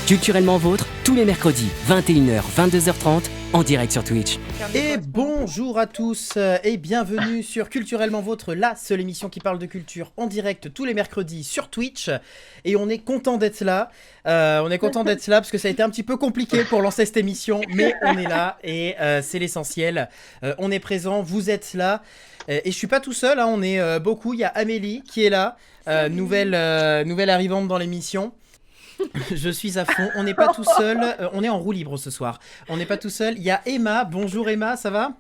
Culturellement Vôtre, tous les mercredis, 21h, 22h30, en direct sur Twitch. Et bonjour à tous et bienvenue sur Culturellement Vôtre, la seule émission qui parle de culture en direct tous les mercredis sur Twitch. Et on est content d'être là. Parce que ça a été un petit peu compliqué pour lancer cette émission, mais on est là et c'est l'essentiel. On est présent, vous êtes là. Et je suis pas tout seul, hein, on est beaucoup. Il y a Amélie qui est là, nouvelle arrivante dans l'émission. Je suis à fond, on n'est pas tout seul, on est en roue libre ce soir. On n'est pas tout seul, il y a Emma. Bonjour Emma, ça va ?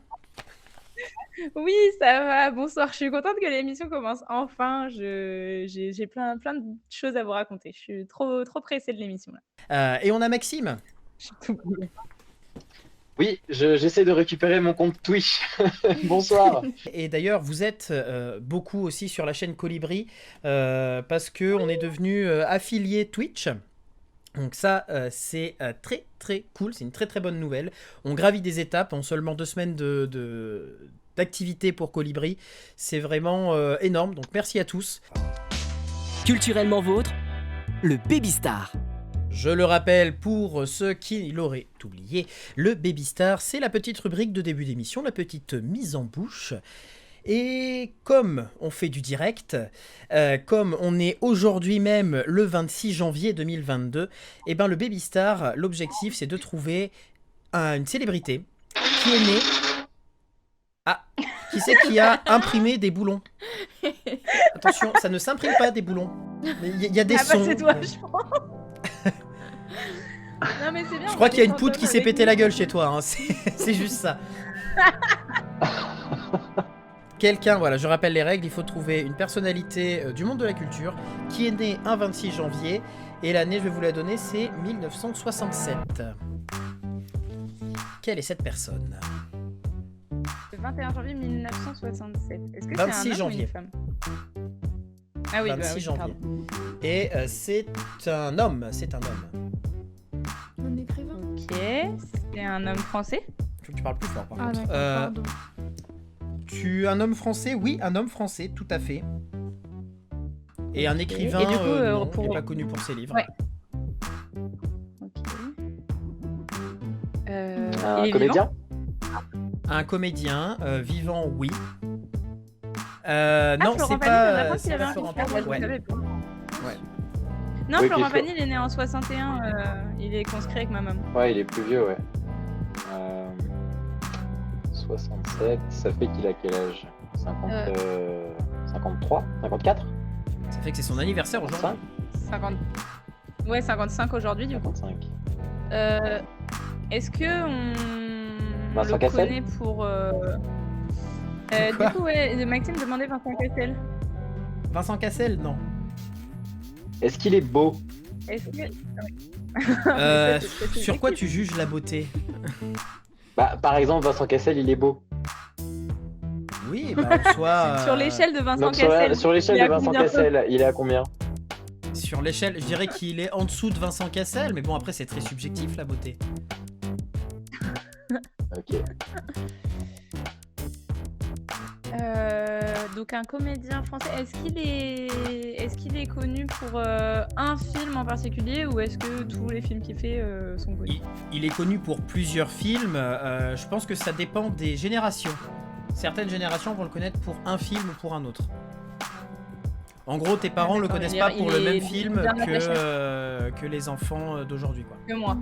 Oui, ça va, bonsoir. Je suis contente que l'émission commence enfin. J'ai plein de choses à vous raconter. Je suis trop pressée de l'émission là. Et on a Maxime. Je suis tout bouillée. Oui, j'essaie de récupérer mon compte Twitch. Bonsoir. Et d'ailleurs, vous êtes beaucoup aussi sur la chaîne Colibri parce qu'on est devenu affilié Twitch. Donc ça, c'est très très cool, c'est une très très bonne nouvelle. On gravit des étapes en seulement 2 semaines d'activité pour Colibri. C'est vraiment énorme, donc merci à tous. Culturellement Vôtre, le Baby Star. Je le rappelle pour ceux qui l'auraient oublié, le Baby Star, c'est la petite rubrique de début d'émission, la petite mise en bouche. Et comme on fait du direct, comme on est aujourd'hui même le 26 janvier 2022, et ben le Baby Star, l'objectif c'est de trouver une célébrité qui est née... Ah, qui c'est qui a imprimé des boulons ? Attention, ça ne s'imprime pas des boulons. Il y a des sons. Bah c'est toi, je pense. Non, mais c'est bien, Je crois qu'il y a une poutre qui s'est pété la gueule chez toi, hein. C'est juste ça. Quelqu'un, voilà, je rappelle les règles, il faut trouver une personnalité du monde de la culture qui est née un 26 janvier, et l'année, je vais vous la donner, c'est 1967. Quelle est cette personne ? Le 21 janvier 1967. Est-ce que 26 c'est un homme janvier. ou une femme ? Ah oui, 26 bah oui, janvier. pardon. Et c'est un homme, Un écrivain. Ok, c'est un homme français ? Faut que tu parles plus fort, par Ah contre. d'accord, pardon. Un homme français ? Oui, un homme français, tout à fait. Et un écrivain, Et du coup, non, pour- qui n'est pas connu pour ses livres. Ouais. Ok. Un il est comédien? Un comédien, vivant, oui. Ah, Non, Florent c'est Pagny, on a pas... pas qu'il c'est avait pas un Florent frère, Pagny, je ouais. savais pas. Ouais. Non, Oui, Florent puis Pagny, il est né en 61, il est conscrit avec ma maman. Ouais, il est plus vieux, ouais. 67, ça fait qu'il a quel âge 53 54 Ça fait que c'est son anniversaire aujourd'hui. 55 Ouais, 55 aujourd'hui, du coup. 55. Est-ce que on Vincent le Cassel connaît pour... Quoi du coup, ouais, Maxime demandait Vincent Cassel. Vincent Cassel, non. Est-ce qu'il est beau? Est-ce que... c'est Sur quoi tu subjectif. juges la beauté ? Bah, par exemple, Vincent Cassel, il est beau. Oui, bah en soi... Sur l'échelle de Vincent Donc, Cassel. sur l'échelle il est à de Vincent combien de Cassel, il est à combien? Sur l'échelle, je dirais qu'il est en dessous de Vincent Cassel, mais bon, après, c'est très subjectif, la beauté. Ok. Donc un comédien français, est-ce qu'il est connu pour un film en particulier ou est-ce que tous les films qu'il fait sont connus? Il est connu pour plusieurs films. Je pense que ça dépend des générations. Certaines générations vont le connaître pour un film ou pour un autre. En gros, tes parents le d'accord, connaissent il pas est- pour il le même est film bien attaché. que les enfants d'aujourd'hui, quoi. Que moi.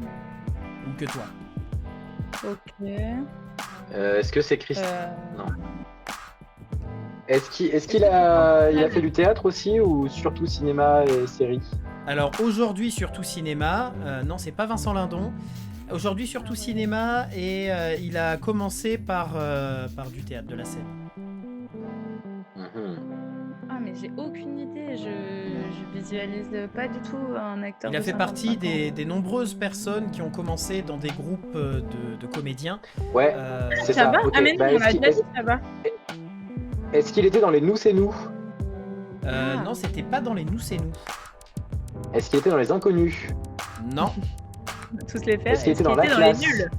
Ou que toi. Ok. Est-ce que c'est Christ? Euh, Non. Est-ce qu'il a fait du théâtre aussi ou surtout cinéma et séries? Alors aujourd'hui, surtout cinéma. Non, c'est pas Vincent Lindon. Aujourd'hui, surtout cinéma, et il a commencé par du théâtre, de la scène. Mhm. Ah mais j'ai aucune idée, je visualise pas du tout un acteur. Il a de fait 55 partie ans. des nombreuses personnes qui ont commencé dans des groupes de comédiens. Ouais, c'est ça. Chabat. ok. Ah mais non, Bah, on est-ce a qu'il- déjà dit Chabat. Est-ce qu'il était dans les Nous c'est nous? Ah. Non, c'était pas dans les Nous c'est nous. Est-ce qu'il était dans les Inconnus? Non. Tous les faire. Est-ce qu'il était dans la les classe? nuls?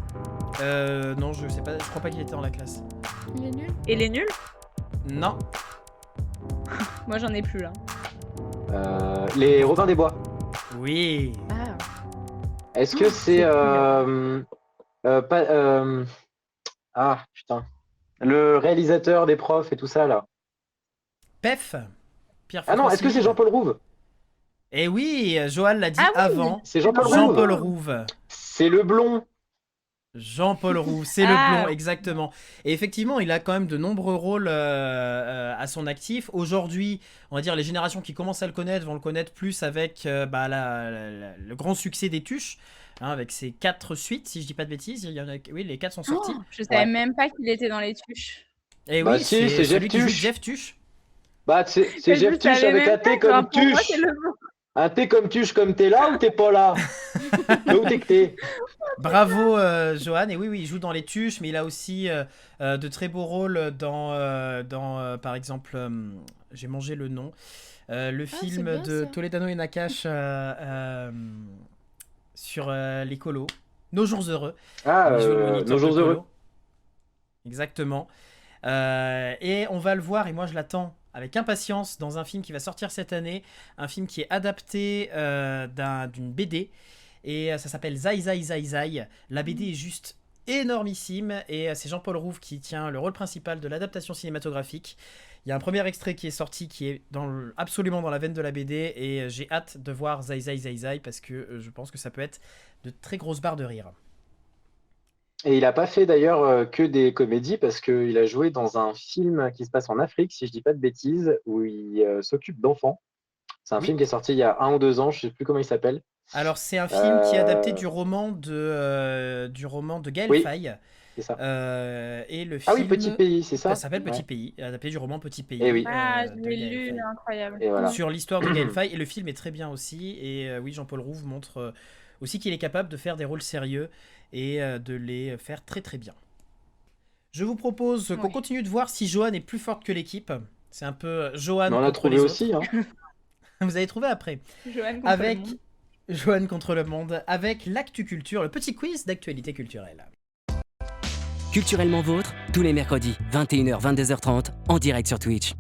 Non, je sais pas, je crois pas qu'il était dans la classe. Il est nul. Et les nuls? Non. Moi j'en ai plus là. Les Robins des Bois. Oui. Ah. Est-ce que c'est pas ah putain, le réalisateur des profs et tout ça là? Pef, Pierre Ah non, est-ce que c'est Faucon-Civil. Jean-Paul Rouve? Eh oui, Johan l'a dit Ah oui, avant. C'est Jean-Paul Rouve. Jean-Paul Rouve. C'est le blond. Jean-Paul Roux, c'est le blond, exactement. Et effectivement, il a quand même de nombreux rôles à son actif. Aujourd'hui, on va dire les générations qui commencent à le connaître vont le connaître plus avec le grand succès des Tuches, hein, avec ses 4 suites, si je dis pas de bêtises. Il y en a, oui, les 4 sont sortis. Oh, je savais même pas qu'il était dans les Tuches. Et Bah oui, si, c'est celui Jeff qui joue Tuche. Jeff Tuche. Bah c'est Je Jeff Tuche savais avec même un T pas, comme genre, pour moi, Tuche. c'est le blond. Un T comme Tuche, comme t'es là ou t'es pas là? Où t'es que t'es? Bravo Johan, et oui, il joue dans les Tuches, mais il a aussi de très beaux rôles dans par exemple, j'ai mangé le nom, le film bien, de ça. Toledano et Nakache sur l'écolo, Nos jours heureux. Ah, Il joue le moniteur Nos jours de colo. heureux. Exactement. Et on va le voir, et moi je l'attends avec impatience, dans un film qui va sortir cette année, un film qui est adapté d'une BD, et ça s'appelle Zai Zai Zai Zai. La BD est juste énormissime, et c'est Jean-Paul Rouve qui tient le rôle principal de l'adaptation cinématographique. Il y a un premier extrait qui est sorti, qui est absolument dans la veine de la BD, et j'ai hâte de voir Zai Zai Zai Zai, parce que je pense que ça peut être de très grosses barres de rire. Et il a pas fait d'ailleurs que des comédies parce qu'il a joué dans un film qui se passe en Afrique, si je dis pas de bêtises, où il s'occupe d'enfants. C'est un Oui. film qui est sorti il y a 1 ou 2 ans, je sais plus comment il s'appelle. Alors c'est un film qui est adapté du roman de Gaël Oui. Faye. C'est ça. Et le Ah film oui, Petit Pays, c'est ça? ça s'appelle Petit Ouais. Pays, adapté du roman Petit Pays. Eh oui. Ah, je de l'ai Gaël lu, Faye. incroyable. Et voilà. Sur l'histoire de Gaël Faye, et le film est très bien aussi. Et oui, Jean-Paul Rouve montre aussi qu'il est capable de faire des rôles sérieux et de les faire très très bien. Je vous propose qu'on Ouais. continue de voir si Johan est plus forte que l'équipe. C'est un peu Johan Mais on a contre trouvé les aussi. autres. Hein. Vous avez trouvé après. Joanne contre Avec le monde. Johan contre le monde, avec l'actu culture, le petit quiz d'actualité culturelle. Culturellement vôtre, tous les mercredis, 21h, 22h30, en direct sur Twitch.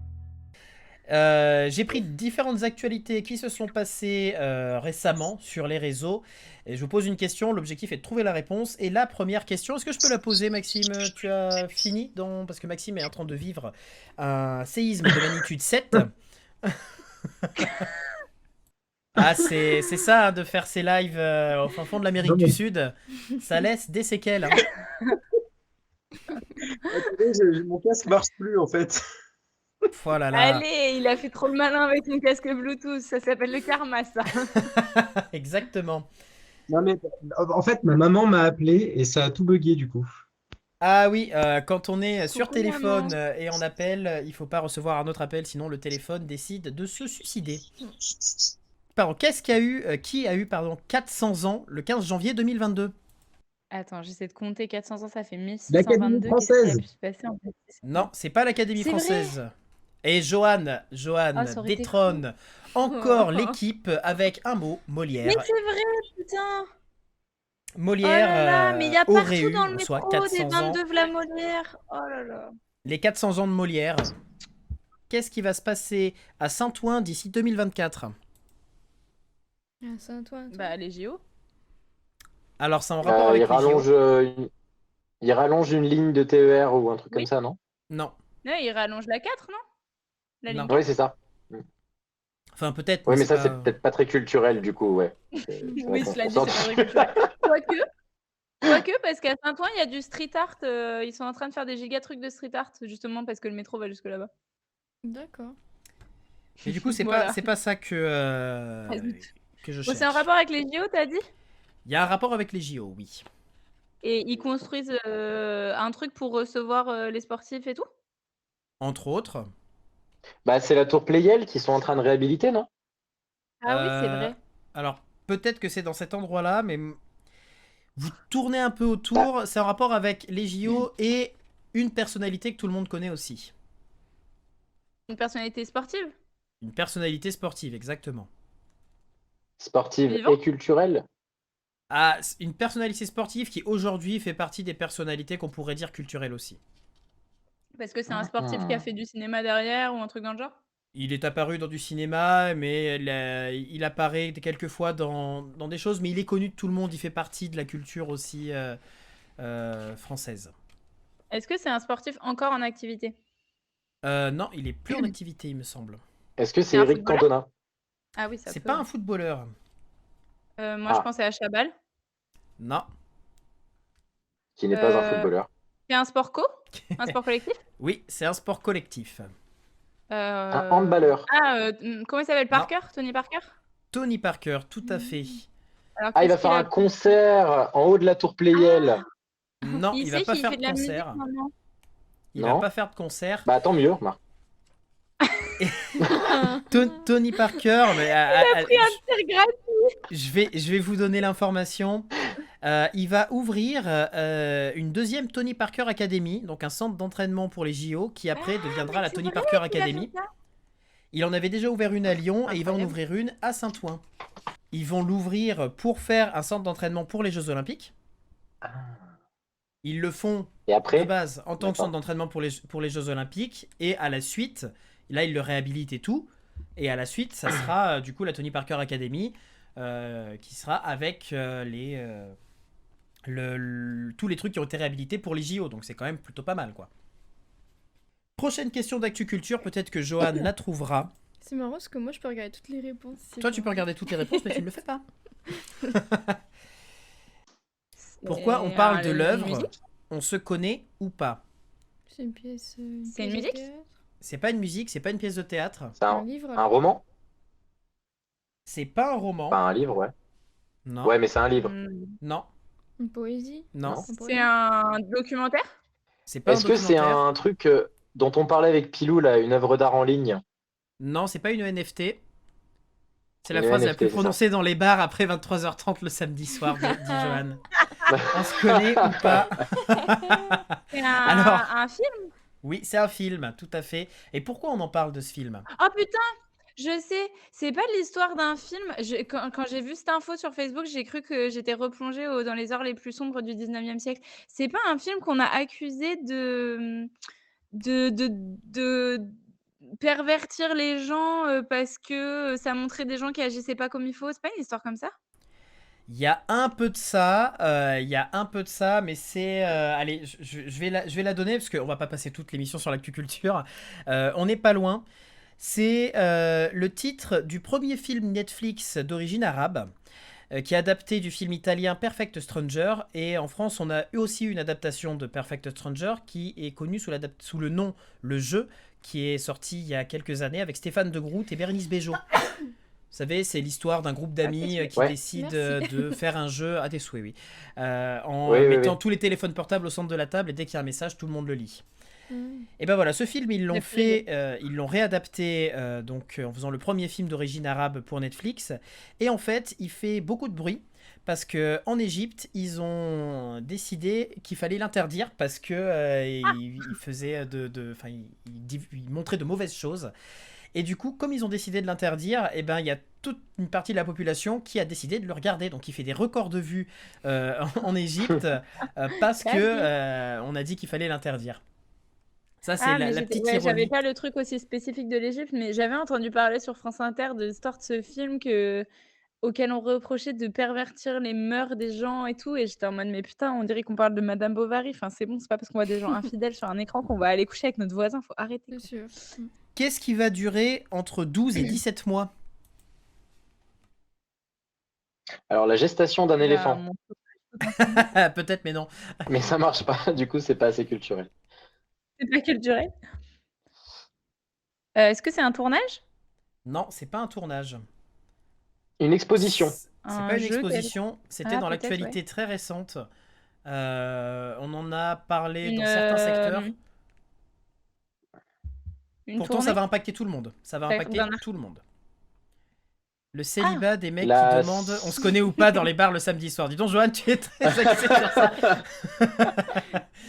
J'ai pris différentes actualités qui se sont passées récemment sur les réseaux. Et je vous pose une question, l'objectif est de trouver la réponse. Et la première question, est-ce que je peux la poser, Maxime? Tu as fini parce que Maxime est en train de vivre un séisme de magnitude 7. Ah, c'est ça, hein, de faire ses lives au fin fond de l'Amérique du Sud. Ça laisse des séquelles. Hein. Mon casque marche plus en fait. Voilà là. Allez, il a fait trop le malin avec mon casque Bluetooth. Ça s'appelle le karma, ça. Exactement. Non mais en fait ma maman m'a appelé et ça a tout bugué du coup. Ah oui, quand on est sur Coucou, téléphone maman. et on appelle, il faut pas recevoir un autre appel, sinon le téléphone décide de se suicider. Pardon, qui a eu 400 ans le 15 janvier 2022? Attends, j'essaie de compter 400 ans, ça fait L'Académie 1622. Qu'est-ce qui a française. pu se passer en fait? Non, c'est pas l'Académie C'est vrai. française. Et Johan Ah, ça aurait été détrône encore Oh. l'équipe avec un mot, Molière. Mais c'est vrai, putain. Molière Oh là là, mais il y a aurait partout eu, dans le soit métro 400 des ans. 22 Vla Molière. Oh là là. Les 400 ans de Molière. Qu'est-ce qui va se passer à Saint-Ouen d'ici 2024? Ah, Saint-Ouen. Bah, les JO. Alors, c'est en rapport avec Il les rallonge, JO. il rallonge une ligne de TER ou un truc Oui. comme ça, non? Non. Non, il rallonge la 4, non? La Non. ligne. Oui, c'est ça. Enfin, peut-être. Oui, mais ça, pas- c'est peut-être pas très culturel du coup, ouais. Oui, cela dit, c'est pas vrai culturel. Quoique, parce qu'à Saint-Ouen, il y a du street art. Ils sont en train de faire des giga trucs de street art, justement parce que le métro va jusque là-bas. D'accord. Mais du coup, c'est Voilà. pas ça que je Bon, cherche. c'est en rapport avec les JO, t'as dit? Il y a un rapport avec les JO, oui. Et ils construisent un truc pour recevoir les sportifs et tout? Entre autres. Bah, c'est la tour Pleyel qu'ils sont en train de réhabiliter, non? Ah oui, c'est vrai. Alors, peut-être que c'est dans cet endroit-là, mais vous tournez un peu autour. C'est en rapport avec les JO et une personnalité que tout le monde connaît aussi. Une personnalité sportive? Une personnalité sportive, exactement. Sportive Vivant. et culturelle. Ah, une personnalité sportive qui aujourd'hui fait partie des personnalités qu'on pourrait dire culturelles aussi. Parce que c'est un sportif qui a fait du cinéma derrière ou un truc dans le genre? Il est apparu dans du cinéma, mais il apparaît quelquefois dans des choses, mais il est connu de tout le monde, il fait partie de la culture aussi française. Est-ce que c'est un sportif encore en activité? Non, il est plus en activité, il me semble. Est-ce que c'est C'est un Eric footballeur? Cantona? Ah oui, ça C'est peut. pas un footballeur. Moi, je Ah. pensais à Chabal. Non. Qui n'est pas un Euh, footballeur. C'est un sport co? Un sport collectif? Oui, c'est un sport collectif. Un handballeur. Comment il s'appelle? Parker? Tony Parker? Tony Parker, tout à fait. Alors, Ah, il va qu'est-ce faire qu'il un a- concert en haut de la tour Pleyel. Non, il va sait pas qu'il faire fait de de la musique concert. maintenant. Il Non. va pas faire de concert. Bah tant mieux, remarque. Tony Parker, mais C'est grave. je vais vous donner l'information. Il va ouvrir une deuxième Tony Parker Academy, donc un centre d'entraînement pour les JO, qui après deviendra la c'est Tony vrai Parker qu'il a fait Academy. ça. Il en avait déjà ouvert une à Lyon et il va en Incroyable. ouvrir une à Saint-Ouen. Ils vont l'ouvrir pour faire un centre d'entraînement pour les Jeux Olympiques. Ils le font Et de après, base en tant que D'accord. centre d'entraînement pour les Jeux Olympiques, et à la suite, là ils le réhabilitent et tout, et à la suite ça sera du coup la Tony Parker Academy qui sera avec tous les trucs qui ont été réhabilités pour les JO, donc c'est quand même plutôt pas mal quoi. Prochaine question d'actu culture, peut-être que Johan la trouvera. C'est marrant parce que moi je peux regarder toutes les réponses. c'est Toi tu peux pas- regarder toutes les réponses mais tu ne le fais pas. Pourquoi on parle de Une l'œuvre musique? On se connaît ou pas? C'est une pièce. C'est une pièce de musique? théâtre, C'est pas une musique, c'est pas une pièce de théâtre, c'est un un, livre. un roman? c'est pas un roman. Pas un livre, ouais. Non, Ouais, mais c'est un livre. non, Une poésie. non. C'est un documentaire? C'est pas un Est-ce que c'est documentaire. un truc dont on parlait avec Pilou, là, une œuvre d'art en ligne? Non, c'est pas une NFT. C'est la Une phrase la NFT, plus c'est ça. prononcée dans les bars après 23h30 le samedi soir, dit Johan. On se connaît ou pas? C'est Alors. un film? Oui, c'est un film, tout à fait. Et pourquoi on en parle de ce film? Oh putain! Je sais, c'est pas l'histoire d'un film. Quand j'ai vu cette info sur Facebook, j'ai cru que j'étais replongée dans les heures les plus sombres du 19e siècle. C'est pas un film qu'on a accusé de pervertir les gens parce que ça montrait des gens qui agissaient pas comme il faut. C'est pas une histoire comme ça? Il y a un peu de ça, mais c'est... allez, je vais la donner, parce qu'on va pas passer toute l'émission sur l'actu-culture. On n'est pas loin. C'est le titre du premier film Netflix d'origine arabe, qui est adapté du film italien Perfect Stranger. Et en France, on a eu aussi une adaptation de Perfect Stranger, qui est connue sous le nom Le Jeu, qui est sorti il y a quelques années avec Stéphane de Groot et Bérénice Bejo. Vous savez, c'est l'histoire d'un groupe d'amis qui Ouais. décide Merci. de faire un jeu à tes souhaits, oui. En Oui, oui, mettant oui. tous les téléphones portables au centre de la table, et dès qu'il y a un message, tout le monde le lit. Mm. Et ben voilà, ce film, ils l'ont J'ai fait, ils l'ont réadapté donc, en faisant le premier film d'origine arabe pour Netflix. Et en fait, il fait beaucoup de bruit parce que en Égypte, ils ont décidé qu'il fallait l'interdire parce que il faisait enfin, il montrait de mauvaises choses. Et du coup, comme ils ont décidé de l'interdire, eh ben, il y a toute une partie de la population qui a décidé de le regarder. Donc il fait des records de vues en Égypte parce que on a dit qu'il fallait l'interdire. Ça, c'est mais la j'étais- petite ouais, j'avais ironie. pas le truc aussi spécifique de l'Égypte, mais j'avais entendu parler sur France Inter de l'histoire de ce film auquel on reprochait de pervertir les mœurs des gens et tout. Et j'étais en mode, mais putain, on dirait qu'on parle de Madame Bovary. Enfin, c'est bon, c'est pas parce qu'on voit des gens infidèles sur un écran qu'on va aller coucher avec notre voisin. Faut arrêter. C'est quoi. sûr. Qu'est-ce qui va durer entre 12 et 17 mois? Alors, la gestation d'un Bah, éléphant. mon- Peut-être, mais non. Mais ça marche pas, du coup, c'est pas assez culturel. C'est pas culturel. Est-ce que c'est un tournage? Non, c'est pas un tournage. Une exposition. C'est Un pas une jeu, exposition. C'était Ah, dans peut-être, l'actualité très récente. On en a parlé Une, dans certains secteurs. Une Pourtant, ça tournée va impacter tout le monde. Ça va D'un impacter artiste. tout le monde. Le célibat des mecs La- qui demandent on se connaît ou pas dans les bars le samedi soir. Dis donc, Johan, tu es très axé sur ça. Oui,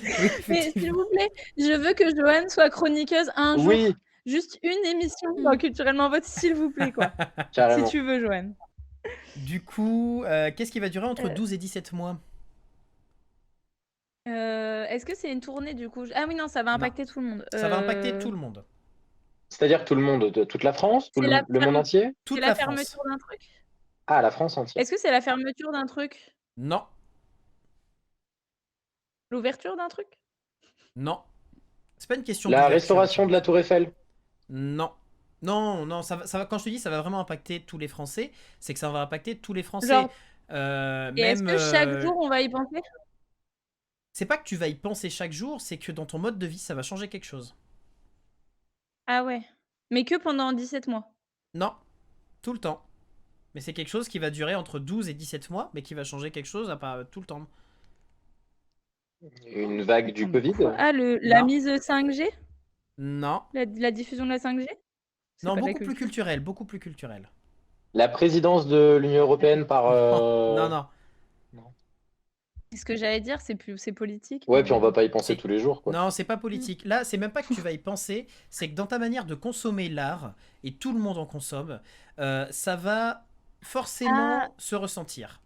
Mais effectivement. s'il vous plaît, je veux que Joanne soit chroniqueuse un jour. Oui, Juste une émission dans Culturellement Vote, s'il vous plaît, quoi. carrément. Si tu veux, Joanne. Du coup, qu'est-ce qui va durer entre 12 et 17 mois? Est-ce que c'est une tournée, du coup? Ah oui, non, ça va impacter tout le monde. Ça va impacter tout le monde. C'est-à-dire tout le monde, toute la France, C'est la le monde ferme entier? c'est Toute la la France. fermeture d'un truc? Ah, la France entière. Est-ce que c'est la fermeture d'un truc? Non, L'ouverture d'un truc? non. C'est pas une question La d'ouverture. restauration de la Tour Eiffel? Non. Non, non, ça va, quand je te dis ça va vraiment impacter tous les Français, c'est que ça va impacter tous les Français. Genre et est-ce Même, que chaque jour on va y penser? c'est pas que tu vas y penser chaque jour, c'est que dans ton mode de vie, ça va changer quelque chose. Ah ouais. Mais que pendant 17 mois? Non, tout le temps. Mais c'est quelque chose qui va durer entre 12 et 17 mois, mais qui va changer quelque chose à pas tout le temps. Une vague du Covid? Ah la Non. mise 5G? Non. La diffusion de la 5G? C'est Non, pas de la beaucoup plus culture. culturel, beaucoup plus culturel. La présidence de l'Union européenne par... Non, non. Ce que j'allais dire, c'est politique, Ouais, mais puis on va pas y penser C'est- tous les jours, quoi. Non, c'est pas politique. Là, c'est même pas que tu vas y penser, c'est que dans ta manière de consommer l'art, et tout le monde en consomme, ça va forcément Ah. se ressentir.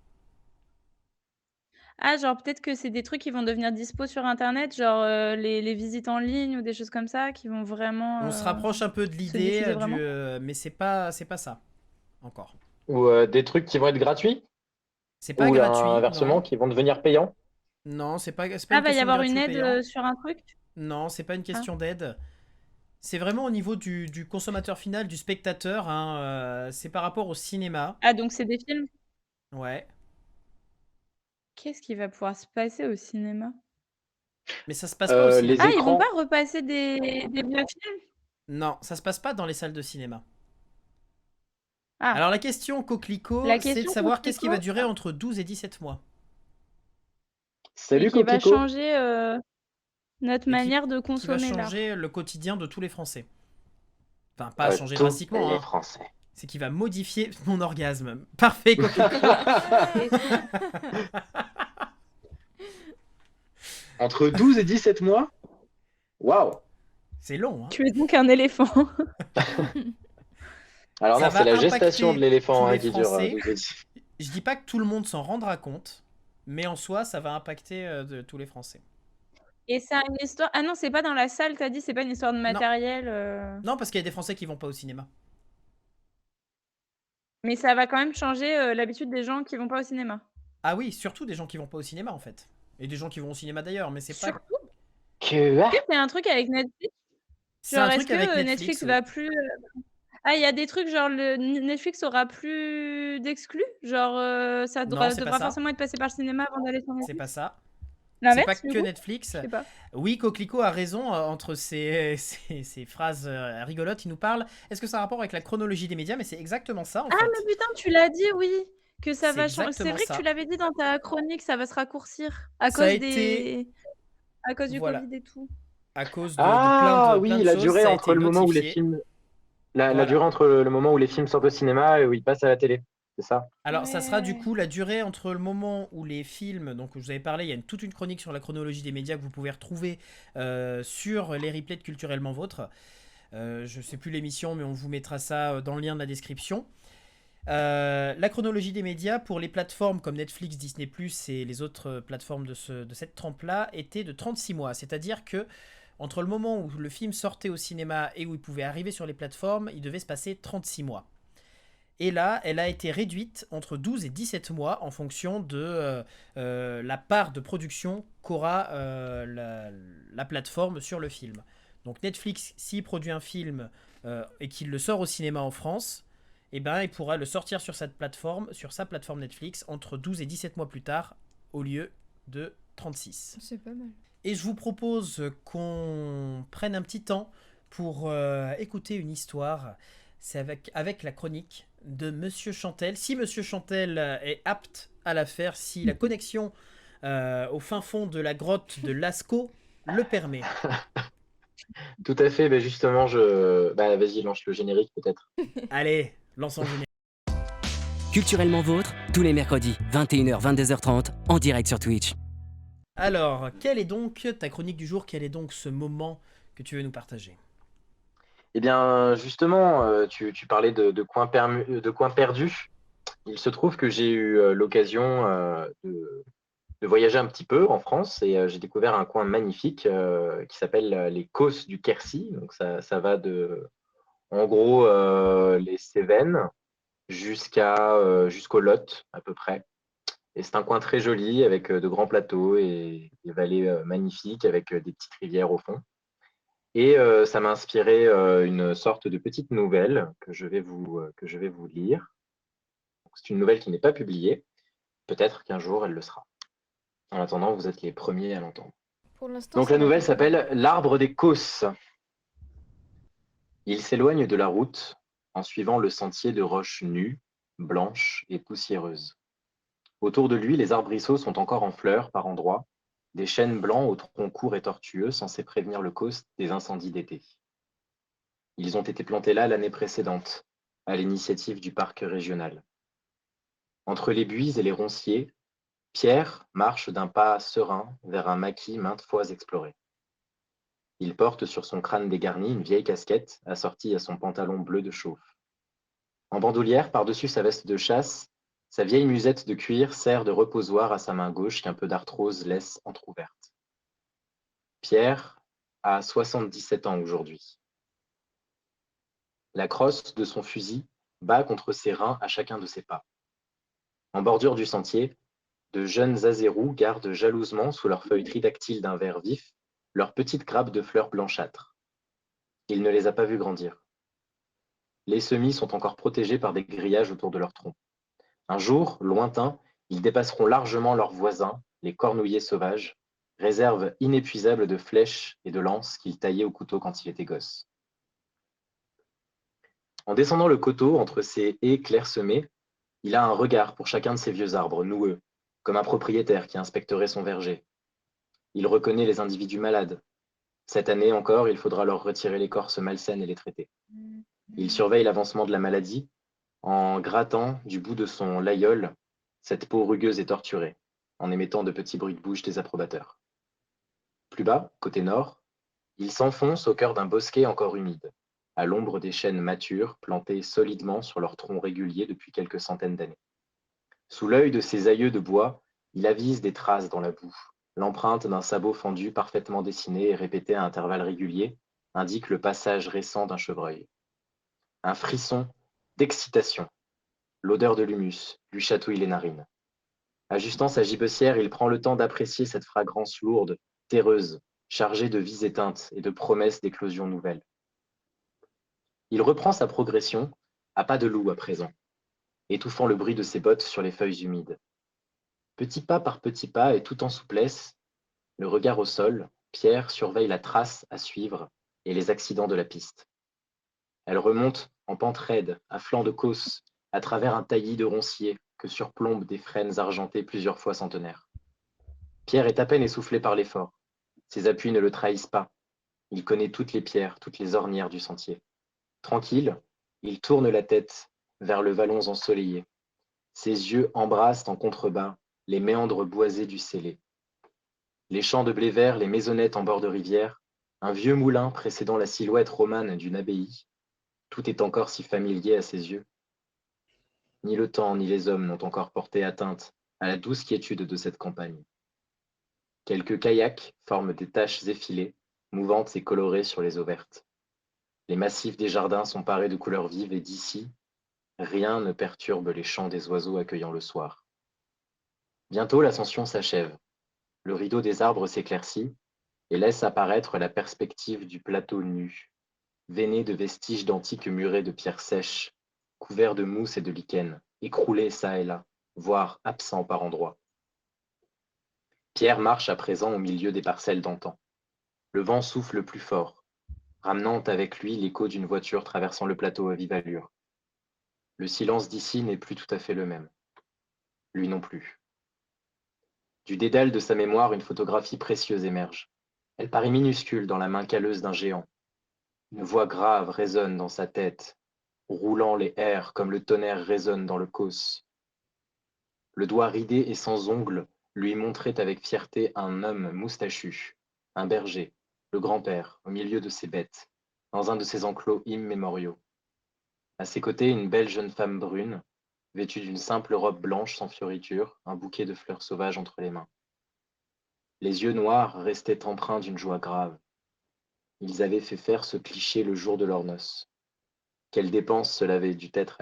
Ah, genre peut-être que c'est des trucs qui vont devenir dispo sur internet, genre, les visites en ligne ou des choses comme ça qui vont vraiment, On se rapproche un peu de se l'idée, diffuser vraiment? mais c'est pas ça, encore. Ou des trucs qui vont être gratuits? C'est pas Ou gratuit, inversement, non. qui vont devenir payants? Non, c'est pas Ah, une va y question de avoir une gratuit aide, payant. sur un truc? Non, c'est pas une Ah. question d'aide. C'est vraiment au niveau du consommateur final, du spectateur, hein, c'est par rapport au cinéma. Ah, donc c'est des films? Ouais. Qu'est-ce qui va pouvoir se passer au cinéma? Mais ça se passe pas au Les cinéma. Ah, ils vont écrans. pas repasser des vieux films? Non, ça se passe pas dans les salles de cinéma. Ah, Alors la question coquelicot, la c'est de question savoir qu'est-ce qui va coquelicot, durer entre 12 et 17 mois. et Salut qui va Coquelicot. changer, notre Et manière de qui va consommer l'art. changer le quotidien de tous les Français. Enfin, pas changer Tous drastiquement, les hein. Français. C'est qui va modifier mon orgasme. Parfait, coquelicot. Entre 12 et 17 mois? Waouh! C'est long, hein. Tu es donc un éléphant. Alors Ça non, va c'est la gestation impacter de l'éléphant tous les qui dure Français. 12 et 17. Je dis pas que tout le monde s'en rendra compte, mais en soi, ça va impacter de tous les Français. Et ça a une histoire ah non, c'est pas dans la salle, tu as dit, c'est pas une histoire de matériel, Non, parce qu'il y a des Français qui vont pas au cinéma. mais ça va quand même changer, l'habitude des gens qui vont pas au cinéma? Ah oui, surtout des gens qui vont pas au cinéma en fait. Et des gens qui vont au cinéma d'ailleurs, mais c'est pas. Surtout? Que... Est-ce que c'est un truc avec Netflix? C'est Genre, un est-ce truc que, avec Netflix Netflix. va plus, Ah, il y a des trucs genre Netflix aura plus d'exclus? Genre, ça Non, c'est pas devra ça. forcément être passé par le cinéma avant d'aller sur C'est Netflix? pas ça. C'est L'inverse, pas du que coup? Netflix. Je sais pas. Oui, Coquelicot a raison entre ces phrases rigolotes. Il nous parle. Est-ce que ça a un rapport avec la chronologie des médias? Mais c'est exactement ça en Ah, fait. mais putain, tu l'as dit, oui! Que ça C'est va changer. C'est exactement vrai que ça. tu l'avais dit dans ta chronique, ça va se raccourcir à Ça a cause été. à cause du Voilà. Covid et tout. À cause de Ah plein oui, de la choses, durée ça a entre été le moment où les notifié. films... La Voilà. durée entre le moment où les films sortent au cinéma et où ils passent à la télé. C'est ça? Alors, ça sera du Ouais. coup la durée entre le moment où les films, donc je vous avais parlé, il y a toute une chronique sur la chronologie des médias que vous pouvez retrouver sur les replays de Culturellement Vôtre. Je sais plus l'émission, mais on vous mettra ça dans le lien de la description. La chronologie des médias pour les plateformes comme Netflix, Disney+, et les autres plateformes de cette trempe-là était de 36 mois. C'est-à-dire que entre le moment où le film sortait au cinéma et où il pouvait arriver sur les plateformes, il devait se passer 36 mois. Et là, elle a été réduite entre 12 et 17 mois en fonction de la part de production qu'aura la plateforme sur le film. Donc Netflix, s'il produit un film et qu'il le sort au cinéma en France, eh ben, il pourra le sortir sur sa plateforme Netflix, entre 12 et 17 mois plus tard, au lieu de 36. C'est pas mal. Et je vous propose qu'on prenne un petit temps pour écouter une histoire. C'est avec la chronique de Monsieur Chantel. Si Monsieur Chantel est apte à la faire, si la connexion au fin fond de la grotte de Lascaux le permet. Tout à fait, ben justement, vas-y, lance le générique peut-être. Allez, lançons le générique. Culturellement vôtre, tous les mercredis, 21h, 22h30, en direct sur Twitch. Alors, quelle est donc ta chronique du jour? Quel est donc ce moment que tu veux nous partager? Eh bien, justement, tu parlais de coins perdus. Il se trouve que j'ai eu l'occasion de voyager un petit peu en France et j'ai découvert un coin magnifique qui s'appelle les Causses du Quercy. Donc ça va En gros, les Cévennes jusqu'au Lot, à peu près. Et c'est un coin très joli avec de grands plateaux et des vallées magnifiques avec des petites rivières au fond. Et ça m'a inspiré une sorte de petite nouvelle que je vais vous lire. C'est une nouvelle qui n'est pas publiée. Peut-être qu'un jour elle le sera. En attendant, vous êtes les premiers à l'entendre. Pour l'instant, Donc ça la a l'air nouvelle trop bien. s'appelle L'arbre des Causses. Il s'éloigne de la route en suivant le sentier de roches nues, blanches et poussiéreuses. Autour de lui, les arbrisseaux sont encore en fleurs par endroits, des chênes blancs aux troncs courts et tortueux censés prévenir le causse des incendies d'été. Ils ont été plantés là l'année précédente, à l'initiative du parc régional. Entre les buis et les ronciers, Pierre marche d'un pas serein vers un maquis maintes fois exploré. Il porte sur son crâne dégarni une vieille casquette assortie à son pantalon bleu de chauffe. En bandoulière, par-dessus sa veste de chasse, sa vieille musette de cuir sert de reposoir à sa main gauche qu'un peu d'arthrose laisse entr'ouverte. Pierre a 77 ans aujourd'hui. La crosse de son fusil bat contre ses reins à chacun de ses pas. En bordure du sentier, de jeunes azérous gardent jalousement sous leurs feuilles tridactyles d'un vert vif leurs petites grappes de fleurs blanchâtres. Il ne les a pas vus grandir. Les semis sont encore protégés par des grillages autour de leur tronc. Un jour, lointain, ils dépasseront largement leurs voisins, les cornouillers sauvages, réserve inépuisable de flèches et de lances qu'ils taillaient au couteau quand il était gosse. En descendant le coteau entre ces haies clairsemées, il a un regard pour chacun de ces vieux arbres noueux, comme un propriétaire qui inspecterait son verger. Il reconnaît les individus malades. Cette année encore, il faudra leur retirer l'écorce malsaine et les traiter. Il surveille l'avancement de la maladie en grattant du bout de son laïeul cette peau rugueuse et torturée, en émettant de petits bruits de bouche désapprobateurs. Plus bas, côté nord, il s'enfonce au cœur d'un bosquet encore humide, à l'ombre des chênes matures plantés solidement sur leur tronc régulier depuis quelques centaines d'années. Sous l'œil de ses aïeux de bois, il avise des traces dans la boue. L'empreinte d'un sabot fendu parfaitement dessiné et répété à intervalles réguliers indique le passage récent d'un chevreuil. Un frisson d'excitation. L'odeur de l'humus lui chatouille les narines. Ajustant sa gibecière, il prend le temps d'apprécier cette fragrance lourde, terreuse, chargée de vies éteintes et de promesses d'éclosions nouvelles. Il reprend sa progression, à pas de loup à présent, étouffant le bruit de ses bottes sur les feuilles humides. Petit pas par petit pas et tout en souplesse, le regard au sol, Pierre surveille la trace à suivre et les accidents de la piste. Elle remonte en pente raide, à flanc de causse, à travers un taillis de ronciers que surplombent des frênes argentées plusieurs fois centenaires. Pierre est à peine essoufflé par l'effort. Ses appuis ne le trahissent pas. Il connaît toutes les pierres, toutes les ornières du sentier. Tranquille, il tourne la tête vers le vallon ensoleillé. Ses yeux embrassent en contrebas les méandres boisés du Célé. Les champs de blé vert, les maisonnettes en bord de rivière, un vieux moulin précédant la silhouette romane d'une abbaye, tout est encore si familier à ses yeux. Ni le temps ni les hommes n'ont encore porté atteinte à la douce quiétude de cette campagne. Quelques kayaks forment des taches effilées, mouvantes et colorées sur les eaux vertes. Les massifs des jardins sont parés de couleurs vives et d'ici, rien ne perturbe les chants des oiseaux accueillant le soir. Bientôt l'ascension s'achève. Le rideau des arbres s'éclaircit et laisse apparaître la perspective du plateau nu, veiné de vestiges d'antiques murets de pierres sèches, couverts de mousse et de lichen, écroulés çà et là, voire absents par endroits. Pierre marche à présent au milieu des parcelles d'antan. Le vent souffle plus fort, ramenant avec lui l'écho d'une voiture traversant le plateau à vive allure. Le silence d'ici n'est plus tout à fait le même. Lui non plus. Du dédale de sa mémoire, une photographie précieuse émerge. Elle paraît minuscule dans la main calleuse d'un géant. Une voix grave résonne dans sa tête, roulant les airs comme le tonnerre résonne dans le causse. Le doigt ridé et sans ongles lui montrait avec fierté un homme moustachu, un berger, le grand-père, au milieu de ses bêtes, dans un de ses enclos immémoriaux. À ses côtés, une belle jeune femme brune, vêtue d'une simple robe blanche sans fioritures, un bouquet de fleurs sauvages entre les mains. Les yeux noirs restaient empreints d'une joie grave. Ils avaient fait faire ce cliché le jour de leurs noces. Quelle dépense cela avait dû être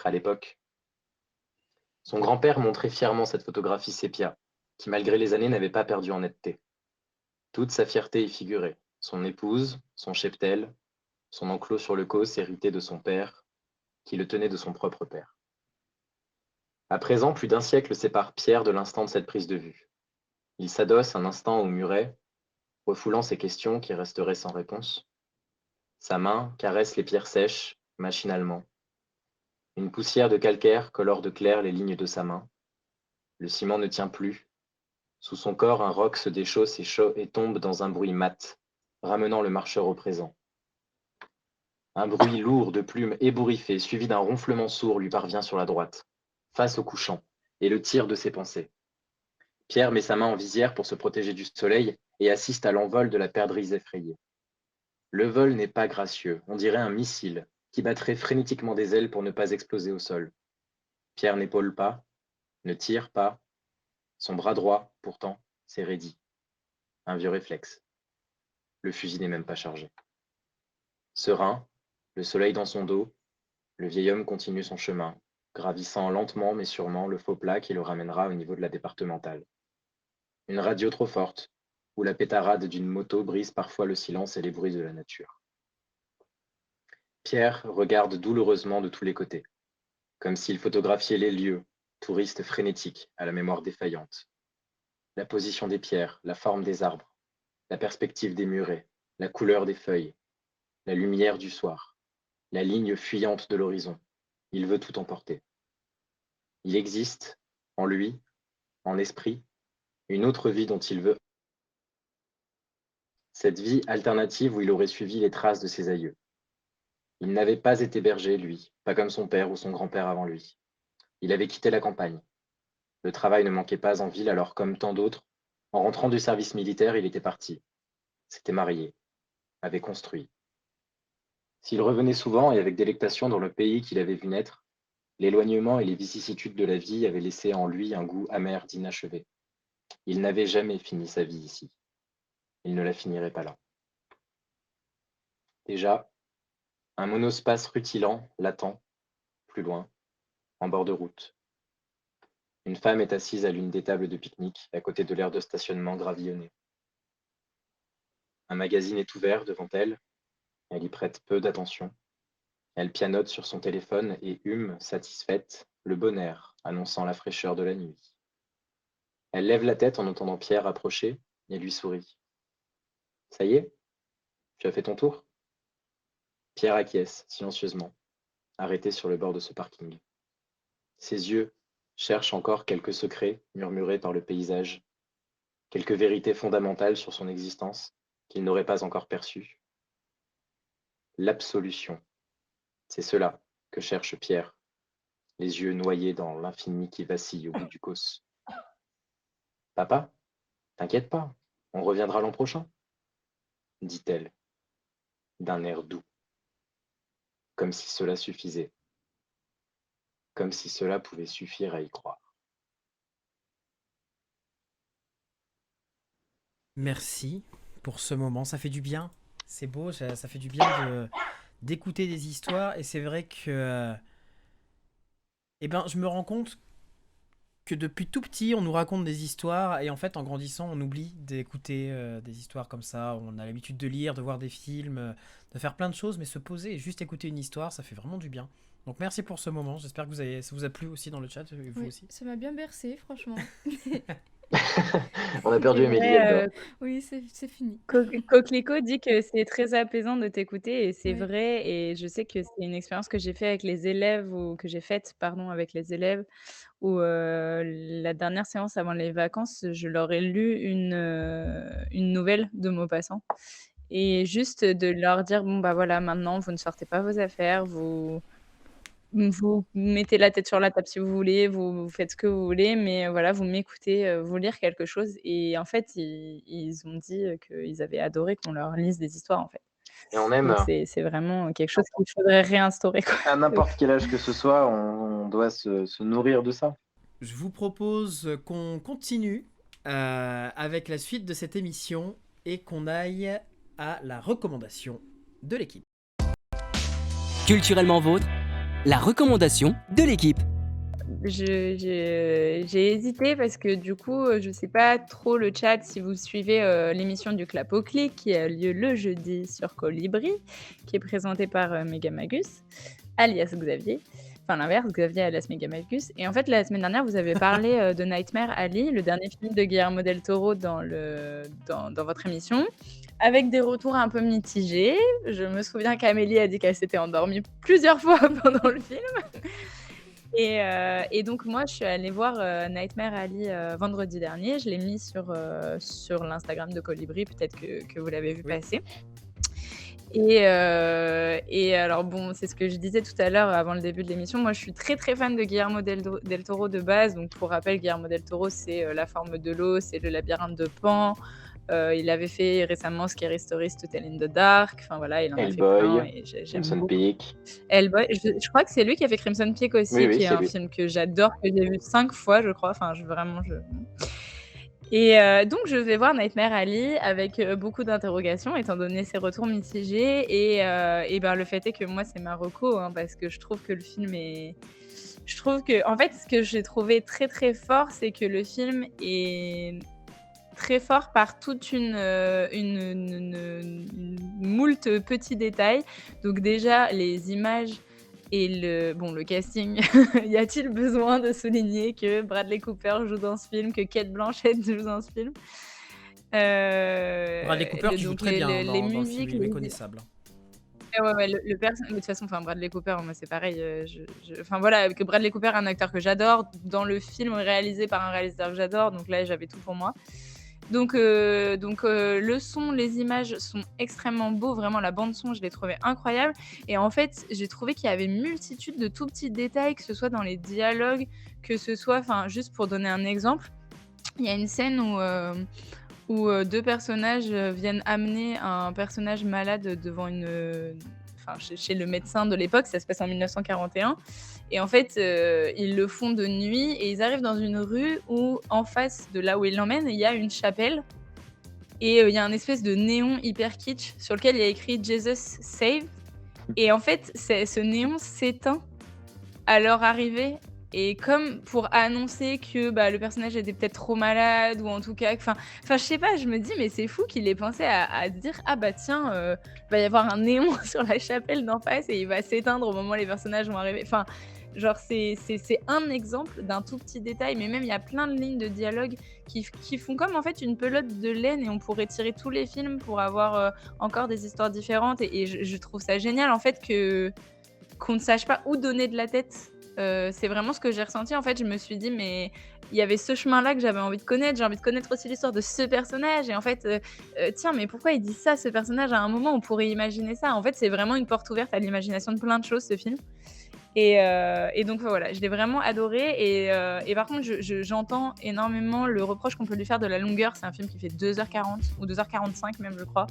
à l'époque. Son grand-père montrait fièrement cette photographie sépia, qui malgré les années n'avait pas perdu en netteté. Toute sa fierté y figurait, son épouse, son cheptel, son enclos sur le causse hérité de son père, qui le tenait de son propre père. À présent, plus d'un siècle sépare Pierre de l'instant de cette prise de vue. Il s'adosse un instant au muret, refoulant ses questions qui resteraient sans réponse. Sa main caresse les pierres sèches, machinalement. Une poussière de calcaire colore de clair les lignes de sa main. Le ciment ne tient plus. Sous son corps, un roc se déchausse et tombe dans un bruit mat, ramenant le marcheur au présent. Un bruit lourd de plumes ébouriffées, suivi d'un ronflement sourd, lui parvient sur la droite, face au couchant, et le tire de ses pensées. Pierre met sa main en visière pour se protéger du soleil et assiste à l'envol de la perdrix effrayée. Le vol n'est pas gracieux, on dirait un missile qui battrait frénétiquement des ailes pour ne pas exploser au sol. Pierre n'épaule pas, ne tire pas. Son bras droit, pourtant, s'est raidi. Un vieux réflexe. Le fusil n'est même pas chargé. Serein, le soleil dans son dos, le vieil homme continue son chemin, gravissant lentement mais sûrement le faux plat qui le ramènera au niveau de la départementale. Une radio trop forte, où la pétarade d'une moto brise parfois le silence et les bruits de la nature. Pierre regarde douloureusement de tous les côtés, comme s'il photographiait les lieux, touristes frénétiques à la mémoire défaillante. La position des pierres, la forme des arbres, la perspective des murets, la couleur des feuilles, la lumière du soir, la ligne fuyante de l'horizon. Il veut tout emporter. Il existe, en lui, en esprit, une autre vie dont il veut. Cette vie alternative où il aurait suivi les traces de ses aïeux. Il n'avait pas été berger, lui, pas comme son père ou son grand-père avant lui. Il avait quitté la campagne. Le travail ne manquait pas en ville, alors comme tant d'autres, en rentrant du service militaire, il était parti. S'était marié, avait construit. S'il revenait souvent et avec délectation dans le pays qu'il avait vu naître, l'éloignement et les vicissitudes de la vie avaient laissé en lui un goût amer d'inachevé. Il n'avait jamais fini sa vie ici. Il ne la finirait pas là. Déjà, un monospace rutilant l'attend, plus loin, en bord de route. Une femme est assise à l'une des tables de pique-nique, à côté de l'aire de stationnement gravillonnée. Un magazine est ouvert devant elle. Elle y prête peu d'attention. Elle pianote sur son téléphone et hume, satisfaite, le bon air, annonçant la fraîcheur de la nuit. Elle lève la tête en entendant Pierre approcher et lui sourit. « Ça y est? Tu as fait ton tour ?» Pierre acquiesce, silencieusement, arrêté sur le bord de ce parking. Ses yeux cherchent encore quelques secrets murmurés par le paysage, quelques vérités fondamentales sur son existence qu'il n'aurait pas encore perçues. L'absolution, c'est cela que cherche Pierre, les yeux noyés dans l'infini qui vacille au bout du causse. « Papa, t'inquiète pas, on reviendra l'an prochain, » dit-elle, d'un air doux, comme si cela suffisait, comme si cela pouvait suffire à y croire. Merci pour ce moment, ça fait du bien. C'est beau, ça fait du bien d'écouter des histoires. Et c'est vrai que je me rends compte que depuis tout petit, on nous raconte des histoires. Et en fait, en grandissant, on oublie d'écouter des histoires comme ça. On a l'habitude de lire, de voir des films, de faire plein de choses. Mais se poser et juste écouter une histoire, ça fait vraiment du bien. Donc merci pour ce moment. J'espère que ça vous a plu aussi dans le chat. Vous Oui, aussi. ça m'a bien bercé, franchement. On a perdu C'est Émilie, vrai, elle dort. Oui, c'est fini. Coquelicot dit que c'est très apaisant de t'écouter et c'est Oui. vrai et je sais que c'est une expérience que j'ai fait avec les élèves ou que j'ai faite, pardon, avec les élèves où, la dernière séance avant les vacances, je leur ai lu une nouvelle de Maupassant et juste de leur dire: «Bon, bah, voilà, maintenant vous ne sortez pas vos affaires, vous mettez la tête sur la table si vous voulez, vous faites ce que vous voulez, mais voilà, vous m'écoutez, vous lire quelque chose» et en fait, ils ont dit, qu'ils avaient adoré qu'on leur lise des histoires, en fait. Et on aime, Donc c'est vraiment quelque chose qu'il faudrait réinstaurer, quoi. à n'importe quel âge que ce soit, on doit se nourrir de ça. Je vous propose qu'on continue avec la suite de cette émission et qu'on aille à la recommandation de l'équipe. Culturellement vôtre, la recommandation de l'équipe. J'ai hésité parce que du coup, je sais pas trop le chat si vous suivez, l'émission du Clap au clic qui a lieu le jeudi sur Colibri, qui est présentée par, Megamagus, alias Xavier. Enfin l'inverse, Xavier alias Megamagus et en fait la semaine dernière vous avez parlé, de Nightmare Alley, le dernier film de Guillermo del Toro dans votre émission, avec des retours un peu mitigés. Je me souviens qu'Amélie a dit qu'elle s'était endormie plusieurs fois pendant le film. Et donc moi, je suis allée voir Nightmare Alley vendredi dernier. Je l'ai mis sur l'Instagram de Colibri, peut-être que vous l'avez vu Oui. passer. Et alors bon, c'est ce que je disais tout à l'heure avant le début de l'émission. Moi, je suis très très fan de Guillermo del Toro de base. Donc pour rappel, Guillermo del Toro, c'est La forme de l'eau, c'est Le labyrinthe de Pan. Il avait fait récemment Scary Stories to Tell in the Dark. Enfin voilà, il en a fait plein Hellboy, et j'aime Crimson beaucoup. Peak. Hellboy, je crois que c'est lui qui a fait Crimson Peak aussi, Oui, oui, qui est c'est un lui. film que j'adore, que j'ai vu 5 fois, je crois. Enfin, vraiment, Et donc, je vais voir Nightmare Alley avec beaucoup d'interrogations, étant donné ses retours mitigés. Et ben, le fait est que moi, c'est ma reco, hein, parce que je trouve que le film est. Je trouve que, en fait, ce que j'ai trouvé très très fort, c'est que le film est très fort par toute une moult petits détails. Donc déjà, les images et le casting. Y a-t-il besoin de souligner que Bradley Cooper joue dans ce film, que Cate Blanchett joue dans ce film Bradley Cooper qui joue donc très bien les dans le musiques, film, il est méconnaissable. Ouais, mais de toute façon, enfin, Bradley Cooper, moi, c'est pareil. Enfin, voilà, que Bradley Cooper est un acteur que j'adore, dans le film réalisé par un réalisateur que j'adore, donc là, j'avais tout pour moi. Donc, le son, les images sont extrêmement beaux. Vraiment, la bande-son, je l'ai trouvé incroyable. Et en fait, j'ai trouvé qu'il y avait une multitude de tout petits détails, que ce soit dans les dialogues, que ce soit, enfin, juste pour donner un exemple, il y a une scène où deux personnages viennent amener un personnage malade devant chez le médecin de l'époque. Ça se passe en 1941. Et en fait, ils le font de nuit et ils arrivent dans une rue où, en face de là où ils l'emmènent, il y a une chapelle. Et il y a un espèce de néon hyper kitsch sur lequel il y a écrit Jesus Save. Et en fait, ce néon s'éteint à leur arrivée. Et comme pour annoncer que le personnage était peut-être trop malade, ou en tout cas, enfin, je sais pas, je me dis, mais c'est fou qu'il ait pensé à se dire, ah bah tiens, il va y avoir un néon sur la chapelle d'en face et il va s'éteindre au moment où les personnages vont arriver. Enfin, genre, c'est un exemple d'un tout petit détail, mais même il y a plein de lignes de dialogue qui font comme en fait une pelote de laine et on pourrait tirer tous les films pour avoir encore des histoires différentes. Et je trouve ça génial en fait qu'on ne sache pas où donner de la tête. C'est vraiment ce que j'ai ressenti. En fait, je me suis dit, mais il y avait ce chemin-là que j'avais envie de connaître. J'ai envie de connaître aussi l'histoire de ce personnage. Et en fait, tiens, mais pourquoi il dit ça, ce personnage, à un moment on pourrait imaginer ça. En fait, c'est vraiment une porte ouverte à l'imagination de plein de choses, ce film. Et donc voilà, je l'ai vraiment adoré. Et par contre, j'entends énormément le reproche qu'on peut lui faire de la longueur. C'est un film qui fait 2h40 ou 2h45 même, je crois.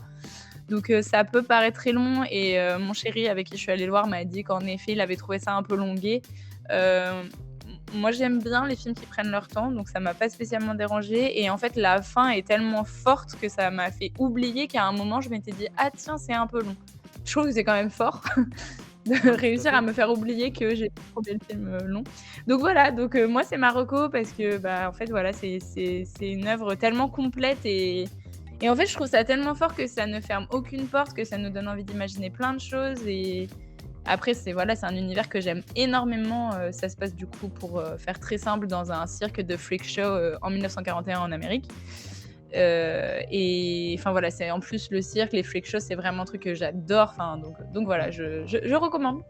Donc ça peut paraître très long. Et mon chéri, avec qui je suis allée le voir, m'a dit qu'en effet, il avait trouvé ça un peu longué. Moi, j'aime bien les films qui prennent leur temps, donc ça m'a pas spécialement dérangée. Et en fait, la fin est tellement forte que ça m'a fait oublier qu'à un moment, je m'étais dit « Ah tiens, c'est un peu long ». Je trouve que c'est quand même fort de réussir à me faire oublier que j'ai trouvé le film long. Donc voilà, moi, c'est ma reco parce que, en fait, voilà, c'est une œuvre tellement complète et en fait, je trouve ça tellement fort que ça ne ferme aucune porte, que ça nous donne envie d'imaginer plein de choses. Et après, c'est un univers que j'aime énormément. Ça se passe du coup, pour faire très simple, dans un cirque de freak show en 1941 en Amérique. Et enfin voilà, c'est en plus le cirque, les freak shows, c'est vraiment un truc que j'adore. Enfin, donc voilà, je recommande.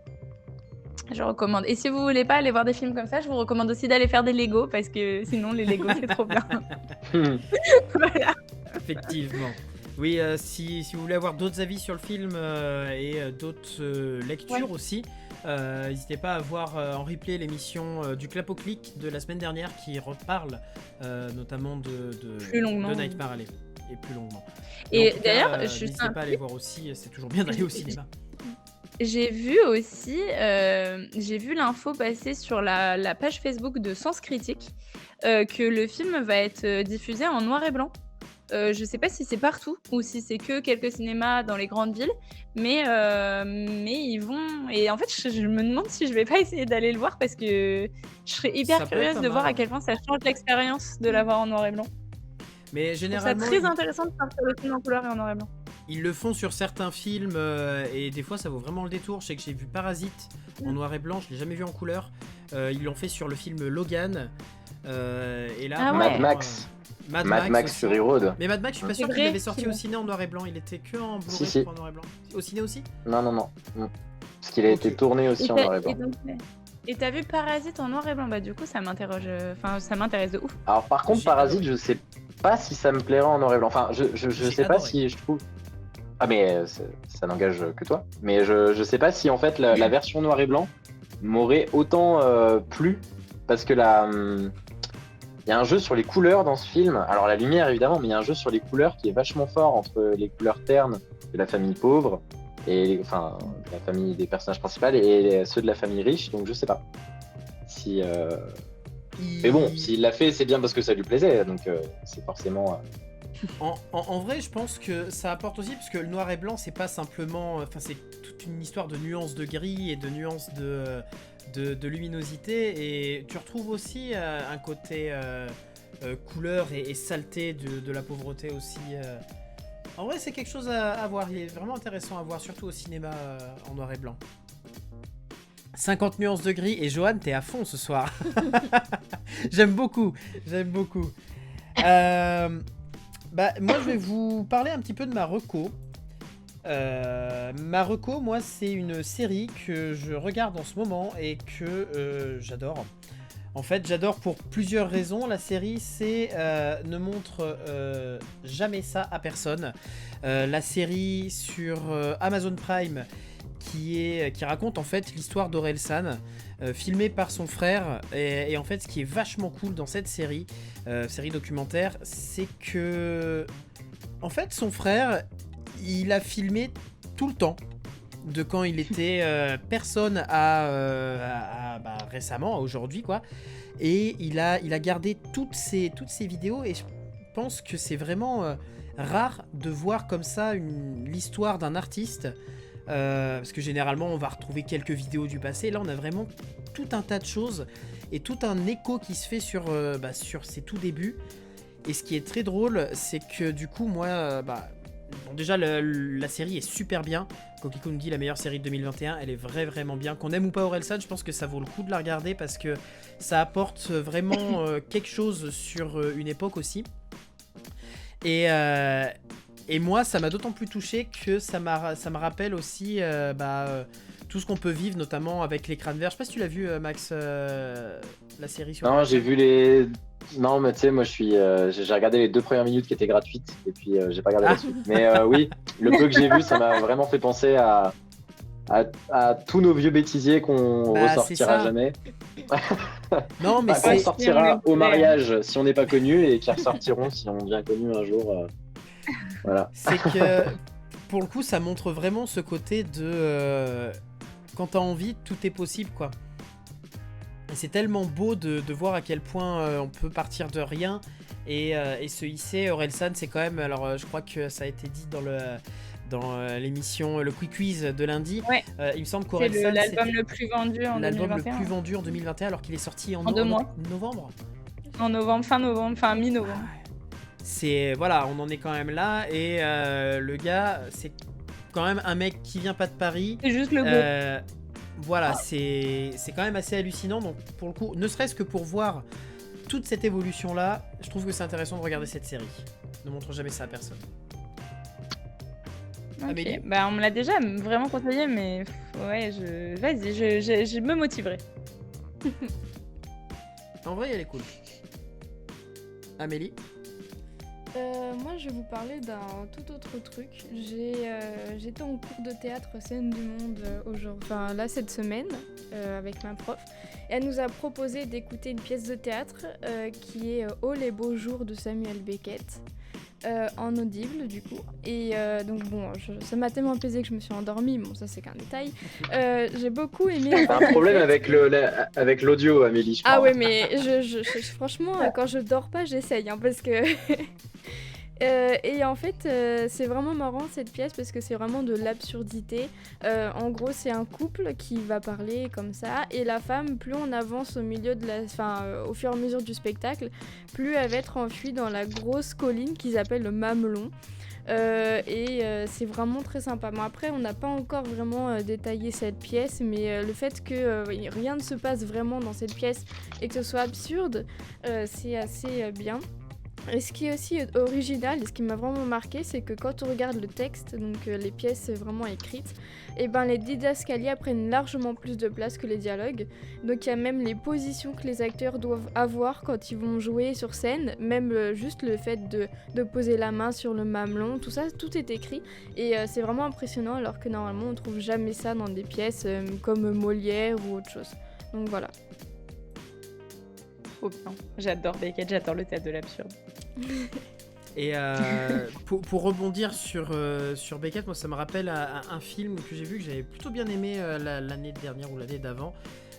Je recommande. Et si vous voulez pas aller voir des films comme ça, je vous recommande aussi d'aller faire des Lego parce que sinon les Lego c'est trop bien. Voilà. Effectivement. Oui, si vous voulez avoir d'autres avis sur le film et d'autres lectures aussi, n'hésitez pas à voir en replay l'émission du Clap au clic de la semaine dernière qui reparle notamment de Nightmare Alley et plus longuement. Et en tout d'ailleurs, cas, n'hésitez pas à aller voir aussi, c'est toujours bien d'aller au cinéma. J'ai vu aussi, j'ai vu l'info passer sur la page Facebook de Sens Critique que le film va être diffusé en noir et blanc. Je sais pas si c'est partout ou si c'est que quelques cinémas dans les grandes villes, mais ils vont et en fait, je me demande si je vais pas essayer d'aller le voir parce que je serais hyper Ça peut être curieuse pas de voir mal, à quel point ça change l'expérience de l'avoir en noir et blanc. Mais Je trouve ça généralement, très intéressant de sortir le film en couleur et en noir et blanc. ils le font sur certains films et des fois ça vaut vraiment le détour. Je sais que j'ai vu Parasite en noir et blanc, je l'ai jamais vu en couleur. Ils l'ont fait sur le film Logan. Et là, Ah apparemment, Mad Max. Mad Mad Max aussi. Fury Road. Mais Mad Max, je suis pas C'est sûr qu'il vrai avait sorti qu'il- au ciné en noir et blanc. Il était que en Blu-ray, Si, si. je crois, en noir et blanc. Au ciné aussi? Non. Parce qu'il a Ok. été tourné aussi en noir et blanc. Et t'as vu Parasite en noir et blanc? Bah du coup ça m'interroge, enfin ça m'intéresse de ouf. Alors par contre, J'ai Parasite, adoré. je sais pas si ça me plairait en noir et blanc. Enfin, je J'ai sais pas adoré. si je trouve. Ah mais ça n'engage que toi. Mais je sais pas si en fait la version noir et blanc m'aurait autant plu parce que il y a un jeu sur les couleurs dans ce film. Alors la lumière évidemment, mais il y a un jeu sur les couleurs qui est vachement fort entre les couleurs ternes de la famille pauvre et enfin la famille des personnages principaux et ceux de la famille riche. Donc je sais pas si. Mais bon, s'il l'a fait, c'est bien parce que ça lui plaisait. Donc c'est forcément. En vrai, je pense que ça apporte aussi, parce que le noir et blanc, c'est pas simplement. Enfin, c'est toute une histoire de nuances de gris et de nuances de luminosité. Et tu retrouves aussi un côté couleur et saleté de la pauvreté aussi. En vrai, c'est quelque chose à voir. Il est vraiment intéressant à voir, surtout au cinéma en noir et blanc. 50 nuances de gris. Et Johan, t'es à fond ce soir. J'aime beaucoup. Bah, moi, je vais vous parler un petit peu de ma reco. Ma reco, moi, c'est une série que je regarde en ce moment et que j'adore. En fait, j'adore pour plusieurs raisons. La série, ne montre jamais ça à personne. La série sur Amazon Prime qui raconte en fait l'histoire d'Orelsan, filmée par son frère. Et en fait, ce qui est vachement cool dans cette série documentaire, c'est que en fait, son frère, il a filmé tout le temps. De quand il était personne bah, récemment, à aujourd'hui quoi. Et il a gardé toutes ces vidéos et je pense que c'est vraiment rare de voir comme ça l'histoire d'un artiste. Parce que généralement on va retrouver quelques vidéos du passé. Là on a vraiment tout un tas de choses et tout un écho qui se fait sur ses tout débuts. Et ce qui est très drôle, c'est que du coup moi... Bon, déjà la série est super bien. Kokiko nous dit la meilleure série de 2021. Elle est vraiment bien. Qu'on aime ou pas Orelsan, je pense que ça vaut le coup de la regarder parce que ça apporte vraiment quelque chose sur une époque aussi. Et moi ça m'a d'autant plus touché que ça me rappelle aussi tout ce qu'on peut vivre, notamment avec les crânes verts. Je sais pas si tu l'as vu Max, la série sur... Non, j'ai vu les. Non, mais tu sais, moi j'ai regardé les 2 premières minutes qui étaient gratuites et puis j'ai pas regardé la suite. Mais oui, le peu que j'ai vu, ça m'a vraiment fait penser à tous nos vieux bêtisiers qu'on c'est ressortira ça. jamais. Non mais Qu'on c'est... sortira au mariage si on n'est pas connu et qui ressortiront si on devient connu un jour. Voilà. C'est que pour le coup ça montre vraiment ce côté de quand t'as envie tout est possible quoi. Et c'est tellement beau de voir à quel point on peut partir de rien et se hisser. Orelsan c'est quand même, alors je crois que ça a été dit dans l'émission le Quick Quiz de lundi. Ouais. Il me semble C'est qu'Orelsan l'album le plus vendu en l'album le 2021. plus vendu en 2021 alors qu'il est sorti en 2 mois. novembre. En novembre, fin novembre, enfin mi-novembre. C'est voilà, on en est quand même là et le gars c'est quand même un mec qui vient pas de Paris. C'est juste le goût. Voilà, c'est quand même assez hallucinant. Donc pour le coup, ne serait-ce que pour voir toute cette évolution là, je trouve que c'est intéressant de regarder cette série. Ne montre jamais ça à personne. Ok. Amélie. Bah on me l'a déjà vraiment conseillé, mais ouais, vas-y, je me motiverai. En vrai, elle est cool. Amélie. Moi, je vais vous parler d'un tout autre truc. J'étais en cours de théâtre Scène du Monde cette semaine avec ma prof. Et elle nous a proposé d'écouter une pièce de théâtre qui est Oh les beaux jours de Samuel Beckett. En audible du coup et donc bon ça m'a tellement apaisé que je me suis endormie, bon ça c'est qu'un détail. J'ai beaucoup aimé. T'as un problème avec l'audio, Amélie, je crois. Ah ouais mais franchement quand je dors pas j'essaye parce que Et en fait, c'est vraiment marrant cette pièce parce que c'est vraiment de l'absurdité. En gros, c'est un couple qui va parler comme ça et la femme, plus on avance au milieu de au fur et à mesure du spectacle, plus elle va être enfuie dans la grosse colline qu'ils appellent le Mamelon. C'est vraiment très sympa. Bon, après, on n'a pas encore vraiment détaillé cette pièce, mais le fait que rien ne se passe vraiment dans cette pièce et que ce soit absurde, c'est assez bien. Et ce qui est aussi original et ce qui m'a vraiment marqué, c'est que quand on regarde le texte, donc les pièces vraiment écrites, et ben les didascalias prennent largement plus de place que les dialogues. Donc il y a même les positions que les acteurs doivent avoir quand ils vont jouer sur scène, même juste le fait de poser la main sur le mamelon, tout ça, tout est écrit. Et c'est vraiment impressionnant alors que normalement on trouve jamais ça dans des pièces comme Molière ou autre chose. Donc voilà. Trop bien. J'adore Beckett, j'adore le théâtre de l'absurde. Et pour rebondir sur Beckett, moi ça me rappelle un film que j'ai vu que j'avais plutôt bien aimé l'année dernière ou l'année d'avant,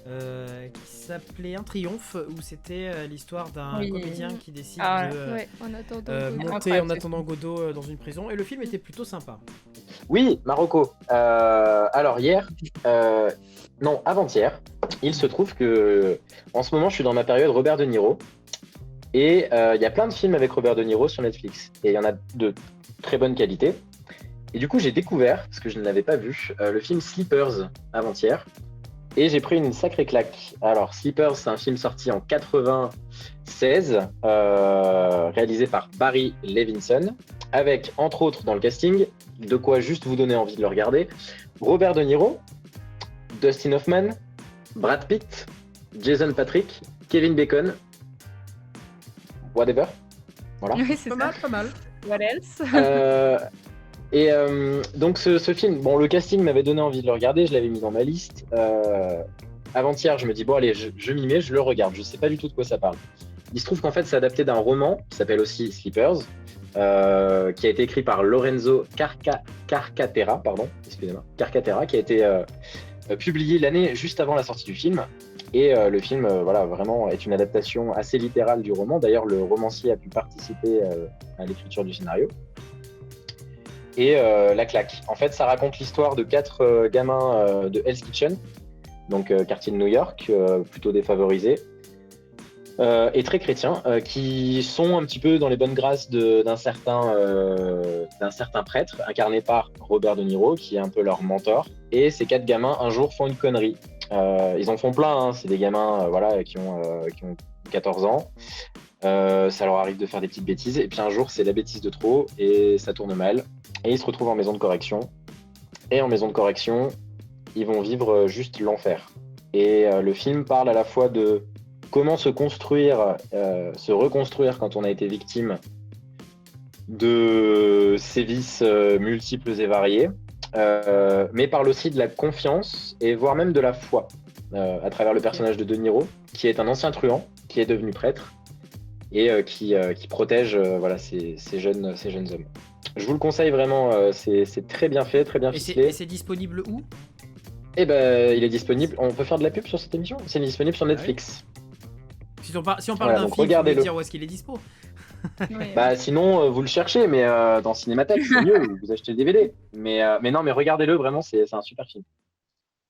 qui s'appelait Un Triomphe, où c'était l'histoire d'un Oui. comédien qui décide de Ouais, en attendant. monter Incroyable, en ce attendant Godot dans une prison. Et le film était plutôt sympa. Oui, Marocco. Alors hier, non, avant-hier, il se trouve que en ce moment, je suis dans ma période Robert De Niro. Et il y a plein de films avec Robert De Niro sur Netflix. Et il y en a de très bonne qualité. Et du coup, j'ai découvert, parce que je ne l'avais pas vu, le film Sleepers avant-hier. Et j'ai pris une sacrée claque. Alors, Sleepers, c'est un film sorti en 96, réalisé par Barry Levinson, avec, entre autres, dans le casting, de quoi juste vous donner envie de le regarder, Robert De Niro, Dustin Hoffman, Brad Pitt, Jason Patric, Kevin Bacon, whatever. Voilà. Oui, c'est Pas ça. mal, pas mal. What else? Donc ce film, bon, le casting m'avait donné envie de le regarder, je l'avais mis dans ma liste. Avant-hier, je me dis, bon allez, je m'y mets, je le regarde, je sais pas du tout de quoi ça parle. Il se trouve qu'en fait, c'est adapté d'un roman qui s'appelle aussi Sleepers, qui a été écrit par Lorenzo Carcatera, Carcatera, qui a été publié l'année juste avant la sortie du film. Et le film, voilà, vraiment est une adaptation assez littérale du roman. D'ailleurs, le romancier a pu participer à l'écriture du scénario. Et la claque. En fait, ça raconte l'histoire de 4 gamins de Hell's Kitchen, donc quartier de New York, plutôt défavorisé, et très chrétiens, qui sont un petit peu dans les bonnes grâces d'un certain prêtre, incarné par Robert De Niro, qui est un peu leur mentor. Et ces 4 gamins, un jour, font une connerie. Ils en font plein, hein. C'est des gamins voilà, qui ont 14 ans. Ça leur arrive de faire des petites bêtises. Et puis un jour, c'est la bêtise de trop et ça tourne mal. Et ils se retrouvent en maison de correction. Et en maison de correction, ils vont vivre juste l'enfer. Et le film parle à la fois de comment se construire, se reconstruire quand on a été victime de sévices multiples et variés, mais parle aussi de la confiance et voire même de la foi à travers le personnage de De Niro, qui est un ancien truand, qui est devenu prêtre et qui protège voilà, ces jeunes hommes. Je vous le conseille vraiment, c'est très bien fait, très bien Et ficelé. c'est disponible où? Eh ben, il est disponible. On peut faire de la pub sur cette émission? C'est disponible sur Netflix. Si on parle Voilà, d'un donc film, vous regardez-le. pouvez dire où est-ce qu'il est dispo. Oui. Bah sinon, vous le cherchez, mais dans Cinémathèque, c'est mieux. Vous achetez le DVD. Mais non, mais regardez-le vraiment, c'est un super film.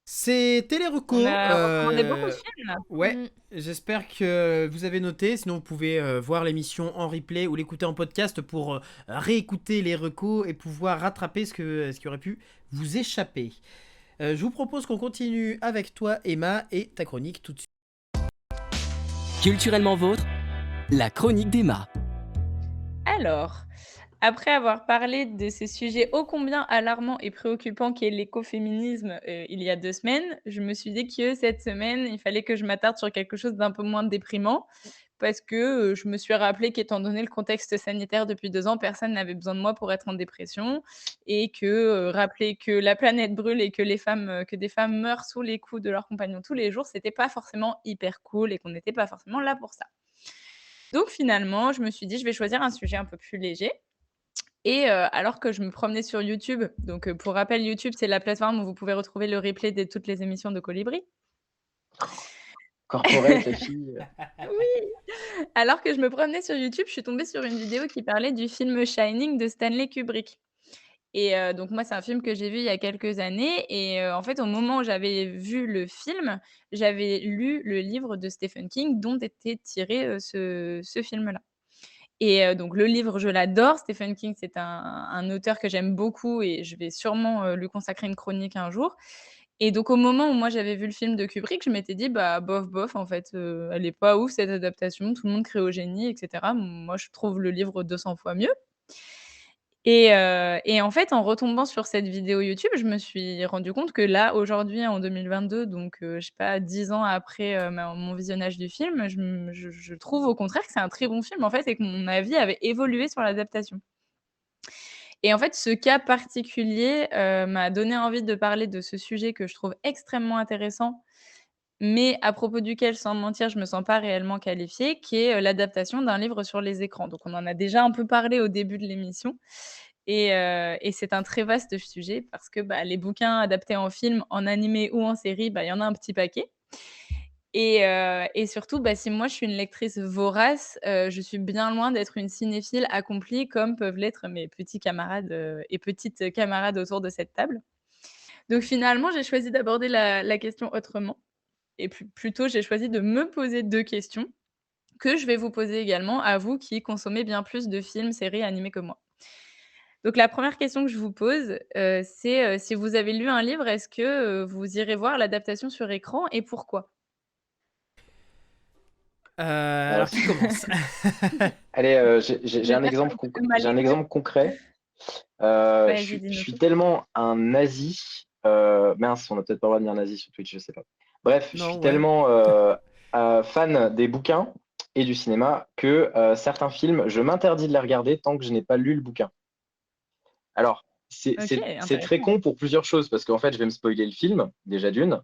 C'était les recos. On a recommandé beaucoup de films, là. Ouais, j'espère que vous avez noté. Sinon, vous pouvez voir l'émission en replay ou l'écouter en podcast pour réécouter les recos et pouvoir rattraper ce qui aurait pu vous échapper. Je vous propose qu'on continue avec toi, Emma, et ta chronique tout de suite. Culturellement vôtre, la chronique d'Emma. Alors, après avoir parlé de ce sujet ô combien alarmant et préoccupant qu'est l'écoféminisme il y a 2 semaines, je me suis dit que cette semaine, il fallait que je m'attarde sur quelque chose d'un peu moins déprimant. Parce que je me suis rappelé qu'étant donné le contexte sanitaire depuis 2 ans, personne n'avait besoin de moi pour être en dépression. Et que rappeler que la planète brûle et que que des femmes meurent sous les coups de leurs compagnons tous les jours, c'était pas forcément hyper cool et qu'on n'était pas forcément là pour ça. Donc finalement, je me suis dit: «Je vais choisir un sujet un peu plus léger». Et alors que je me promenais sur YouTube, donc pour rappel, YouTube, c'est la plateforme où vous pouvez retrouver le replay de toutes les émissions de Colibri. corporate, la fille. Oui! Alors que je me promenais sur YouTube, je suis tombée sur une vidéo qui parlait du film Shining de Stanley Kubrick et donc moi, c'est un film que j'ai vu il y a quelques années et en fait, au moment où j'avais vu le film, j'avais lu le livre de Stephen King dont était tiré, ce film-là et donc le livre, je l'adore. Stephen King, c'est un auteur que j'aime beaucoup et je vais sûrement, lui consacrer une chronique un jour et donc au moment où moi j'avais vu le film de Kubrick, je m'étais dit: «Bah, bof, bof, en fait, elle est pas ouf cette adaptation, tout le monde crie au génie et cetera». Moi, je trouve le livre 200 fois mieux et en fait, en retombant sur cette vidéo YouTube, je me suis rendu compte que là, aujourd'hui, en 2022, donc je sais pas, 10 ans après, mon visionnage du film, je trouve au contraire que c'est un très bon film, en fait et que mon avis avait évolué sur l'adaptation et en fait, ce cas particulier, m'a donné envie de parler de ce sujet que je trouve extrêmement intéressant, mais à propos duquel, sans mentir, je me sens pas réellement qualifiée, qui est, l'adaptation d'un livre sur les écrans. Donc on en a déjà un peu parlé au début de l'émission et c'est un très vaste sujet parce que, bah, les bouquins adaptés en film, en animé ou en série, bah, il y en a un petit paquet et surtout, bah, si moi je suis une lectrice vorace, je suis bien loin d'être une cinéphile accomplie comme peuvent l'être mes petits camarades, et petites camarades autour de cette table. Donc finalement, j'ai choisi d'aborder la question autrement et plutôt j'ai choisi de me poser 2 questions que je vais vous poser également à vous qui consommez bien plus de films, séries animés que moi. Donc la première question que je vous pose, c'est, si vous avez lu un livre, est-ce que, vous irez voir l'adaptation sur écran et pourquoi? Alors, qui commence? Allez, j'ai un J'espère que exemple, vous êtes mal j'ai un élevé. exemple concret. Vas-y, Je dis-nous suis tout. tellement un nazi. Mince, on a peut-être pas le droit de dire nazi sur Twitch, je sais pas. Bref, je suis Non, ouais. tellement fan des bouquins et du cinéma que certains films, je m'interdis de les regarder tant que je n'ai pas lu le bouquin. Alors, OK, c'est très intéressant. con pour plusieurs choses, parce qu'en fait, je vais me spoiler le film, déjà d'une.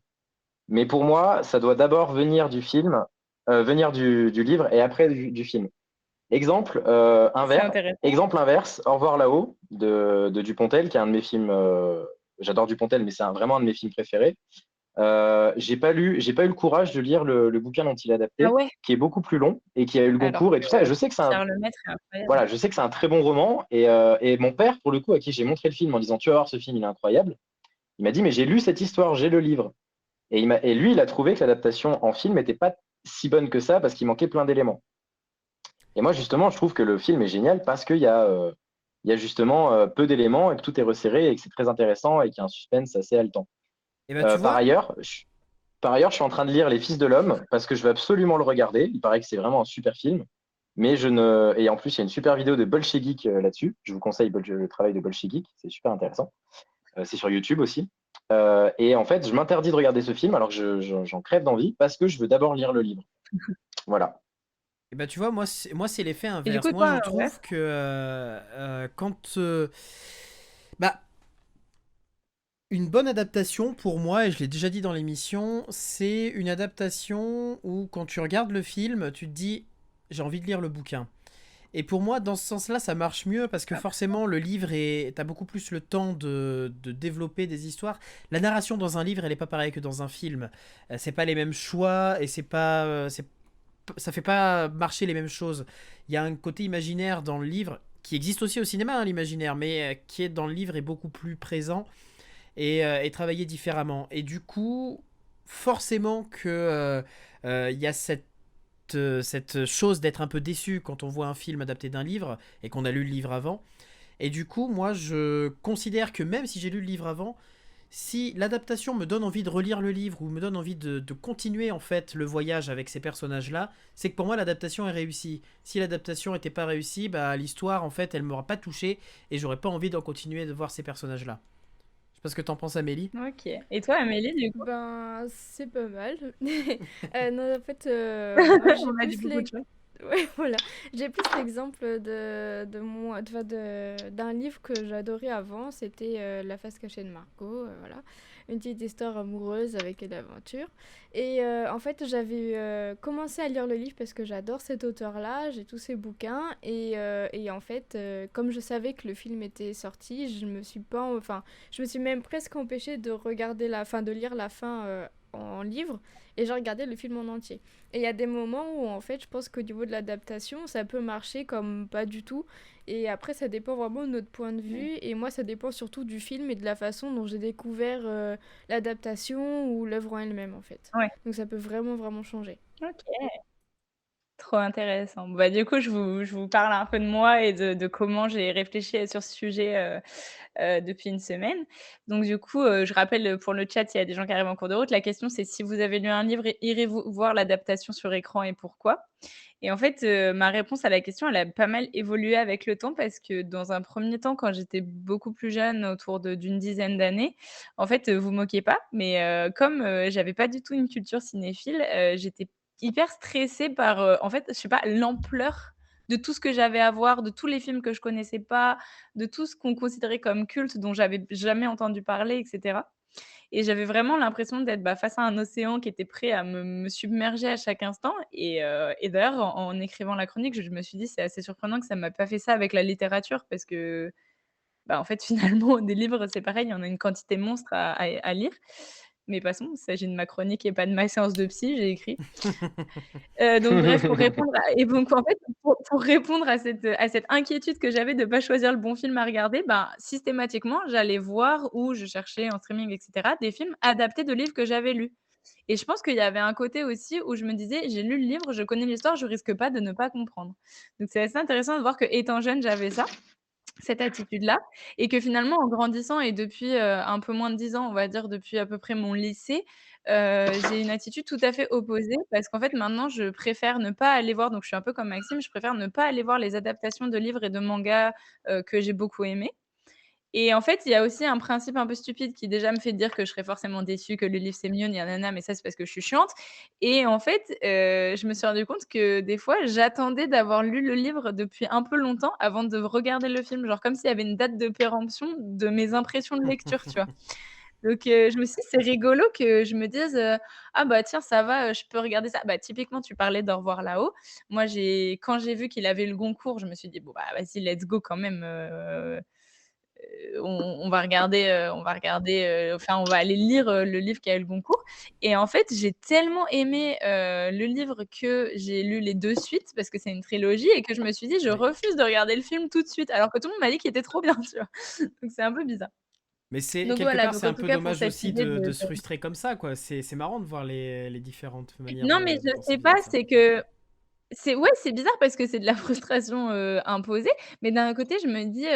Mais pour moi, ça doit d'abord venir du film, venir du livre et après du film. Exemple, C'est intéressant. exemple inverse, Au revoir là-haut de Dupontel, qui est un de mes films. J'adore Dupontel, mais c'est vraiment un de mes films préférés. J'ai pas eu le courage de lire le bouquin dont il est Ah adapté, ouais? qui est beaucoup plus long et qui a eu le Alors Goncourt et que tout ça. Et je sais que c'est un, Pierre Lemaitre est incroyable. voilà, je sais que c'est un très bon roman. Et mon père, pour le coup, à qui j'ai montré le film en disant tu vas voir ce film, il est incroyable, il m'a dit mais j'ai lu cette histoire, j'ai le livre. Et lui, il a trouvé que l'adaptation en film n'était pas si bonne que ça parce qu'il manquait plein d'éléments. Et moi, justement, je trouve que le film est génial parce il y a justement peu d'éléments et que tout est resserré et que c'est très intéressant et qu'il y a un suspense assez haletant. Et bah, tu Par vois, ailleurs, je suis en train de lire Les Fils de l'Homme parce que je veux absolument le regarder. Il paraît que c'est vraiment un super film. Mais je ne... Et en plus, il y a une super vidéo de Bolshevik là-dessus. Je vous conseille le travail de Bolshevik, c'est super intéressant. C'est sur YouTube aussi. Et en fait, je m'interdis de regarder ce film alors que j'en crève d'envie parce que je veux d'abord lire le livre. Voilà. et bah, tu vois, moi, c'est l'effet Et du inverse. coup, Moi, je toi, ouais, trouve que quand. Bah, une bonne adaptation, pour moi, et je l'ai déjà dit dans l'émission, c'est une adaptation où, quand tu regardes le film, tu te dis, j'ai envie de lire le bouquin. Et pour moi, dans ce sens-là, ça marche mieux parce que forcément, le livre est. T'as beaucoup plus le temps de développer des histoires. La narration dans un livre, elle est pas pareille que dans un film. C'est pas les mêmes choix et c'est pas. Ça fait pas marcher les mêmes choses. Il y a un côté imaginaire dans le livre qui existe aussi au cinéma, hein, l'imaginaire, mais qui est dans le livre est beaucoup plus présent et travaillé différemment. Et du coup, forcément que il y a cette chose d'être un peu déçu quand on voit un film adapté d'un livre et qu'on a lu le livre avant. Et du coup, moi, je considère que même si j'ai lu le livre avant, si l'adaptation me donne envie de relire le livre ou me donne envie de continuer en fait le voyage avec ces personnages-là, c'est que pour moi l'adaptation est réussie. Si l'adaptation n'était pas réussie, bah l'histoire en fait elle m'aura pas touché et j'aurais pas envie d'en continuer de voir ces personnages-là. Je sais pas ce que t'en penses, Amélie. OK. Et toi, Amélie, du coup? Ben, c'est pas mal. Non, en fait, moi, j'ai On a dit plus beaucoup de les... choses. Ouais, voilà. J'ai plus l'exemple d'un livre que j'adorais avant. C'était La face cachée de Margot. Voilà. Une petite histoire amoureuse avec une aventure. Et en fait, j'avais commencé à lire le livre parce que j'adore cet auteur-là. J'ai tous ses bouquins. Et en fait, comme je savais que le film était sorti, je me suis pas, enfin, je me suis même presque empêchée de regarder de lire la fin en livre et j'ai regardé le film en entier. Et il y a des moments où en fait je pense qu'au niveau de l'adaptation ça peut marcher comme pas du tout. Et après ça dépend vraiment de notre point de vue et moi ça dépend surtout du film et de la façon dont j'ai découvert l'adaptation ou l'œuvre en elle-même en fait. Ouais. Donc ça peut vraiment vraiment changer. OK. Trop intéressant. Bah, du coup, je vous parle un peu de moi et de comment j'ai réfléchi sur ce sujet, depuis une semaine. Donc du coup, je rappelle, pour le chat, il y a des gens qui arrivent en cours de route. La question, c'est si vous avez lu un livre, irez-vous voir l'adaptation sur écran et pourquoi? Et en fait, ma réponse à la question, elle a pas mal évolué avec le temps parce que dans un premier temps, quand j'étais beaucoup plus jeune, autour d'une dizaine d'années, en fait, vous moquez pas, mais comme, j'avais pas du tout une culture cinéphile, j'étais hyper stressée par, en fait, je sais pas, l'ampleur de tout ce que j'avais à voir, de tous les films que je connaissais pas, de tout ce qu'on considérait comme culte, dont j'avais jamais entendu parler et cetera. Et j'avais vraiment l'impression d'être, bah, face à un océan qui était prêt à me submerger à chaque instant et d'ailleurs en écrivant la chronique, je me suis dit: «C'est assez surprenant que ça m'a pas fait ça avec la littérature» parce que, bah, en fait, finalement, des livres, c'est pareil, il y en a une quantité monstre à lire. Mais passons, il s'agit de ma chronique et pas de ma séance de psy, j'ai écrit. Donc bref, pour répondre à et donc en fait, pour répondre à cette inquiétude que j'avais de pas choisir le bon film à regarder, ben, systématiquement, j'allais voir ou je cherchais en streaming et cetera, des films adaptés de livres que j'avais lus et je pense qu'il y avait un côté aussi où je me disais: «J'ai lu le livre, je connais l'histoire, je risque pas de ne pas comprendre». Donc c'est assez intéressant de voir qu'étant jeune, j'avais ça, cette attitude-là et que finalement en grandissant et depuis, un peu moins de 10 ans, on va dire depuis à peu près mon lycée, j'ai une attitude tout à fait opposée parce qu'en fait maintenant je préfère ne pas aller voir donc je suis un peu comme Maxime, je préfère ne pas aller voir les adaptations de livres et de mangas, que j'ai beaucoup aimés et en fait, il y a aussi un principe un peu stupide qui déjà me fait dire que je serais forcément déçue, que le livre c'est mieux, ni na mais ça c'est parce que je suis chiante et en fait, je me suis rendu compte que des fois, j'attendais d'avoir lu le livre depuis un peu longtemps avant de regarder le film, genre comme s'il y avait une date de péremption de mes impressions de lecture, tu vois? Donc je me suis dit: «C'est rigolo que je me dise, "Ah bah tiens, ça va, je peux regarder ça"». Bah, typiquement, tu parlais d'Au revoir là-haut. Moi, quand j'ai vu qu'il avait le Goncourt, je me suis dit: «Bon, bah, vas-y, let's go quand même, on va regarder, enfin, on va aller lire, le livre qui a eu le Goncourt et en fait, j'ai tellement aimé, le livre que j'ai lu les 2 suites parce que c'est une trilogie et que je me suis dit: «Je Oui. refuse de regarder le film tout de suite», alors que tout le monde m'a dit qu'il était trop bien, tu vois? Donc c'est un peu bizarre. Mais c'est Donc quelque voilà, part, donc c'est en un tout peu cas pour dommage cette aussi idée de de se frustrer comme ça, quoi. C'est marrant de voir les différentes manières non, mais de je penser sais pas, vis-à-vis de ça. c'est que ouais, c'est bizarre parce que c'est de la frustration, imposée, mais d'un côté, je me dis,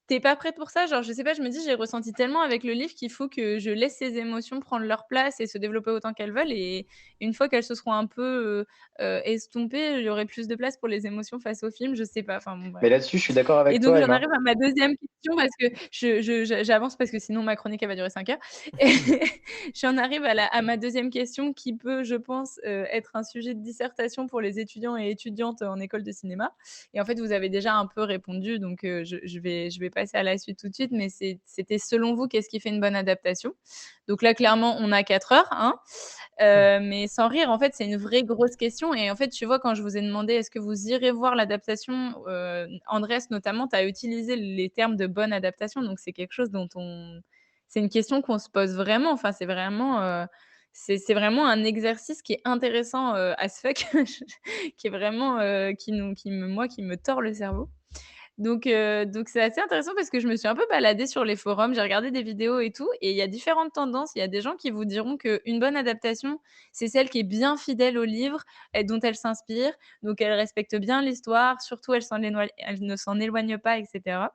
«Tu pas prête pour ça?» Genre, je sais pas, je me dis: «J'ai ressenti tellement avec le livre qu'il faut que je laisse ces émotions prendre leur place et se développer autant qu'elles veulent et une fois qu'elles se seront un peu, estompées, il y aurait plus de place pour les émotions face au film». Je sais pas, enfin bon, bref. Mais là-dessus, je suis d'accord Et avec donc toi, j'en Emma. arrive à ma deuxième question parce que j'avance parce que sinon ma chronique elle va durer 5 heures. Et j'en arrive à ma deuxième question qui peut, je pense, être un sujet de dissertation pour les étudiants et étudiantes en école de cinéma. Et en fait, vous avez déjà un peu répondu, donc je vais passer à la suite tout de suite, mais c'était selon vous, qu'est-ce qui fait une bonne adaptation? Donc là, clairement, on a 4 heures, hein. Mais sans rire, en fait, c'est une vraie grosse question et en fait, tu vois, quand je vous ai demandé: «Est-ce que vous irez voir l'adaptation?» Andrés, notamment, tu as utilisé les termes de bonne adaptation, donc c'est quelque chose dont on c'est une question qu'on se pose vraiment, enfin, c'est vraiment un exercice qui est intéressant, as fuck, qui est vraiment, qui me tord le cerveau. Donc c'est assez intéressant parce que je me suis un peu baladée sur les forums, j'ai regardé des vidéos et tout et il y a différentes tendances. Il y a des gens qui vous diront qu'une bonne adaptation, c'est celle qui est bien fidèle au livre et dont elle s'inspire, donc elle respecte bien l'histoire, surtout elle ne s'en éloigne pas et cetera.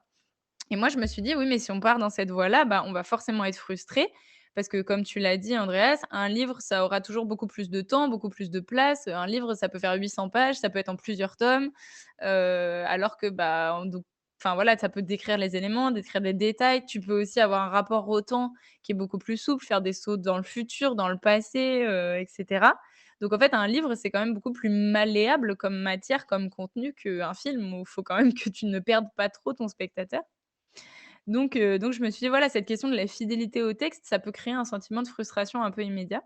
Et moi, je me suis dit: «Oui, mais si on part dans cette voie-là, bah, on va forcément être frustré parce que comme tu l'as dit, Andreas, un livre, ça aura toujours beaucoup plus de temps, beaucoup plus de place. Un livre, ça peut faire 800 pages, ça peut être en plusieurs tomes, alors que, bah, enfin, voilà, ça peut décrire les éléments, décrire les détails. Tu peux aussi avoir un rapport au temps qui est beaucoup plus souple, faire des sauts dans le futur, dans le passé, et cetera. Donc en fait, un livre, c'est quand même beaucoup plus malléable comme matière, comme contenu qu'un film où il faut quand même que tu ne perdes pas trop ton spectateur. Donc je me suis dit: «Voilà, cette question de la fidélité au texte, ça peut créer un sentiment de frustration un peu immédiat».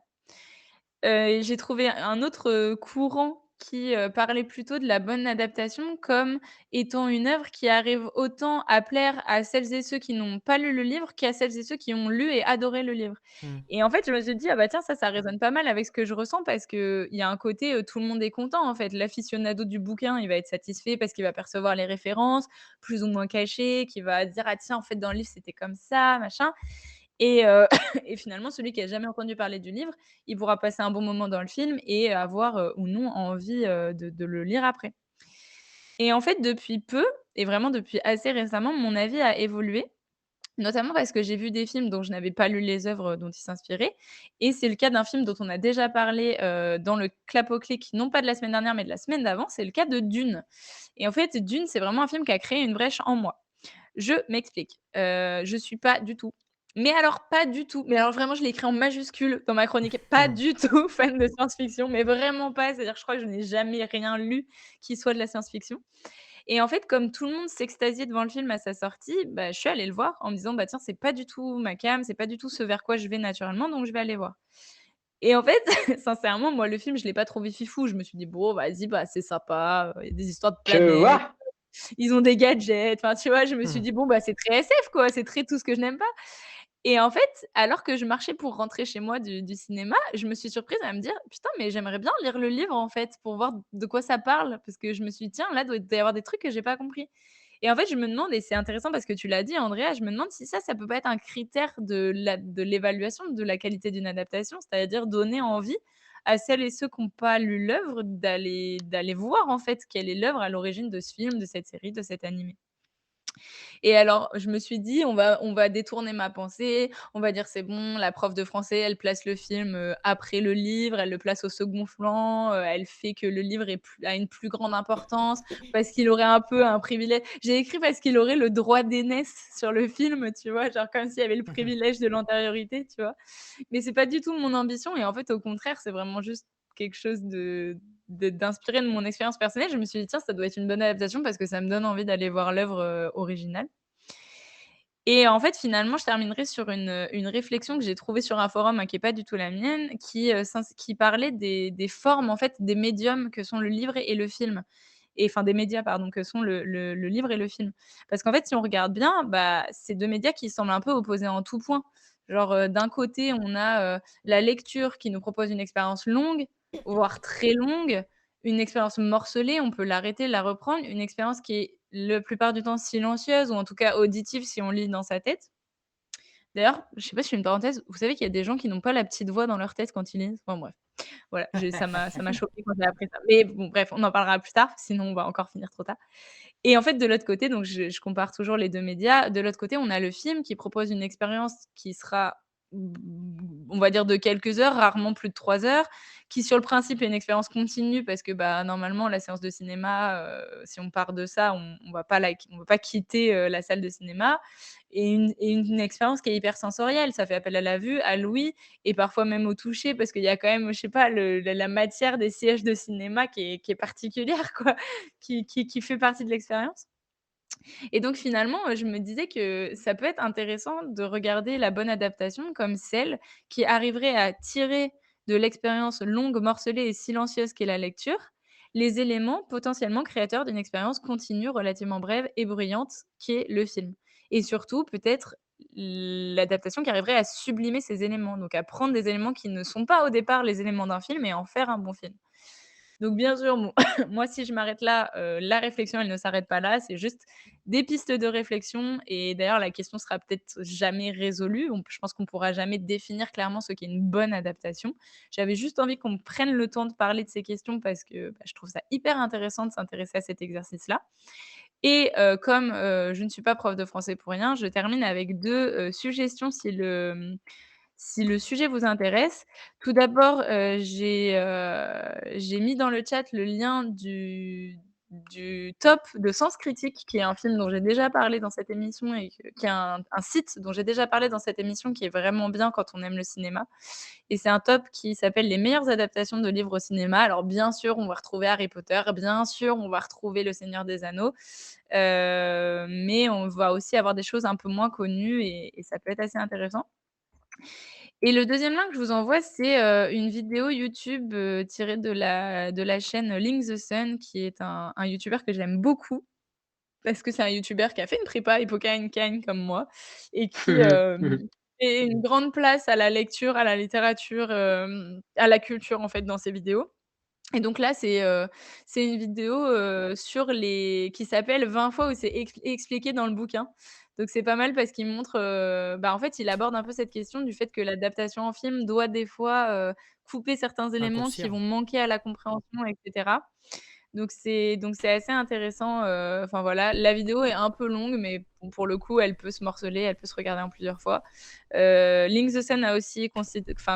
Et j'ai trouvé un autre, courant qui, parlait plutôt de la bonne adaptation comme étant une œuvre qui arrive autant à plaire à celles et ceux qui n'ont pas lu le livre qu'à celles et ceux qui ont lu et adoré le livre. Mmh. Et en fait, je me suis dit: «Ah bah tiens, ça résonne pas mal avec ce que je ressens» parce qu'il y a un côté, tout le monde est content en fait. L'aficionado du bouquin, il va être satisfait parce qu'il va percevoir les références, plus ou moins cachées, qui va dire: «Ah tiens, en fait, dans le livre, c'était comme ça, machin». Et et finalement, celui qui a jamais entendu parler du livre, il pourra passer un bon moment dans le film et avoir, ou non envie, de le lire après. Et en fait, depuis peu et vraiment depuis assez récemment, mon avis a évolué, notamment parce que j'ai vu des films dont je n'avais pas lu les œuvres dont ils s'inspiraient et c'est le cas d'un film dont on a déjà parlé, dans le Clap au clic, non pas de la semaine dernière, mais de la semaine d'avant, c'est le cas de Dune. Et en fait, Dune, c'est vraiment un film qui a créé une brèche en moi. Je m'explique. Je suis pas du tout, mais alors pas du tout, mais alors vraiment je l'ai écrit en majuscule dans ma chronique, pas Mmh. du tout fan de science-fiction, mais vraiment pas. C'est-à-dire je crois que je n'ai jamais rien lu qui soit de la science-fiction. Et en fait, comme tout le monde s'extasiait devant le film à sa sortie, bah, je suis allée le voir en me disant: «Bah, tiens, c'est pas du tout ma came, c'est pas du tout ce vers quoi je vais naturellement, donc je vais aller voir». Et en fait, sincèrement, moi, le film, je l'ai pas trouvé fifou. Je me suis dit: «Bon, vas-y, bah, c'est sympa, il y a des histoires de Tu planètes, vois? ils ont des gadgets». Enfin, tu vois? Je me suis Mmh. dit: «Bon, bah, c'est très SF, quoi, c'est très tout ce que je n'aime pas». Et en fait, alors que je marchais pour rentrer chez moi du cinéma, je me suis surprise à me dire: «Putain, mais j'aimerais bien lire le livre, en fait, pour voir de quoi ça parle». Parce que je me suis dit: «Tiens, là, doit y avoir des trucs que j'ai pas compris». Et en fait, je me demande et c'est intéressant parce que tu l'as dit, Andrea, je me demande si ça peut pas être un critère de l'évaluation de la qualité d'une adaptation, c'est-à-dire donner envie à celles et ceux qui ont pas lu l'œuvre d'aller voir, en fait, quelle est l'œuvre à l'origine de ce film, de cette série, de cet animé. Et alors, je me suis dit: «On va détourner ma pensée, on va dire: "C'est bon, la prof de français, elle place le film, après le livre, elle le place au second plan, elle fait que le livre a une plus grande importance parce qu'il aurait un peu un privilège". J'ai écrit parce qu'il aurait le droit d'aînesse sur le film, tu vois? Genre comme s'il y avait le Mmh. privilège de l'antériorité, tu vois? Mais c'est pas du tout mon ambition et en fait, au contraire, c'est vraiment juste quelque chose d'inspiré de mon expérience personnelle. Je me suis dit: «Tiens, ça doit être une bonne adaptation parce que ça me donne envie d'aller voir l'œuvre, originale». Et en fait, finalement, je terminerai sur une réflexion que j'ai trouvée sur un forum, hein, qui est pas du tout la mienne, qui parlait des formes, en fait, des médiums que sont le livre et le film et enfin des médias, pardon, que sont le livre et le film. Parce qu'en fait, si on regarde bien, bah, c'est 2 médias qui semblent un peu opposés en tout point. Genre, d'un côté, on a, la lecture qui nous propose une expérience longue, voire très longue, une expérience morcelée, on peut l'arrêter, la reprendre, une expérience qui est la plupart du temps silencieuse ou en tout cas auditive si on lit dans sa tête. D'ailleurs, je sais pas si je fais une parenthèse, vous savez qu'il y a des gens qui n'ont pas la petite voix dans leur tête quand ils lisent? Enfin bref, voilà, j'ai ça m'a choquée quand j'ai appris ça. Mais bon bref, on en parlera plus tard, sinon on va encore finir trop tard. Et en fait, de l'autre côté, donc je compare toujours les 2 médias. De l'autre côté, on a le film qui propose une expérience qui sera, on va dire de quelques heures, rarement plus de 3 heures, qui sur le principe est une expérience continue parce que, bah, normalement la séance de cinéma, si on part de ça, on va pas quitter, la salle de cinéma et une expérience qui est hyper sensorielle. Ça fait appel à la vue, à l'ouïe et parfois même au toucher parce qu'il y a quand même, je sais pas, la matière des sièges de cinéma qui est particulière quoi, qui fait partie de l'expérience. Et donc finalement, je me disais que ça peut être intéressant de regarder la bonne adaptation comme celle qui arriverait à tirer de l'expérience longue, morcelée et silencieuse qu'est la lecture, les éléments potentiellement créateurs d'une expérience continue relativement brève et bruyante qui est le film. Et surtout, peut-être l'adaptation qui arriverait à sublimer ces éléments, donc à prendre des éléments qui ne sont pas au départ les éléments d'un film et en faire un bon film. Donc bien sûr, bon, moi, si je m'arrête là, la réflexion, elle ne s'arrête pas là. C'est juste des pistes de réflexion et d'ailleurs, la question sera peut-être jamais résolue. Je pense qu'on pourra jamais définir clairement ce qu'est une bonne adaptation. J'avais juste envie qu'on prenne le temps de parler de ces questions parce que, bah, je trouve ça hyper intéressant de s'intéresser à cet exercice-là et comme, je ne suis pas prof de français pour rien, je termine avec 2 suggestions si le sujet vous intéresse. Tout d'abord, j'ai mis dans le chat le lien du top de Sens Critique, qui est un film dont j'ai déjà parlé dans cette émission et qui est un site dont j'ai déjà parlé dans cette émission, qui est vraiment bien quand on aime le cinéma et c'est un top qui s'appelle «Les meilleures adaptations de livres au cinéma». Alors bien sûr, on va retrouver Harry Potter, bien sûr, on va retrouver Le Seigneur des Anneaux, mais on va aussi avoir des choses un peu moins connues et ça peut être assez intéressant. Et le deuxième lien que je vous envoie, c'est, une vidéo YouTube, tirée de la chaîne Link the Sun, qui est un youtubeur que j'aime beaucoup. Parce que c'est un youtubeur qui a fait une prépa Hippocagne-Cagne comme moi et qui, fait une grande place à la lecture, à la littérature, à la culture, en fait, dans ses vidéos. Et donc là, c'est une vidéo, sur les qui s'appelle «20 fois où c'est expliqué dans le bouquin». Donc c'est pas mal parce qu'il montre, bah, en fait, il aborde un peu cette question du fait que l'adaptation en film doit des fois, couper certains éléments qui Raccourcir. vont manquer à la compréhension et cetera. Donc c'est assez intéressant, enfin voilà. La vidéo est un peu longue, mais bon, pour le coup, elle peut se morceler, elle peut se regarder en plusieurs fois. Link the Sun a aussi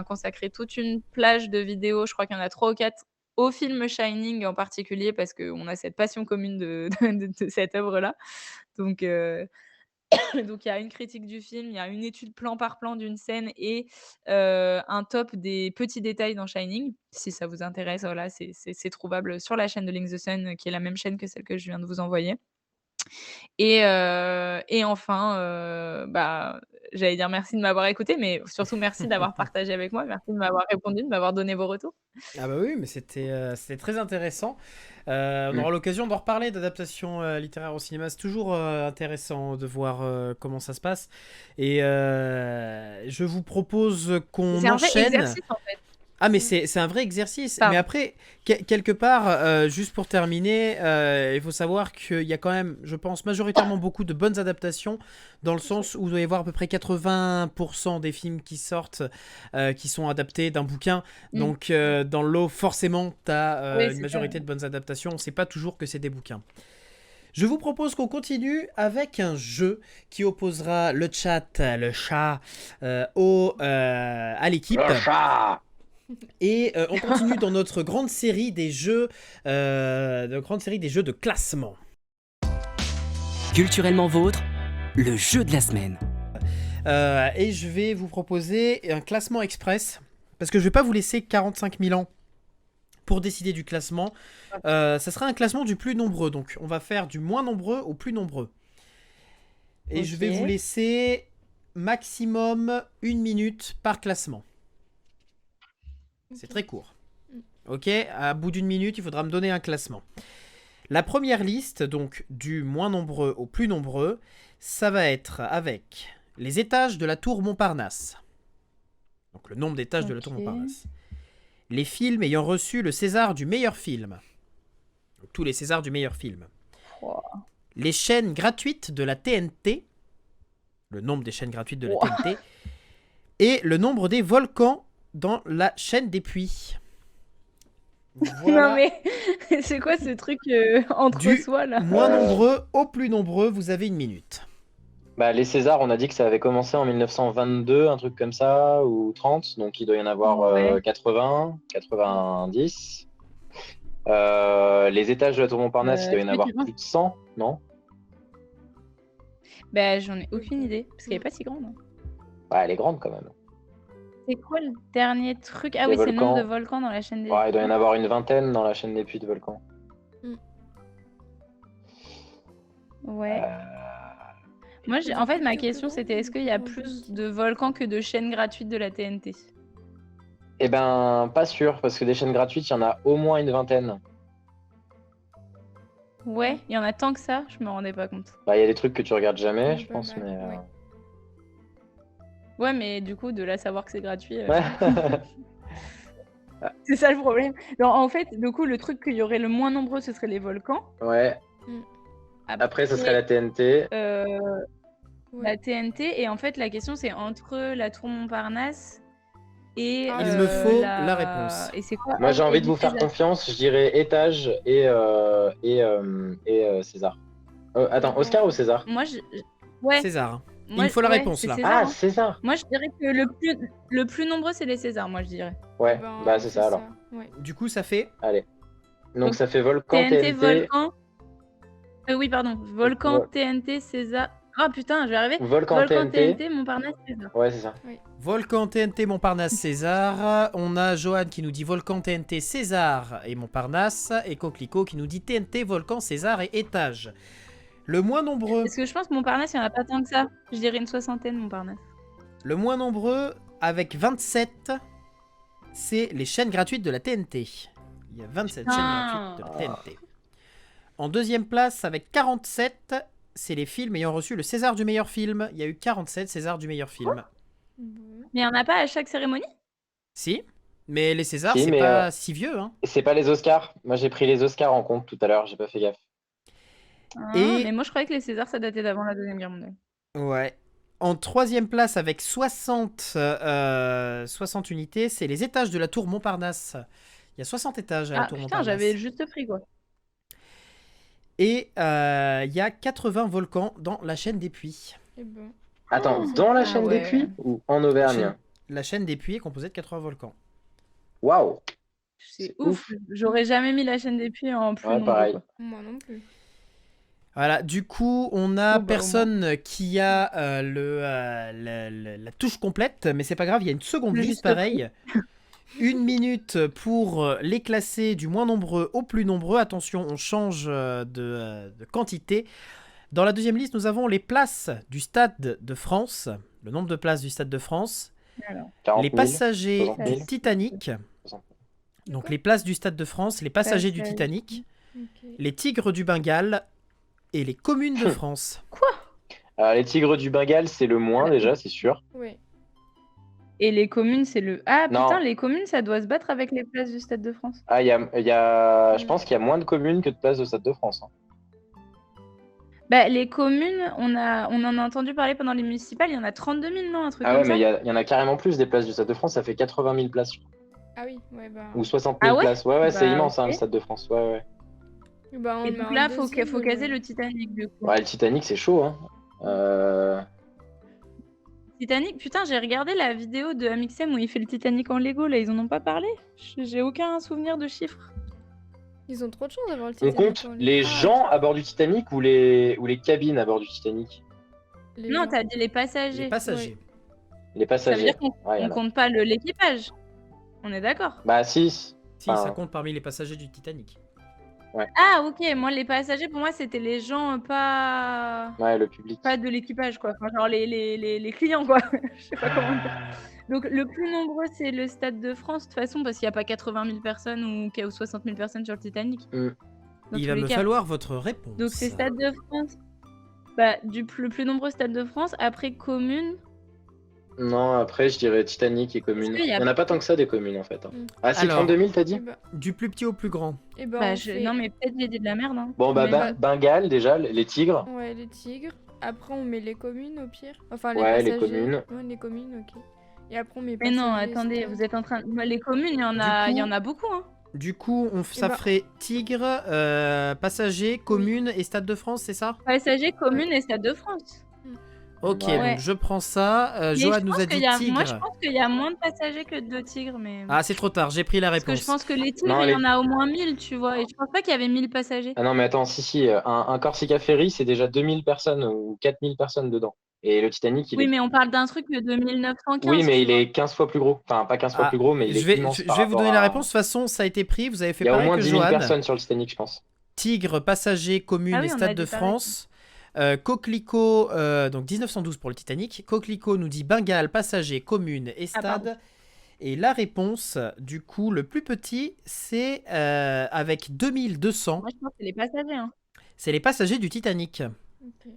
consacré toute une plage de vidéos, je crois qu'il y en a 3 ou 4 au film Shining en particulier parce qu'on a cette passion commune de de cette œuvre-là. Donc donc il y a une critique du film, il y a une étude plan par plan d'une scène et un top des petits détails dans Shining. Si ça vous intéresse, voilà, c'est trouvable sur la chaîne de Link the Sun, qui est la même chaîne que celle que je viens de vous envoyer. Et enfin, bah, j'allais dire merci de m'avoir écouté, mais surtout merci d'avoir partagé avec moi. Merci de m'avoir répondu, de m'avoir donné vos retours. Ah bah oui, mais c'était très intéressant. On aura l'occasion d'en reparler d'adaptation littéraire au cinéma. C'est toujours intéressant de voir comment ça se passe. Et je vous propose qu'on C'est un vrai enchaîne. exercice, en fait. Ah mais c'est un vrai exercice. Pardon. Mais après, quelque part, juste pour terminer, il faut savoir qu'il y a quand même, je pense, majoritairement beaucoup de bonnes adaptations, dans le sens où il doit y avoir à peu près 80% des films qui sortent, qui sont adaptés d'un bouquin. Donc dans le lot, forcément, tu as Oui, une c'est majorité ça. de bonnes adaptations. On ne sait pas toujours que c'est des bouquins. Je vous propose qu'on continue avec un jeu qui opposera le chat, le chat, à l'équipe. Le chat. Et on continue dans notre grande série des jeux, de classement. Culturellement vôtre, le jeu de la semaine. Et je vais vous proposer un classement express, parce que je vais pas vous laisser 45 000 ans pour décider du classement. Ça sera un classement du plus nombreux, donc on va faire du moins nombreux au plus nombreux. Et je vais Ok. vous laisser maximum 1 minute par classement. C'est très court. Ok, à bout d'1 minute, il faudra me donner un classement. La première liste, donc du moins nombreux au plus nombreux, ça va être avec les étages de la tour Montparnasse. Donc le nombre d'étages de la tour Ok. Montparnasse. Les films ayant reçu le César du meilleur film. Donc, tous les Césars du meilleur film. Wow. Les chaînes gratuites de la TNT. Le nombre des chaînes gratuites de la TNT. Et le nombre des volcans dans la chaîne des puits. Voilà. Non mais c'est quoi ce truc entre Du soi là? moins nombreux au plus nombreux, vous avez 1 minute. Bah, les Césars, on a dit que ça avait commencé en 1922, un truc comme ça, ou 30, donc il doit y en avoir Ouais. 80, 90. Les étages de la tour Montparnasse, il doit y en Est-ce que avoir tu penses? plus de 100, non? Bah, j'en ai aucune idée, parce qu'elle est pas si grande, hein. Ouais, elle est grande quand même. C'est quoi le dernier truc? Ah Les oui, c'est le nombre de volcans. volcans dans la chaîne des Ouais, il doit y en puits. avoir une vingtaine dans la chaîne des puits de volcans. Ouais. Euh, Moi, en fait, ma Plus question, grand, c'était est-ce qu'il y a plus plus petit. de volcans que de chaînes gratuites de la TNT? Eh ben, pas sûr, parce que des chaînes gratuites, il y en a au moins une vingtaine. Ouais, il y en a tant que ça, je me rendais pas compte. Bah, il y a des trucs que tu regardes jamais, Ouais, je pas pense, mal, mais. ouais. Ouais, mais du coup, de là savoir que c'est gratuit, Ouais. c'est ça le problème. Alors, en fait, du coup, le truc qu'il y aurait le moins nombreux, ce serait les volcans. Ouais. Après, ce serait la TNT. Ouais. La TNT, et en fait, la question, c'est entre la tour Montparnasse et Ah, Il me faut la réponse. Et c'est quoi? Moi, j'ai envie et de vous faire César. confiance. Je dirais étage et César. Attends, Oscar ou César? Moi, ouais. César. Moi, Il me faut la ouais, réponse c'est là. César, Ah, hein. César. Moi, je dirais que le plus nombreux, c'est les Césars, moi, je dirais. Ouais, Ben, bah c'est ça alors. Ouais. Du coup, ça fait. Allez. Donc Donc, ça fait Volcan, TNT, TNT. Volcan. Oui, pardon. Volcan, Vol- TNT, César. Ah putain, je vais arriver. Volcan, Volcan, TNT. TNT, Montparnasse, César. Ouais, c'est ça. Volcan, TNT, Montparnasse, César. On a Johan qui nous dit Volcan, TNT, César et Montparnasse. Et Coquelicot qui nous dit TNT, Volcan, César et étage. Le moins nombreux. Parce que je pense que Montparnasse, il n'y en a pas tant que ça. Je dirais une soixantaine, Montparnasse. Le moins nombreux avec 27, c'est les chaînes gratuites de la TNT. Il y a 27 chaînes gratuites de la TNT. En deuxième place, avec 47, c'est les films ayant reçu le César du meilleur film. Il y a eu 47 Césars du meilleur film. Bon. Mais il n'y en a pas à chaque cérémonie? Si, mais les Césars, Si, c'est mais, pas si vieux. Hein. Et c'est pas les Oscars. Moi, j'ai pris les Oscars en compte tout à l'heure, j'ai pas fait gaffe. Et- Mais moi, je croyais que les Césars, ça datait d'avant la Deuxième Guerre mondiale. Ouais. En troisième place, avec 60 unités, c'est les étages de la tour Montparnasse. Il y a 60 étages à la Ah tour putain, Montparnasse. j'avais le juste prix, quoi. Et il y a 80 volcans dans la chaîne des Puys. Et ben. Attends, dans la Ah chaîne ouais. des Puys ou en Auvergne? La chaîne des Puys est composée de 80 volcans. Waouh! C'est C'est ouf. J'aurais jamais mis la chaîne des puits en plus Ouais, nombreux, pareil. quoi. Moi non plus. Voilà, du coup, on a Bon, bah, personne qui a la touche complète, mais c'est pas grave, il y a une seconde Le liste juste pareil. 1 minute pour les classer du moins nombreux au plus nombreux. Attention, on change de quantité. Dans la deuxième liste, nous avons les places du Stade de France, le nombre de places du Stade de France, Alors, 40 les 000. passagers 60 000. du Titanic, 60 donc les places du Stade de France, les passagers du Passagers. Titanic, Ok. les Tigres du Bengale et les communes de France. Les Tigres du Bengale, c'est le moins déjà, c'est sûr. Ouais. et les communes, c'est le. Ah Non. putain, les communes, ça doit se battre avec les places du Stade de France. Ah, je pense qu'il y a moins de communes que de places de Stade de France. Hein. Bah, les communes, on en a entendu parler pendant les municipales, il y en a 32 000, non? Un truc Ah comme ouais, ça. mais il y en a carrément plus des places du Stade de France, ça fait 80 000 places. je crois. Ah oui, ouais, bah. Ou 60 Ah 000 ouais places. Ouais, c'est Bah, immense, hein, ok. le Stade de France. Ouais. Bah, on Et le met donc en là, faut deuxième, caser le Titanic, du coup. Ouais, le Titanic, c'est chaud. Hein. Titanic, putain, j'ai regardé la vidéo de Amixem où il fait le Titanic en Lego, là, ils en ont pas parlé? J'ai aucun souvenir de chiffres. Ils ont trop de chance d'avoir le On Titanic. compte en les ligne. gens à bord du Titanic ou les cabines à bord du Titanic? Les Non, gens. t'as dit les passagers. Les passagers. Les Ça veut passagers. dire qu'on Ouais, y en on a. compte pas l'équipage. On est d'accord? Bah si. Si, Enfin, ça compte parmi les passagers du Titanic. Ah, ok, moi, les passagers, pour moi, c'était les gens pas le public. de l'équipage, quoi. Enfin, genre les clients, quoi. Je sais pas comment dire. Donc, le plus nombreux, c'est le Stade de France, de toute façon, parce qu'il n'y a pas 80 000 personnes ou 60 000 personnes sur le Titanic. Mm. Dans Il tous va les me cas. falloir votre réponse. Donc, c'est Stade de France. Bah, le plus nombreux Stade de France, après commune. Non, après, je dirais Titanic et communes. Est-ce qu'il y a- Il n'y en a pas tant que ça des communes en fait. Hein. Mm. Ah si, Alors- 32 000, t'as Et dit? bah, Du plus petit au plus grand. et bah, Bah, on fait- Non, mais peut-être j'ai dit de la merde. Hein. Bon, bah, Mais- Bengale déjà, les tigres. Ouais, les tigres. Après, on met les communes au pire. Enfin, Ouais, les passagers. communes. Ouais, les communes, ok. Et après, on met Mais non, passagers, attendez, stade. vous êtes en train. Les communes, il y en Du a, coup- il y en a beaucoup. Hein. Du coup, ça bah- ferait Tigre, passagers, communes et Stade de France, c'est ça? Passagers, communes et Stade de France. Ok, Ouais. donc je prends ça. Mais Johan je nous pense a qu'il dit y a- Tigre. Moi, je pense qu'il y a moins de passagers que de tigres, mais. Ah, c'est trop tard, j'ai pris la Parce que réponse. je pense que les tigres, Non, il les- y en a au moins 1000, tu vois. Et je pense pas qu'il y avait 1000 passagers. Ah non, mais attends, si, un Corsica Ferry, c'est déjà 2000 personnes ou 4000 personnes dedans. Et le Titanic, il Oui, est... mais on parle d'un truc de 1915. Oui, mais tu il vois. est 15 fois plus gros. Enfin, pas 15 fois Ah, plus gros, mais il est je vais, immense je par vais vous rapport donner la à- réponse. De toute façon, ça a été pris. Vous avez fait Il y a au pareil moins que 10 000 Johan. personnes sur le Titanic, je pense. Tigre, passagers, communes Ah oui, et on a Stade dit de pareil. France. Coquelicot, donc 1912 pour le Titanic. Coquelicot nous dit Bengale, passagers, communes et Ah, pardon. Stade. Et la réponse, du coup, le plus petit, c'est avec 2200. Moi, je pense que c'est les passagers. Hein. C'est les passagers du Titanic. Ok.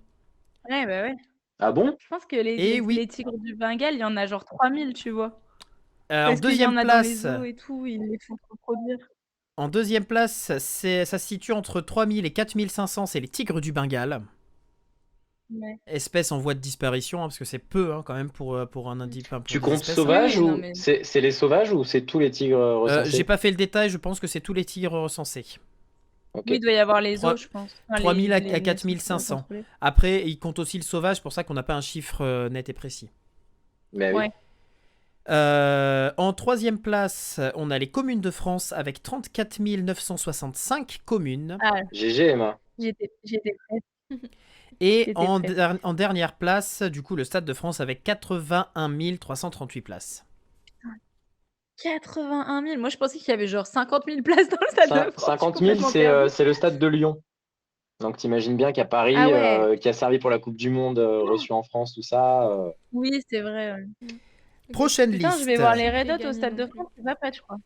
Ouais, bah ouais. Ah bon? Je pense que les, Eh les- oui. les tigres du Bengale, il y en a genre 3000, tu vois. En Parce qu'il y deuxième en a place, dans les eaux et tout, ils les font reproduire. en deuxième place, ça se situe entre 3000 et 4500. C'est les tigres du Bengale. Ouais. Espèce en voie de disparition, hein, parce que c'est peu hein, quand même pour un indice. Enfin, pour Tu des comptes espèces, hein. sauvages Oui, ou non, mais- c'est les sauvages ou c'est tous les tigres recensés? J'ai pas fait le détail, je pense que c'est tous les tigres recensés. Ok. Oui, il doit y avoir les Trois- os, je pense. Enfin, 3000 à les 4500. contrôlés. Après, il compte aussi le sauvage, pour ça qu'on n'a pas un chiffre net et précis. Mais oui. Ouais. En troisième place, on a les communes de France avec 34 965 communes. Ah, GG, Emma. j'étais prête. Et j'étais en, prête. en dernière place, du coup, le Stade de France avec 81 338 places. 81 000. Moi, je pensais qu'il y avait genre 50 000 places dans le stade de France. 50 Je suis 000, complètement c'est perdue. c'est le stade de Lyon. Donc t'imagines bien qu'à Paris, Ah ouais. qui a servi pour la Coupe du Monde, reçu en France, tout ça. Oui, c'est vrai. Ouais. Prochaine Putain, liste. je vais voir les Red J'ai Hot au gagné Stade de non plus. France, c'est pas prêt, je crois.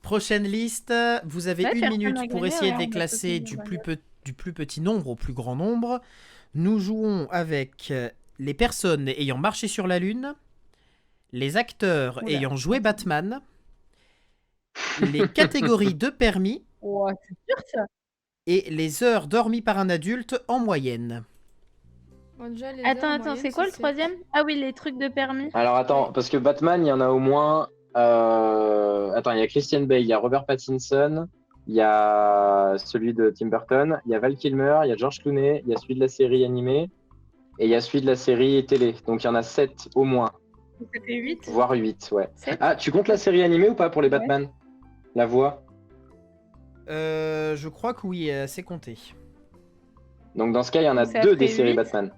Prochaine liste. Vous avez Ouais, une personne minute n'a pour gagné, essayer ouais, de les on va classer sauter du plus petit nombre au plus grand nombre. Nous jouons avec les personnes ayant marché sur la Lune, les acteurs Oula. ayant joué Batman, les catégories de permis Ouais, c'est dur ça. et les heures dormies par un adulte en moyenne. Bon, déjà, les Attends, heures en attends, moyenne, c'est quoi le 7. troisième? Ah oui, les trucs de permis. Alors attends, parce que Batman, il y en a au moins. Attends, il y a Christian Bale, il y a Robert Pattinson, il y a celui de Tim Burton, il y a Val Kilmer, il y a George Clooney, il y a celui de la série animée et il y a celui de la série télé. Donc il y en a 7 au moins, Ça fait 8. voire 8, ouais. 7. Ah, tu comptes la série animée ou pas pour les Ouais. Batman? La voix? Je crois que oui, c'est compté. Donc dans ce cas, il y en a Ça 2 des fait séries 8. Batman.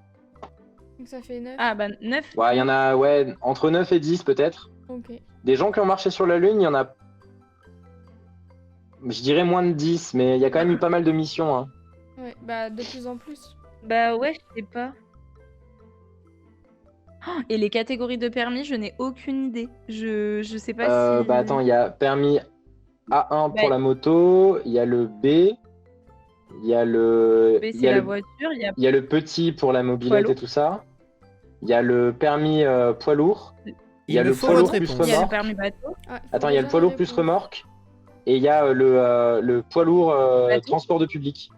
Donc ça fait 9. Ah bah 9. Ouais, il y en a entre 9 et 10 peut-être. Ok. Des gens qui ont marché sur la Lune, il y en a. Je dirais moins de 10, mais il y a quand même eu pas mal de missions. Hein. Ouais, bah de plus en plus. Bah ouais, je sais pas. Oh, et les catégories de permis, je n'ai aucune idée. Je sais pas si... Bah attends, il y a permis A1 pour Ouais. la moto, il y a le B, il y a le. Mais il y c'est a la le- voiture, il y a... Il y a le petit pour la mobilette Poids et tout ça. Il y a le permis poids lourd. Il y a Il le me faut poids votre lourd plus réponse. il y a le remorque. permis bateau. Ah, faut Attends, il y a le déjà poids la lourd plus réponse. remorque. Et il y a le poids lourd Bateau. transport de public.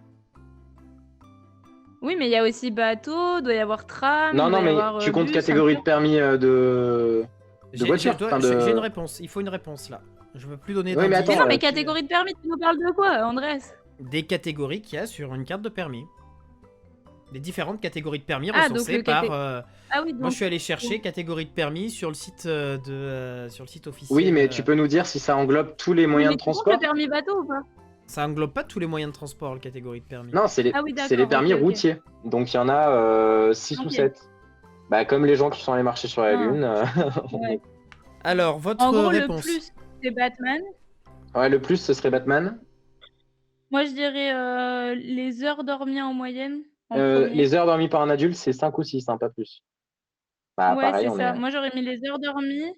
Oui, mais il y a aussi bateau, doit y avoir tram, Non, doit non, y mais avoir tu comptes bus, catégorie un de permis de voiture. Enfin, de- J'ai une réponse. Il faut une réponse là. Je veux plus donner Oui, mais d'indices. Mais attends, non, mais tu- catégorie de permis, tu nous parles de quoi, Andrés? Des catégories qu'il y a sur une carte de permis. Des différentes catégories de permis Ah, donc recensées le par. Ah oui, Moi, donc... je suis allé chercher catégorie de permis sur le site sur le site officiel. Oui, mais tu peux nous dire si ça englobe tous les moyens mais de tu comptes transport? le permis bateau ou pas? Ça englobe pas tous les moyens de transport, la catégorie de permis. Non, c'est les, Ah oui, c'est les d'accord, permis ok, ok. routiers. Donc il y en a 6 ou Ok. 7. Bah, comme les gens qui sont allés marcher sur la Ah. Lune. Ouais. Alors, votre En gros, réponse. le plus, c'est Batman. Ouais, le plus, ce serait Batman. Moi, je dirais les heures dormies en moyenne. En Les premier. heures dormies par un adulte, c'est 5 ou 6, hein, pas plus. Bah, Ouais, pareil, c'est on ça. est. Moi, j'aurais mis les heures dormies,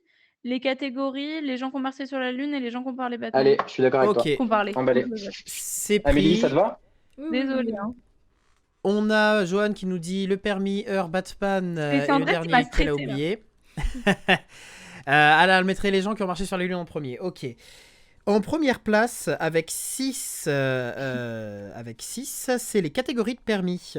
les catégories, les gens qui ont marché sur la Lune et les gens qui ont parlé Batman. Allez, je suis d'accord avec Ok, toi. Qui ont parlé. Emballé. c'est Amélie, pris. ça te va? Oui, oui, Désolée. oui. Hein. On a Johan qui nous dit le permis heure Batman Mais c'est et le André qui dernier m'a qu'elle a stressé, là. oublié. Alors, elle mettrait les gens qui ont marché sur la Lune en premier. Ok. En première place, avec 6, c'est les catégories de permis.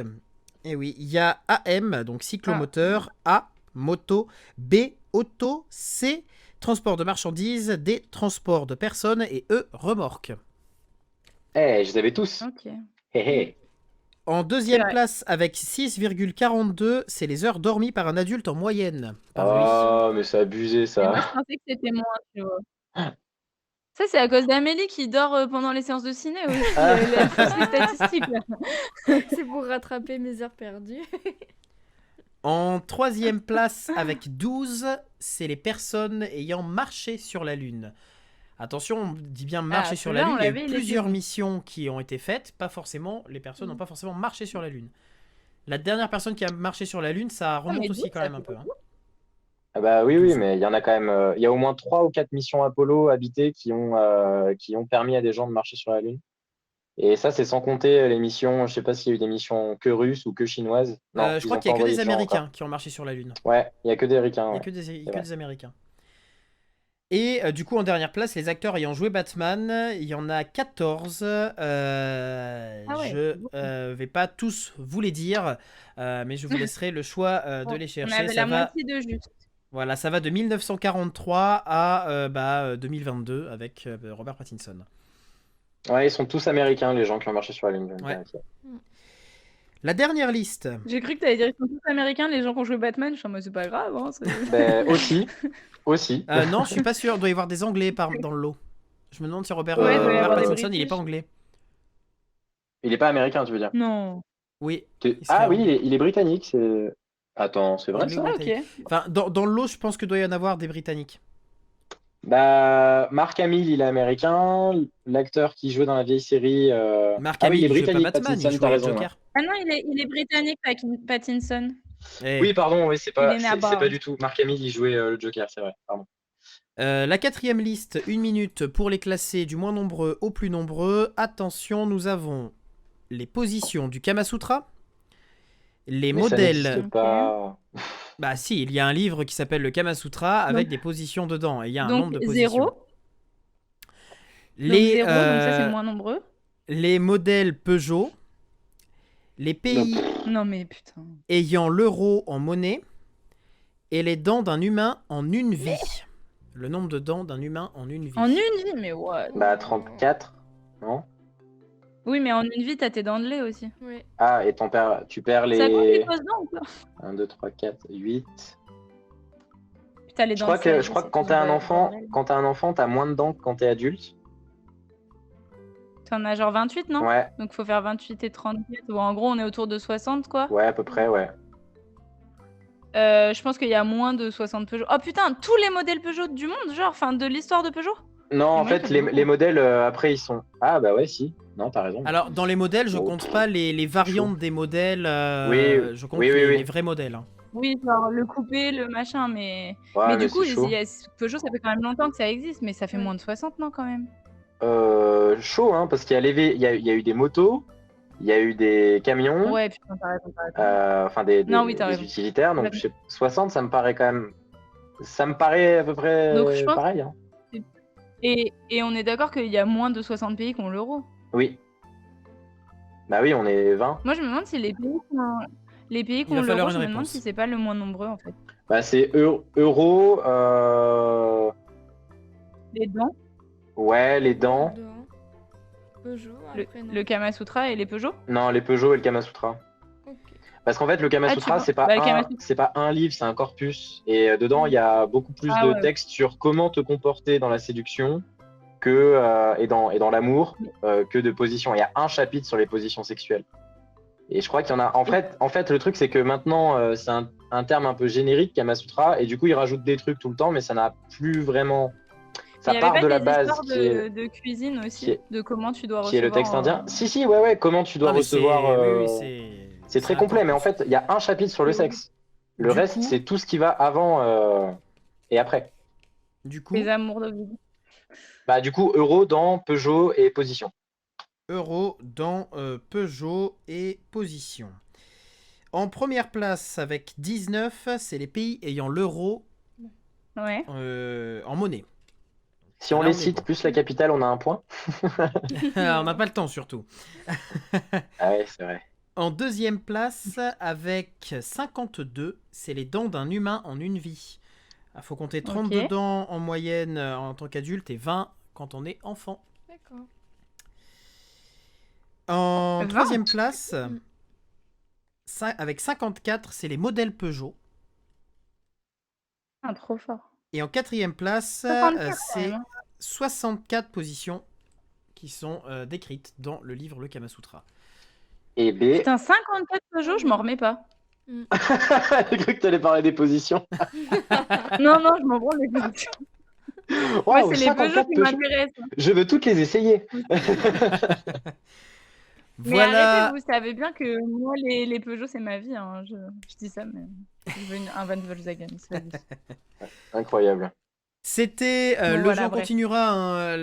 Et oui, il y a AM, donc cyclomoteur, A, moto, B, auto, C, transport de marchandises, D, transport de personnes et E, remorque. Eh, je les avais tous. Ok. Hé hé. En deuxième C'est vrai. place, avec 6,42, c'est les heures dormies par un adulte en moyenne. Par nuit. Oh, mais c'est abusé Et ça. moi, je pensais que c'était moins, tu vois. Ça, c'est à cause d'Amélie qui dort pendant les séances de ciné aussi. Ah. Elle fausse les statistiques, là. C'est pour rattraper mes heures perdues. En troisième place, avec 12, c'est les personnes ayant marché sur la Lune. Attention, on dit bien marcher sur la celui-là, Lune. on Il y a l'avait, eu il était plusieurs bon. missions qui ont été faites. Pas forcément, les personnes n'ont pas forcément marché sur la Lune. La dernière personne qui a marché sur la Lune, ça remonte mais aussi 12, quand ça même un fait peu. Hein. Ah bah oui, 12. oui, mais il y en a quand même. Il y a au moins 3 ou 4 missions Apollo habitées qui ont permis à des gens de marcher sur la Lune. Et ça, c'est sans compter les missions. Je sais pas s'il y a eu des missions que russes ou que chinoises. Non, Je ils crois ont qu'il y a pas que envoyé des de gens Américains encore. qui ont marché sur la Lune. Ouais, il y a que des Américains. Il n'y a Ouais. que des, vrai. Américains. Et du coup, en dernière place, les acteurs ayant joué Batman, il y en a 14. ouais, Je c'est beaucoup. vais pas tous vous les dire, mais je vous laisserai le choix de Bon, les on chercher. avait Ça la va, moitié de juste. voilà, ça va de 1943 à 2022 avec Robert Pattinson. Ouais, ils sont tous américains, les gens qui ont marché sur la Lune. Ouais. La dernière liste. J'ai cru que t'allais dire qu'ils sont tous américains, les gens qui ont joué Batman. Je suis en mode, c'est pas grave. Hein, Ben, aussi. Non, je suis pas sûr. Il doit y avoir des Anglais dans le lot. Je me demande si Robert, Ouais, il doit y Robert avoir des Pattinson, il est pas British. anglais. Il est pas américain, tu veux dire? Non. Oui. Ah serait oui, anglais. il est britannique. Attends, c'est vrai Il est ça? Ah, britannique. ok. Enfin, dans le lot, je pense que doit y en avoir des Britanniques. Bah, Mark Hamill, il est américain. L'acteur qui jouait dans la vieille série. Mark Ah oui, il Hamill, est il jouait pas britannique, Batman, il Pattinson, t'as jouait raison. Joker. Ah non, il est britannique, Pattinson. Eh. Oui, pardon, oui, c'est Il pas, est né à c'est pas Barnes. du tout. Marc Hamill, il jouait le Joker, c'est vrai. Pardon. La 4e liste, 1 minute pour les classer du moins nombreux au plus nombreux. Attention, nous avons les positions du Kama Sutra, les Mais ça modèles. n'existe pas. Bah si, il y a un livre qui s'appelle le Kama Sutra avec Donc- des positions dedans. Et il y a un Donc nombre de positions. 0. Donc Les, 0, donc ça c'est moins nombreux. les modèles Peugeot, les pays Non mais putain. ayant l'euro en monnaie et les dents d'un humain en une vie. Le nombre de dents d'un humain en une vie. En une vie, mais what? Bah, 34, non? Oui, mais en une vie, t'as tes dents de lait aussi. Ouais. Ah, et tu perds Ça compte les les. fausses dents ou pas? 1, 2, 3, 4, 8. Putain, les Je dents crois de que, sagesse, je crois que c'est quand tout t'es un le enfant, bordel. t'as moins de dents que quand t'es adulte. T'en as genre 28, non? Ouais, Donc faut faire 28 et 34. Bon, en gros, on est autour de 60, quoi. ouais, à peu près, ouais. Je pense qu'il y a moins de 60 Peugeot. Oh putain, tous les modèles Peugeot du monde, genre, enfin de l'histoire de Peugeot? Non, en moi, fait, ça fait les beaucoup. modèles, après, ils sont. Ah, bah ouais, si. Non, t'as raison. Alors, dans les modèles, je Oh, compte pas les variantes des modèles. Oui, je compte oui, oui, les oui. vrais modèles. Hein. Oui, genre le coupé, le machin, mais. Ouais, mais mais du coup, c'est chaud. Peugeot, ça fait quand même longtemps que ça existe, mais ça fait Ouais. moins de 60, non, quand même? Chaud, hein, parce qu'il y a, il y a eu des motos, il y a eu des camions, Ouais, putain, t'as raison, t'as raison. enfin Non, oui, t'as des raison. utilitaires. Donc, Complètement. 60, ça me paraît quand même. Ça me paraît à peu près Donc, je pense- pareil. Hein. Et on est d'accord qu'il y a moins de 60 pays qui ont l'euro. Oui. Bah oui, on est 20. Moi, je me demande si les pays qui ont, Il va l'euro, falloir je une me demande réponse. si c'est pas le moins nombreux, en fait. Bah, c'est euro, Les dents, ouais, les dents. Dedans. Peugeot, le, après non. le Kama Sutra et les Peugeot. Non, les Peugeot et le Kama Sutra. Ok. Parce qu'en fait, le Kama Ah, Sutra, tu vois. c'est pas, Bah, le Kama Sutra. c'est pas un livre, c'est un corpus. Et dedans, il y a beaucoup plus Ah de ouais. textes sur comment te comporter dans la séduction et dans l'amour que de positions. Il y a un chapitre sur les positions sexuelles. Et je crois qu'il y en a. En fait, le truc, c'est que maintenant, c'est un terme un peu générique, Kama Sutra, et du coup, ils rajoutent des trucs tout le temps, mais ça n'a plus vraiment. Ça Il y part avait de pas la des base histoires qui est, de cuisine aussi, qui est- de comment tu dois qui est recevoir. le texte indien. Si, ouais, comment tu dois Ah, mais recevoir. oui, C'est très complet, mais en fait, il y a un chapitre sur le Oui. sexe. Le Du reste, coup- c'est tout ce qui va avant et après. Du coup, Les amours de vie. Bah, du coup, euro dans Peugeot et position. euro dans Peugeot et position. En première place avec 19, c'est les pays ayant l'euro Ouais. en monnaie. Si on Là, les on est cite bon. plus la capitale, on a un point. On n'a pas le temps surtout. Ah ouais, c'est vrai. En deuxième place avec 52, c'est les dents d'un humain en une vie. Il faut compter 32 Ok. dents en moyenne en tant qu'adulte et 20 quand on est enfant. D'accord. En 20. troisième place, avec 54, c'est les modèles Peugeot. Ah, trop fort. Et en quatrième place, 64, quand c'est même, hein. 64 positions qui sont décrites dans le livre Le Kama Sutra. Et B. Putain, 54 Peugeot, je m'en remets pas. J'ai cru que tu allais parler des positions. Non, non, je m'en branle les positions. Moi, Waouh, c'est les Peugeot 54 qui Peugeot. m'intéressent. Je veux toutes les essayer. Mais Voilà. arrêtez, vous savez bien que moi, les Peugeot, c'est ma vie. Hein. Je dis ça, mais je veux un Van Volkswagen. C'est la vie. Incroyable. C'était Bon, le voilà, jeu bref. continuera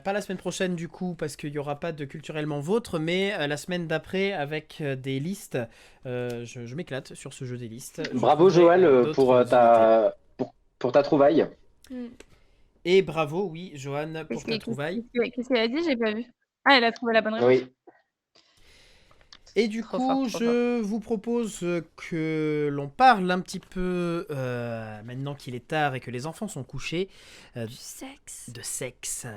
pas la semaine prochaine du coup parce qu'il n'y aura pas de culturellement vôtre, mais la semaine d'après avec des listes. Je m'éclate sur ce jeu des listes. Je Bravo trouverai, Joël d'autres pour unités. pour ta trouvaille. Et bravo, oui, Johan, pour ta trouvaille. Qu'est-ce qu'elle a dit? J'ai pas vu. Ah, elle a trouvé la bonne réponse. Oui. Et du Trop coup, fort, trop je vous propose que l'on parle un petit peu, maintenant qu'il est tard et que les enfants sont couchés, Du sexe. de sexe.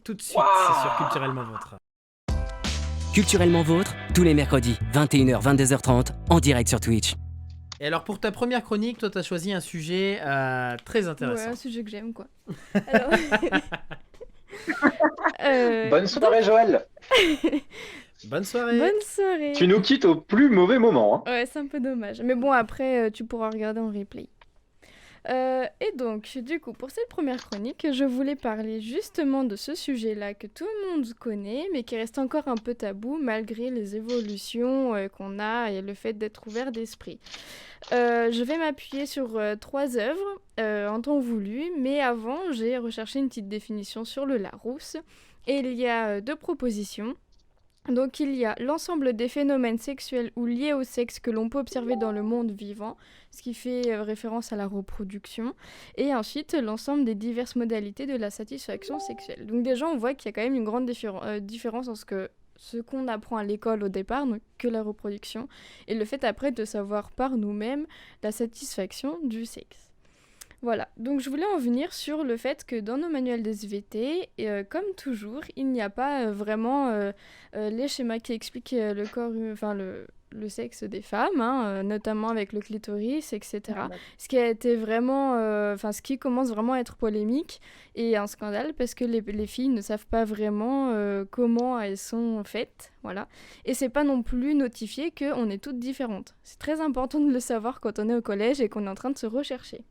Tout de suite, c'est sur Culturellement Vôtre. Culturellement vôtre, tous les mercredis, 21h, 22h30, en direct sur Twitch. Et alors, pour ta première chronique, toi, tu as choisi un sujet très Ouais, intéressant. un sujet que j'aime, quoi. Alors... Bonne soirée Joël. Bonne soirée. Bonne soirée. Tu nous quittes au plus mauvais moment. Hein. Ouais, c'est un peu dommage. Mais bon, après, tu pourras regarder en replay. Et donc, du coup, pour cette première chronique, je voulais parler justement de ce sujet-là que tout le monde connaît, mais qui reste encore un peu tabou malgré les évolutions qu'on a et le fait d'être ouvert d'esprit. Je vais m'appuyer sur 3 œuvres en temps voulu, mais avant, j'ai recherché une petite définition sur le Larousse. Et il y a 2 propositions. Donc il y a l'ensemble des phénomènes sexuels ou liés au sexe que l'on peut observer dans le monde vivant, ce qui fait référence à la reproduction, et ensuite l'ensemble des diverses modalités de la satisfaction sexuelle. Donc déjà on voit qu'il y a quand même une grande différence entre ce qu'on apprend à l'école au départ, donc que la reproduction, et le fait après de savoir par nous-mêmes la satisfaction du sexe. Voilà, donc je voulais en venir sur le fait que dans nos manuels de SVT, comme toujours, il n'y a pas vraiment les schémas qui expliquent le corps, le sexe des femmes, notamment avec le clitoris, etc. Ce qui a été vraiment, ce qui commence vraiment à être polémique et un scandale parce que les filles ne savent pas vraiment comment elles sont faites, voilà. Et c'est pas non plus notifié qu'on est toutes différentes. C'est très important de le savoir quand on est au collège et qu'on est en train de se rechercher.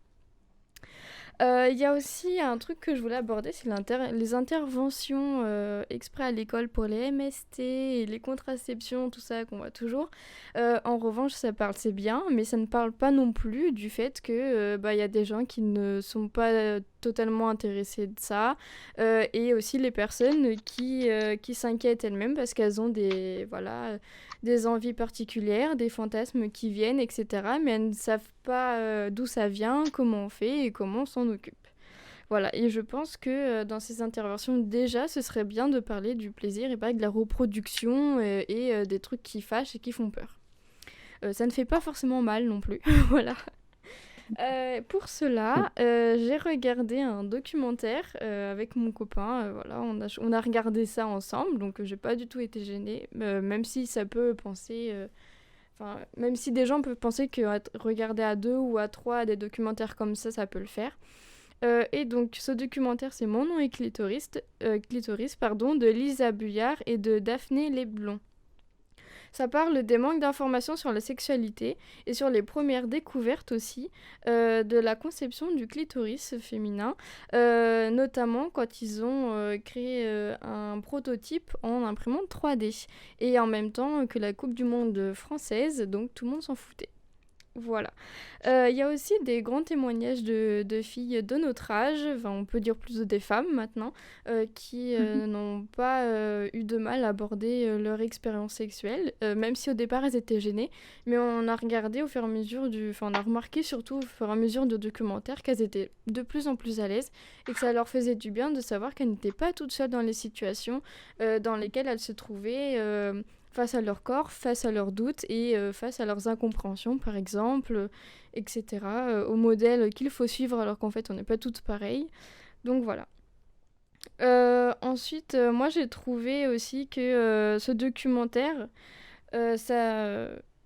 Il y a aussi un truc que je voulais aborder, c'est les interventions exprès à l'école pour les MST et les contraceptions, tout ça qu'on voit toujours. En revanche, c'est bien, mais ça ne parle pas non plus du fait que y a des gens qui ne sont pas totalement intéressés de ça, et aussi les personnes qui s'inquiètent elles-mêmes parce qu'elles ont des envies particulières, des fantasmes qui viennent, etc. Mais elles ne savent pas d'où ça vient, comment on fait et comment on s'en occupe. Voilà, et je pense que dans ces interventions, déjà, ce serait bien de parler du plaisir et pas de la reproduction et des trucs qui fâchent et qui font peur. Ça ne fait pas forcément mal non plus, voilà. Pour cela, j'ai regardé un documentaire avec mon copain. Voilà, on a regardé ça ensemble, donc j'ai pas du tout été gênée, même si ça peut penser... même si des gens peuvent penser que regarder à 2 ou à 3 des documentaires comme ça peut le faire. Et donc, ce documentaire, c'est Mon nom est clitoris, de Lisa Buyard et de Daphné Leblond. Ça parle des manques d'informations sur la sexualité et sur les premières découvertes aussi de la conception du clitoris féminin, notamment quand ils ont créé un prototype en imprimante 3D et en même temps que la Coupe du Monde française, donc tout le monde s'en foutait. Voilà. Il y a aussi des grands témoignages de filles de notre âge, on peut dire plus des femmes maintenant, qui n'ont pas eu de mal à aborder leur expérience sexuelle, même si au départ elles étaient gênées, mais on a regardé au fur et à mesure on a remarqué surtout au fur et à mesure du documentaire qu'elles étaient de plus en plus à l'aise et que ça leur faisait du bien de savoir qu'elles n'étaient pas toutes seules dans les situations dans lesquelles elles se trouvaient, face à leur corps, face à leurs doutes et face à leurs incompréhensions, par exemple, etc. Au modèle qu'il faut suivre alors qu'en fait, on n'est pas toutes pareilles. Donc voilà. Ensuite, moi, j'ai trouvé aussi que ce documentaire,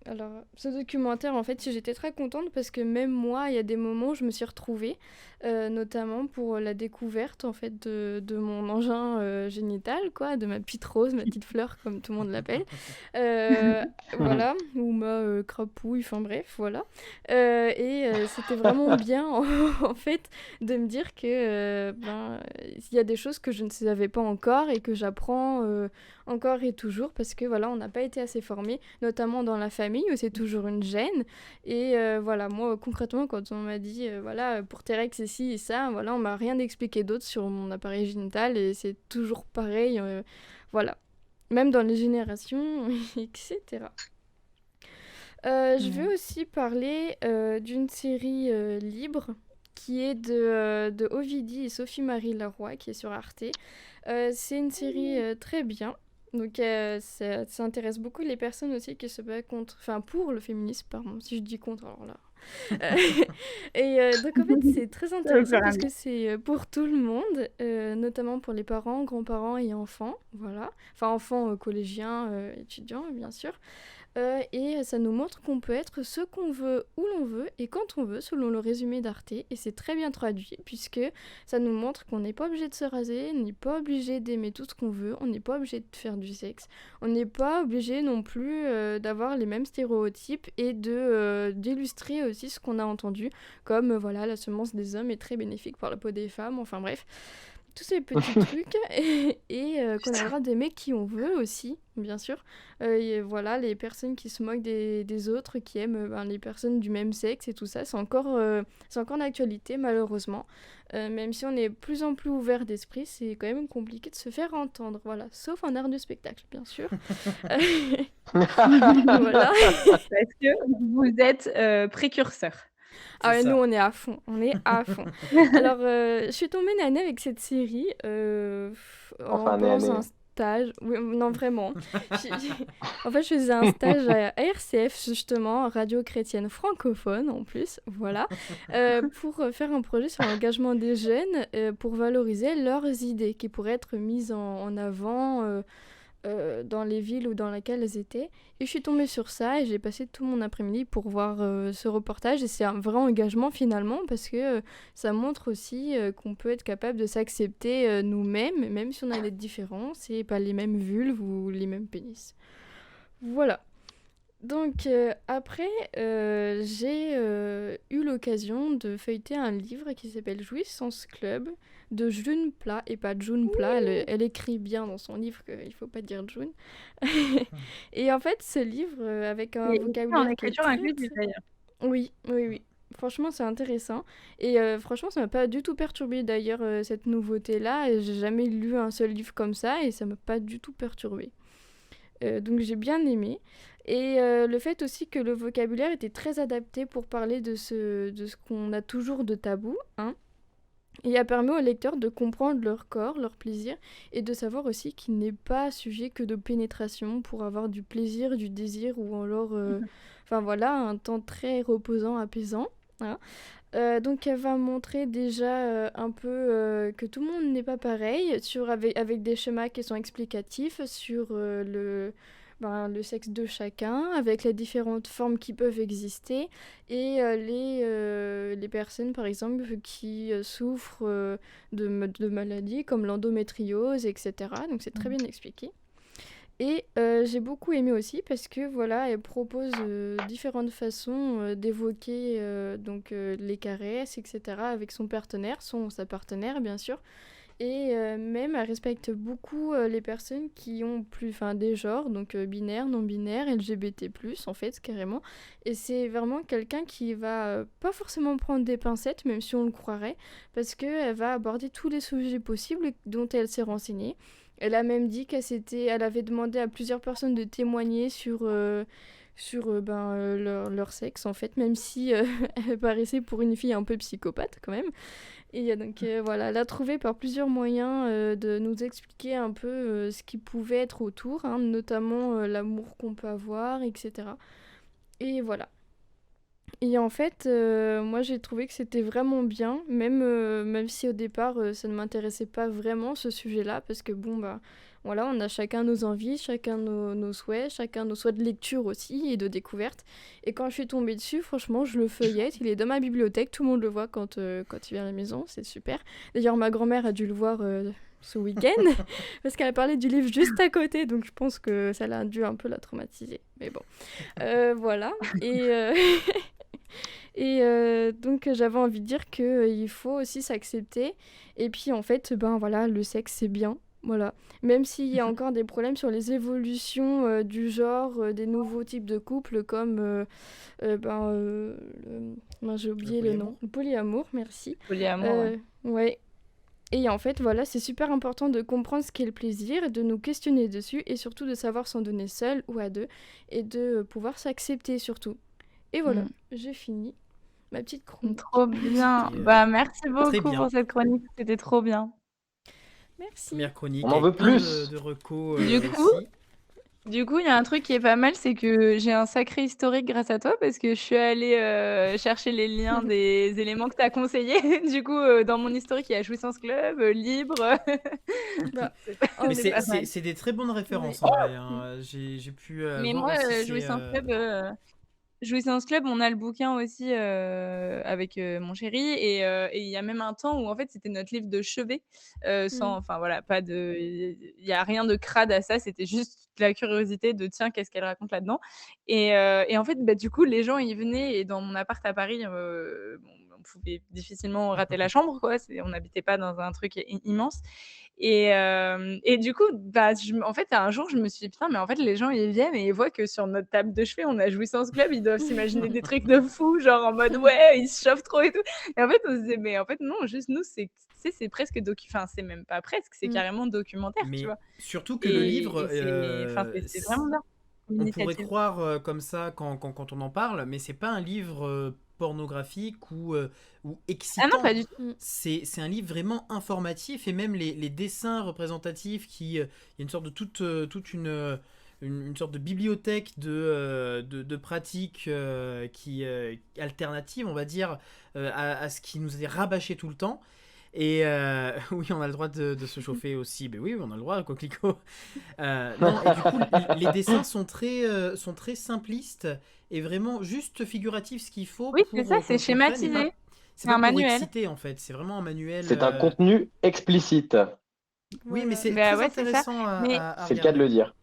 Alors, ce documentaire, en fait, j'étais très contente parce que même moi, il y a des moments où je me suis retrouvée, notamment pour la découverte, en fait, de mon engin génital, quoi, de ma petite rose, ma petite fleur, comme tout le monde l'appelle. Voilà, ou ma crapouille, enfin bref, voilà. C'était vraiment bien, en fait, de me dire que, il y a des choses que je ne savais pas encore et que j'apprends encore et toujours parce que, voilà, on n'a pas été assez formés, notamment dans la famille où c'est toujours une gêne. Et voilà, moi, concrètement, quand on m'a dit, voilà, pour tes règles, c'est ci et ça, voilà, on m'a rien expliqué d'autre sur mon appareil génital et c'est toujours pareil, voilà. Même dans les générations, etc. Je vais aussi parler d'une série libre qui est de Ovidie et Sophie-Marie Leroy, qui est sur Arte. C'est une série très bien. Donc ça intéresse beaucoup les personnes aussi qui se battent pour le féminisme, pardon, si je dis contre, alors là. Donc en fait c'est très intéressant parce que c'est pour tout le monde, notamment pour les parents, grands-parents et enfants, voilà. Enfin enfants collégiens, étudiants bien sûr. et ça nous montre qu'on peut être ce qu'on veut, où l'on veut, et quand on veut, selon le résumé d'Arte, et c'est très bien traduit, puisque ça nous montre qu'on n'est pas obligé de se raser, on n'est pas obligé d'aimer tout ce qu'on veut, on n'est pas obligé de faire du sexe, on n'est pas obligé non plus d'avoir les mêmes stéréotypes, et d'illustrer aussi ce qu'on a entendu, comme voilà, la semence des hommes est très bénéfique pour la peau des femmes, enfin bref. Tous ces petits trucs et qu'on a le droit d'aimer qui on veut aussi, bien sûr. Et voilà, les personnes qui se moquent des autres, qui aiment les personnes du même sexe et tout ça, c'est encore d'actualité malheureusement. Même si on est de plus en plus ouvert d'esprit, c'est quand même compliqué de se faire entendre, voilà. Sauf en art du spectacle, bien sûr. Voilà. Parce que vous êtes précurseur. Ah ouais, C'est nous ça. on est à fond, Alors, je suis tombée nez à nez avec cette série Enfin, pendant nez à un nez. stage. Oui, non, vraiment. En fait, je faisais un stage à RCF, justement, Radio Chrétienne Francophone en plus, voilà, pour faire un projet sur l'engagement des jeunes pour valoriser leurs idées qui pourraient être mises en avant. Dans les villes où dans lesquelles elles étaient. Et je suis tombée sur ça et j'ai passé tout mon après-midi pour voir ce reportage. Et c'est un vrai engagement finalement parce que ça montre aussi qu'on peut être capable de s'accepter nous-mêmes, même si on a des différences et pas les mêmes vulves ou les mêmes pénis. Voilà. Donc après, j'ai eu l'occasion de feuilleter un livre qui s'appelle Jouissance Club de June Pla, et pas June Pla, elle écrit bien dans son livre qu'il faut pas dire June. Et en fait, ce livre, avec un Et en vocabulaire qui est écriture très, inclusive très... d'ailleurs. Oui, oui, oui. Franchement, c'est intéressant. Et franchement, ça m'a pas du tout perturbé d'ailleurs, cette nouveauté-là. Et j'ai jamais lu un seul livre comme ça et ça m'a pas du tout perturbé. Donc j'ai bien aimé. Et le fait aussi que le vocabulaire était très adapté pour parler de ce qu'on a toujours de tabou, hein. Et a permis aux lecteurs de comprendre leur corps, leur plaisir, et de savoir aussi qu'il n'est pas sujet que de pénétration pour avoir du plaisir, du désir, ou alors, enfin voilà, un temps très reposant, apaisant, hein. Donc elle va montrer déjà un peu que tout le monde n'est pas pareil, avec des schémas qui sont explicatifs sur le sexe de chacun, avec les différentes formes qui peuvent exister, et les personnes par exemple qui souffrent de maladies comme l'endométriose, etc. Donc c'est très bien expliqué. Et j'ai beaucoup aimé aussi parce que voilà, elle propose différentes façons d'évoquer les caresses, etc. avec son partenaire, sa partenaire bien sûr. Et même elle respecte beaucoup les personnes qui ont des genres, donc binaires, non-binaires, LGBT+, en fait, carrément. Et c'est vraiment quelqu'un qui va pas forcément prendre des pincettes, même si on le croirait, parce qu'elle va aborder tous les sujets possibles dont elle s'est renseignée. Elle a même dit elle avait demandé à plusieurs personnes de témoigner sur leur sexe, en fait, même si elle paraissait pour une fille un peu psychopathe, quand même. Et donc voilà, elle a trouvé par plusieurs moyens de nous expliquer un peu ce qui pouvait être autour, hein, notamment l'amour qu'on peut avoir, etc. Et voilà. Et en fait, moi j'ai trouvé que c'était vraiment bien, même si au départ ça ne m'intéressait pas vraiment ce sujet-là, parce que bon bah voilà, on a chacun nos envies, chacun nos souhaits, chacun nos souhaits de lecture aussi et de découverte. Et quand je suis tombée dessus, franchement, je le feuillette, il est dans ma bibliothèque, tout le monde le voit quand il vient à la maison, c'est super. D'ailleurs, ma grand-mère a dû le voir ce week-end, parce qu'elle a parlé du livre juste à côté, donc je pense que ça a dû un peu la traumatiser. Mais bon, voilà. Et donc j'avais envie de dire qu'il faut aussi s'accepter. Et puis en fait, voilà, le sexe c'est bien. Voilà. Même s'il y a encore des problèmes sur les évolutions du genre, des nouveaux types de couples comme j'ai oublié le nom. Le polyamour, merci. Polyamour, ouais. Ouais. Et en fait, voilà, c'est super important de comprendre ce qu'est le plaisir, de nous questionner dessus et surtout de savoir s'en donner seul ou à deux et de pouvoir s'accepter surtout. Et voilà, j'ai fini ma petite chronique. Trop bien. Merci beaucoup pour cette chronique, c'était trop bien. Merci. Première chronique. On en veut avec plein plus. de recos Du coup, aussi. Du coup, il y a un truc qui est pas mal, c'est que j'ai un sacré historique grâce à toi parce que je suis allée, chercher les liens des éléments que tu as conseillés. Du coup, dans mon historique, il y a Jouissance Club, Libre, Ok. Bah, en Mais c'est pas mal. c'est des très bonnes ouais. références en vrai, Mm. hein. J'ai pu Mais voir moi, aussi Jouissance Club, on a le bouquin aussi avec mon chéri et il y a même un temps où en fait c'était notre livre de chevet, sans, Mm. enfin voilà, pas de, il y a rien de crade à ça, c'était juste la curiosité de tiens qu'est-ce qu'elle raconte là-dedans et en fait bah, du coup les gens y venaient et dans mon appart à Paris, bon, on pouvait difficilement rater la chambre quoi, on n'habitait pas dans un truc immense et du coup, bah, en fait, un jour, je me suis dit: «Putain, mais en fait, les gens, ils viennent et ils voient que sur notre table de chevet, on a Jouissance Club». Ils doivent s'imaginer des trucs de fou, genre en mode: «Ouais, ils se chauffent trop et tout» et en fait, on se disait: «Mais en fait, non, juste nous, c'est, tu sais, c'est presque enfin, c'est même pas presque, c'est Mm. carrément documentaire», tu mais vois? surtout que le Et livre, c'est enfin, c'est vraiment bien comme on pourrait initiative. croire comme ça quand on en parle, mais c'est pas un livre pornographique ou Ah non, excitant. pas du tout. Mm. C'est un livre vraiment informatif et même les dessins représentatifs il y a une sorte de toute une sorte de bibliothèque de pratiques alternatives, on va dire, à ce qui nous est rabâché tout le temps. Et oui, on a le droit de se chauffer aussi. Ben oui, on a le droit, Coquelicot. Non, et du coup, les dessins sont très simplistes et vraiment juste figuratifs, ce qu'il faut Oui, c'est pour ça, c'est qu'on comprenne et schématisé. c'est C'est pas un pour manuel. exciter en fait. C'est vraiment un manuel. C'est un contenu explicite. Oui, mais Voilà. c'est Bah très ouais, c'est ça. intéressant Mais à C'est le cas de regarder. le dire.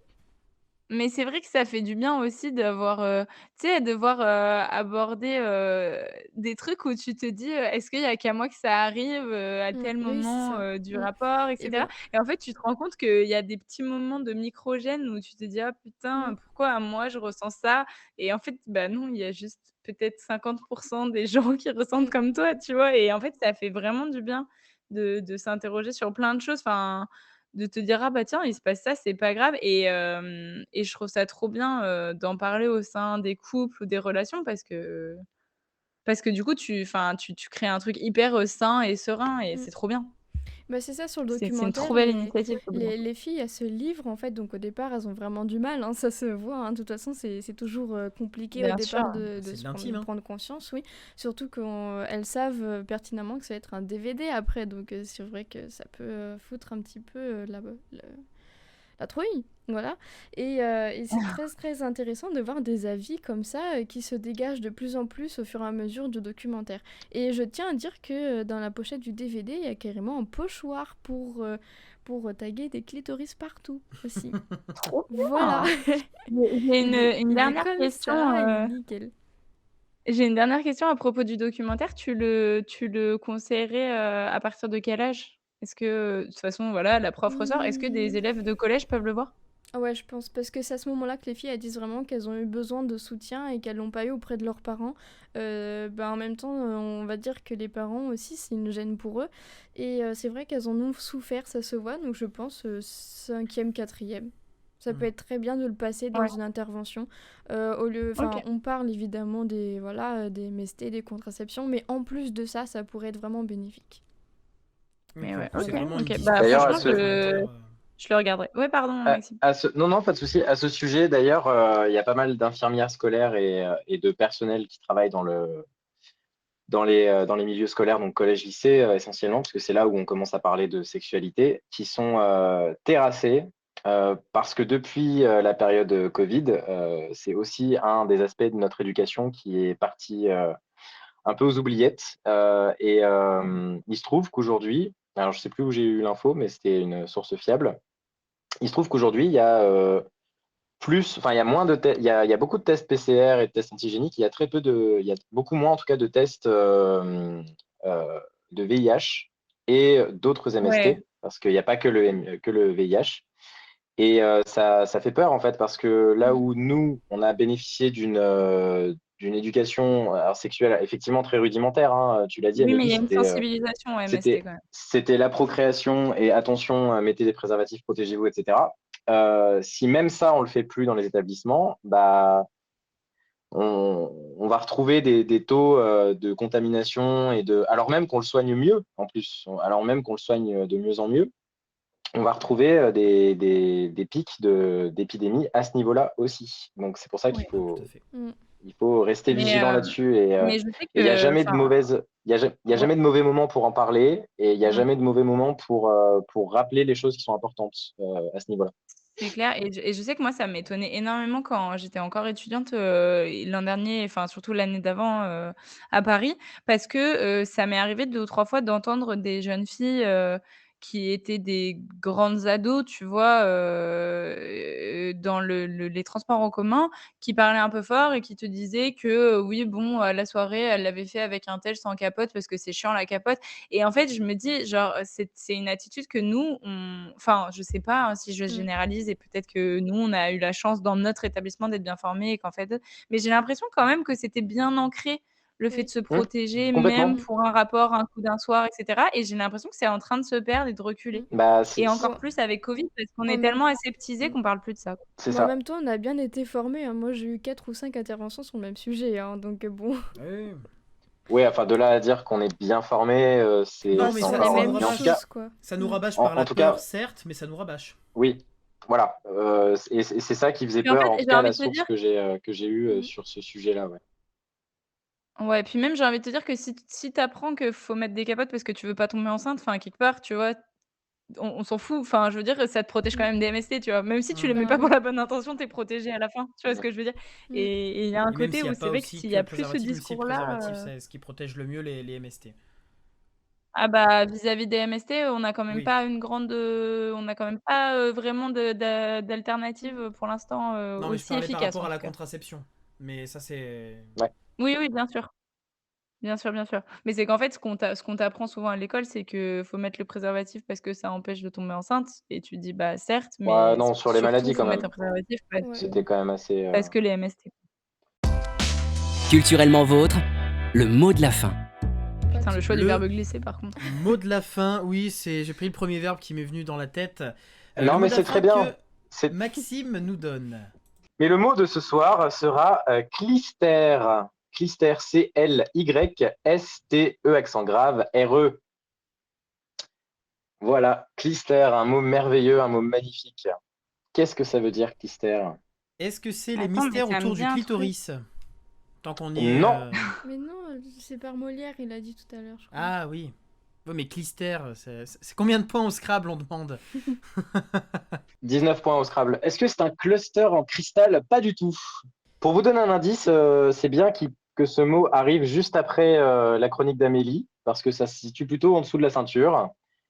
Mais c'est vrai que ça fait du bien aussi d'avoir, tu sais, de voir, aborder, des trucs où tu te dis: «Est-ce qu'il y a qu'à moi que ça arrive, à Mm. tel Oui, c'est moment, ça. du Mm. rapport?» et Et cetera ben, et en fait, tu te rends compte qu'il y a des petits moments de microgènes où tu te dis: «Ah putain, mm. pourquoi moi je ressens ça?» et en fait, bah non, il y a juste peut-être 50 des gens qui ressentent Mm. comme toi, tu vois? Et en fait, ça fait vraiment du bien de s'interroger sur plein de choses, enfin de te dire: «Ah bah tiens, il se passe ça, c'est pas grave» et je trouve ça trop bien, d'en parler au sein des couples ou des relations parce que du coup tu crées un truc hyper, sain et serein et Mm. c'est trop bien. Bah, c'est ça sur le C'est une documentaire, trop belle initiative, faut le dire. les filles elles se livrent en fait, donc au départ elles ont vraiment du mal, hein, ça se voit, hein. De toute façon c'est toujours compliqué au Bien départ sûr. C'est de de l'intime, hein. prendre conscience, oui. Surtout qu'elles savent pertinemment que ça va être un DVD après, donc c'est vrai que ça peut foutre un petit peu la trouille, voilà. Et c'est très très intéressant de voir des avis comme ça qui se dégagent de plus en plus au fur et à mesure du documentaire. Et je tiens à dire que dans la pochette du DVD, il y a carrément un pochoir pour taguer des clitoris partout aussi. Trop Voilà. bien! J'ai une Il est dernière comme question, ça, il est nickel. j'ai une dernière question à propos du documentaire. Tu le conseillerais, à partir de quel âge? Est-ce que, de toute façon, voilà, la prof ressort. Est-ce que des Hmm. élèves de collège peuvent le voir? Ah ouais, je pense, parce que c'est à ce moment-là que les filles elles disent vraiment qu'elles ont eu besoin de soutien et qu'elles l'ont pas eu auprès de leurs parents. Bah, en même temps, on va dire que les parents aussi, c'est une gêne pour eux. Et c'est vrai qu'elles en ont souffert, ça se voit, donc je pense 5e, 4e. Ça peut Mm. être très bien de le passer dans Ouais, une intervention. Enfin, OK. on parle évidemment des, voilà, des MST, des contraceptions, mais en plus de ça, ça pourrait être vraiment bénéfique. Oui, Mais pour le ouais, coup, c'est OK, vraiment une OK. Bah, discussion D'ailleurs, franchement, je documentaire. je le regarderai. Ouais, pardon, Maxime. Non, non, pas de souci. À ce sujet, d'ailleurs, il y a pas mal d'infirmières scolaires et de personnel qui travaillent dans les milieux scolaires, donc collège-lycée essentiellement, parce que c'est là où on commence à parler de sexualité, qui sont terrassés parce que depuis la période Covid, c'est aussi un des aspects de notre éducation qui est parti un peu aux oubliettes. Il se trouve qu'aujourd'hui, alors je sais plus où j'ai eu l'info, mais c'était une source fiable. Il se trouve qu'aujourd'hui, il y a enfin, il y a moins de tests, il y a beaucoup de tests PCR et de tests antigéniques. Il y a beaucoup moins, en tout cas, de tests de VIH et d'autres Ouais. MST, parce qu'il n'y a pas que le VIH. Et ça fait peur, en fait, parce que là Mm. où nous, on a bénéficié d'une éducation alors, sexuelle effectivement très rudimentaire, hein, tu l'as dit, Oui, mais il Amélie, y a une sensibilisation au MST quand même. c'était la procréation et attention, mettez des préservatifs, protégez-vous, etc. Si même ça, on le fait plus dans les établissements, bah, on va retrouver des taux de contamination alors même qu'on le soigne mieux, en plus, alors même qu'on le soigne de mieux en mieux. on va retrouver des pics d'épidémie à ce niveau-là aussi. Donc c'est pour ça qu'il Tout à fait. faut rester Mais, vigilant là-dessus. Et Mais je sais il n'y a que, jamais de enfin, mauvaise, il y a jamais de mauvais moment pour en parler, et il n'y a Mm. jamais de mauvais moment pour rappeler les choses qui sont importantes à ce niveau-là. c'est clair et je sais que moi, ça m'étonnait énormément quand j'étais encore étudiante, l'an dernier, enfin surtout l'année d'avant, à Paris. Parce que, ça m'est arrivé 2 ou 3 fois d'entendre des jeunes filles, qui étaient des grandes ados, tu vois? Dans les transports en commun, qui parlaient un peu fort et qui te disaient que, oui, bon, la soirée, elle l'avait fait avec un tel sans capote parce que c'est chiant la capote. Et en fait, je me dis, genre, c'est une attitude que nous, enfin, je sais pas, hein, si je généralise et peut-être que nous, on a eu la chance dans notre établissement d'être bien formés et qu'en fait mais j'ai l'impression quand même que c'était bien ancré, le fait de Oui. se protéger, Complètement. même pour un rapport, un coup d'un soir et cetera et j'ai l'impression que c'est en train de se perdre et de reculer Bah, et encore Bon, plus avec Covid parce qu'on en est même tellement aseptisés mmh. qu'on parle plus de ça. c'est Mais en ça. même temps, on a bien été formés, hein. Moi, j'ai eu 4 ou 5 interventions sur le même sujet, hein, donc bon. Ouais. Oui, enfin, de là à dire qu'on est bien formé, c'est Non, Bah, mais c'est sur ça, les ça encore. nous mêmes Mais en rabâche. tout cas, choses, quoi. Ça nous rabâche en, par en la tout peur, cas, certes, mais ça nous rabâche. oui, voilà. Et c'est ça qui faisait Puis en peur, fait, en tout j'ai cas, envie la de te source dire que j'ai eue Mmh. sur ce sujet-là. Ouais. ouais, puis même, j'ai envie de te dire que si tu apprends qu'il faut mettre des capotes parce que tu veux pas tomber enceinte, enfin, quelque part, tu vois, on s'en fout. Enfin, je veux dire, ça te protège quand Mmh. même des MST, tu vois? Même si tu les mets Mmh. pas Bah pour oui. la bonne intention, tu es protégé à la fin. Tu vois ce Mm. que je veux dire? Mmh. Et il y a un Et même côté s'il n'y où a c'est pas vrai que aussi s'il que y le a plus ce préservatif, même si le discours-là, préservatif, c'est ce qui protège le mieux les MST. ah bah, vis-à-vis des MST, on n'a quand même Oui. pas une grande, on n'a quand même pas, vraiment d'alternative, pour l'instant, Non, mais je aussi parlais par efficace rapport en à tout la cas. contraception. Mais ça, c'est. Ouais. Oui, oui, bien sûr. Bien sûr, bien sûr. Mais c'est qu'en fait, ce qu'on t'apprend souvent à l'école, c'est que faut mettre le préservatif parce que ça empêche de tomber enceinte et tu dis: «Bah, certes, Ouais, mais non, sur les surtout, maladies faut quand mettre même. un préservatif Ouais. C'était quand même assez. parce que les MST». Culturellement vôtre, le mot de la fin. Pas Putain, de le choix du Le verbe glisser, par contre. mot de la fin, oui, j'ai pris le premier verbe qui m'est venu dans la tête. Le Non, mot mais de la c'est fin très bien. que Maxime nous donne. Mais le mot de ce soir sera clister. Clister, C-L-Y-S-T-E, accent grave, R-E. Voilà, clister, un mot merveilleux, un mot magnifique. Qu'est-ce que ça veut dire, clister? Est-ce que c'est les Attends, mais mystères ça me autour dit du un truc. clitoris? Tant qu'on y est. Non, Mais non, c'est par Molière, il a dit tout à l'heure, je crois. Ah oui. Ouais, mais clister, c'est combien de points au Scrabble, on demande? 19 points au Scrabble. Est-ce que c'est un cluster en cristal? Pas du tout. Pour vous donner un indice, c'est bien que ce mot arrive juste après la chronique d'Amélie, parce que ça se situe plutôt en dessous de la ceinture.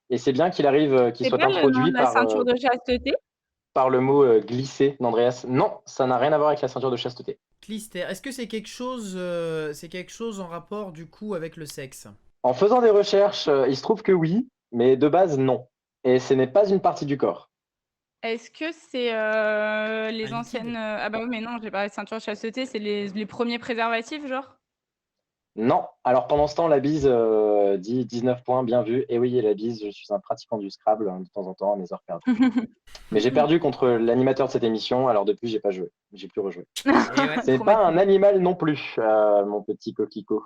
Et c'est bien qu'il arrive, qu'il C'est soit pas le nom introduit de la ceinture de chasteté? par le mot glisser d'Andreas. Non, ça n'a rien à voir avec la ceinture de chasteté. Clister, est-ce que c'est quelque chose en rapport du coup avec le sexe? En faisant des recherches, il se trouve que oui, mais de base, non. Et ce n'est pas une partie du corps. Est-ce que c'est, les Un anciennes, liquide? ah bah oui, mais non, j'ai pas la ceinture de chasteté, c'est les premiers préservatifs, genre? Non. Alors pendant ce temps, la bise dit 19 points, bien vu. Et oui, la bise, je suis un pratiquant du Scrabble de temps en temps à mes heures perdues. Mais j'ai perdu contre l'animateur de cette émission, alors depuis, j'ai pas joué. J'ai plus rejoué. Et ouais. C'est pas un animal non plus, mon petit coquelicot.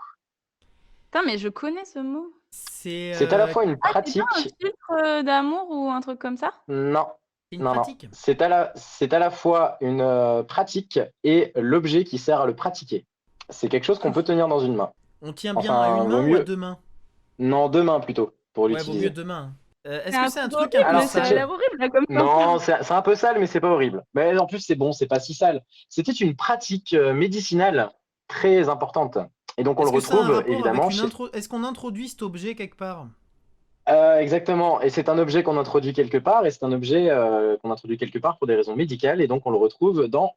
Putain, mais je connais ce mot. C'est à la fois une Ah, c'est pas un pratique. filtre, d'amour ou un truc comme ça? Non, une non, non. pratique. C'est à la fois une pratique et l'objet qui sert à le pratiquer. C'est quelque chose qu'on peut tenir dans une main. On tient bien Enfin, à une vaut main ou à mieux. deux mains? Non, deux mains plutôt, pour Ouais, vaut mieux l'utiliser. deux mains. Est-ce C'est que un c'est un truc truc un peu horrible, Alors, ça a c'est- l'air horrible là comme Non, ceinture. c'est un peu sale, mais c'est pas horrible. Mais en plus, c'est bon, c'est pas si sale. C'était une pratique médicinale très importante. Et donc, on le Est-ce que ça a un retrouve rapport évidemment avec une chez. intro... Est-ce qu'on introduit cet objet quelque part? Exactement. Et c'est un objet qu'on introduit quelque part, et c'est un objet qu'on introduit quelque part pour des raisons médicales. Et donc, on le retrouve dans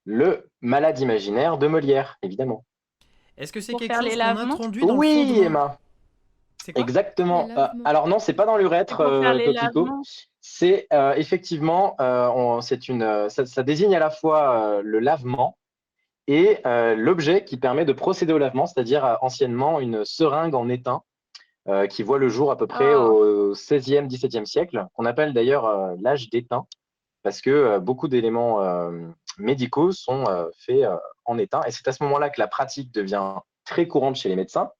le Malade imaginaire de Molière, évidemment. Est-ce que c'est Pour quelque faire les chose qu'on lavements? introduit dans le fond de Oui, main? Emma. C'est quoi? Exactement. Les lavements. Alors non, c'est pas dans C'est l'urètre, pour faire les coquelicot. lavements? C'est effectivement, ça désigne à la fois le lavement et l'objet qui permet de procéder au lavement, c'est-à-dire anciennement une seringue en étain qui voit le jour à peu près Oh. au XVIe, XVIIe siècle, qu'on appelle d'ailleurs l'âge d'étain, parce que beaucoup d'éléments médicaux sont faits en étain. Et c'est à ce moment-là que la pratique devient très courante chez les médecins.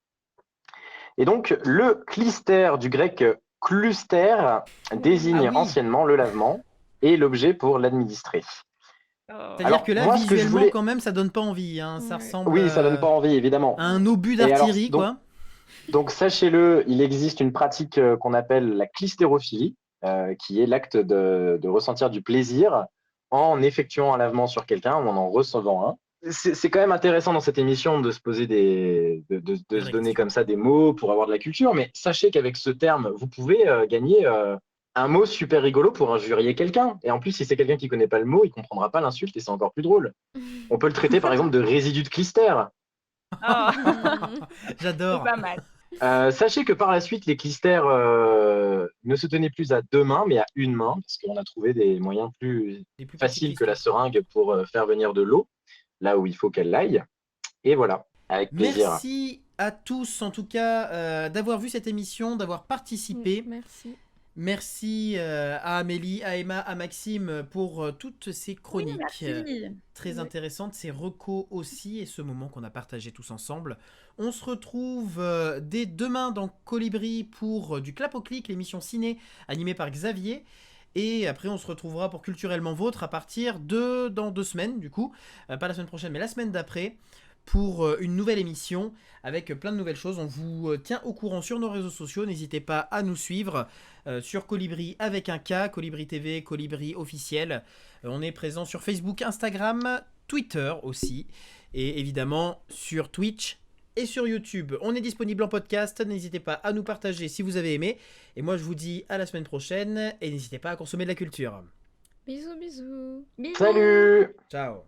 Et donc, le clister du grec cluster désigne Ah oui. anciennement le lavement et l'objet pour l'administrer. C'est-à-dire Alors, que là, moi, ce que je visuellement, voulais- quand même, ça donne pas envie. Hein. Ça Ouais. ressemble Oui, ça donne pas envie, évidemment. à un obus Et alors, d'artillerie, donc- quoi. Donc, sachez-le, il existe une pratique qu'on appelle la clistérophilie, qui est l'acte de ressentir du plaisir en effectuant un lavement sur quelqu'un ou en recevant un. C'est quand même intéressant dans cette émission de se poser de se vraies donner questions. comme ça des mots pour avoir de la culture, mais sachez qu'avec ce terme, vous pouvez gagner un mot super rigolo pour injurier quelqu'un. Et en plus, si c'est quelqu'un qui connaît pas le mot, il comprendra pas l'insulte et c'est encore plus drôle. On peut le traiter par exemple de résidu de clister. Oh, c'est J'adore. pas mal. Sachez que par la suite, les clistères ne se tenaient plus à 2 mains, mais à une main, parce qu'on a trouvé des moyens plus Les plus petits faciles que la cristaux. seringue pour faire venir de l'eau, là où il faut qu'elle aille. Et voilà, avec plaisir. Merci à tous, en tout cas, d'avoir vu cette émission, d'avoir participé. Merci. Merci à Amélie, à Emma, à Maxime pour toutes ces chroniques Merci. très Ouais. intéressantes, ces recos aussi et ce moment qu'on a partagé tous ensemble. On se retrouve dès demain dans Colibri pour du Clap au Clic, l'émission ciné animée par Xavier. Et après, on se retrouvera pour Culturellement Vôtre à partir de dans 2 semaines, du coup. Pas la semaine prochaine, mais la semaine d'après, pour une nouvelle émission avec plein de nouvelles choses. On vous tient au courant sur nos réseaux sociaux. N'hésitez pas à nous suivre sur Colibri avec un K, Colibri TV, Colibri officiel. On est présent sur Facebook, Instagram, Twitter aussi. Et évidemment sur Twitch et sur YouTube. On est disponible en podcast. N'hésitez pas à nous partager si vous avez aimé. Et moi, je vous dis à la semaine prochaine. Et n'hésitez pas à consommer de la culture. Bisous, bisous. Bisous. Salut! Ciao.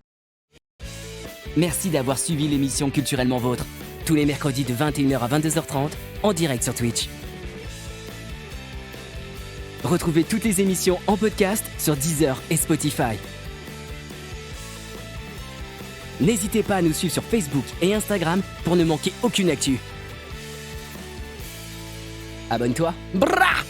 Merci d'avoir suivi l'émission Culturellement Vôtre, tous les mercredis de 21h à 22h30, en direct sur Twitch. Retrouvez toutes les émissions en podcast sur Deezer et Spotify. N'hésitez pas à nous suivre sur Facebook et Instagram pour ne manquer aucune actu. Abonne-toi. Brrrah !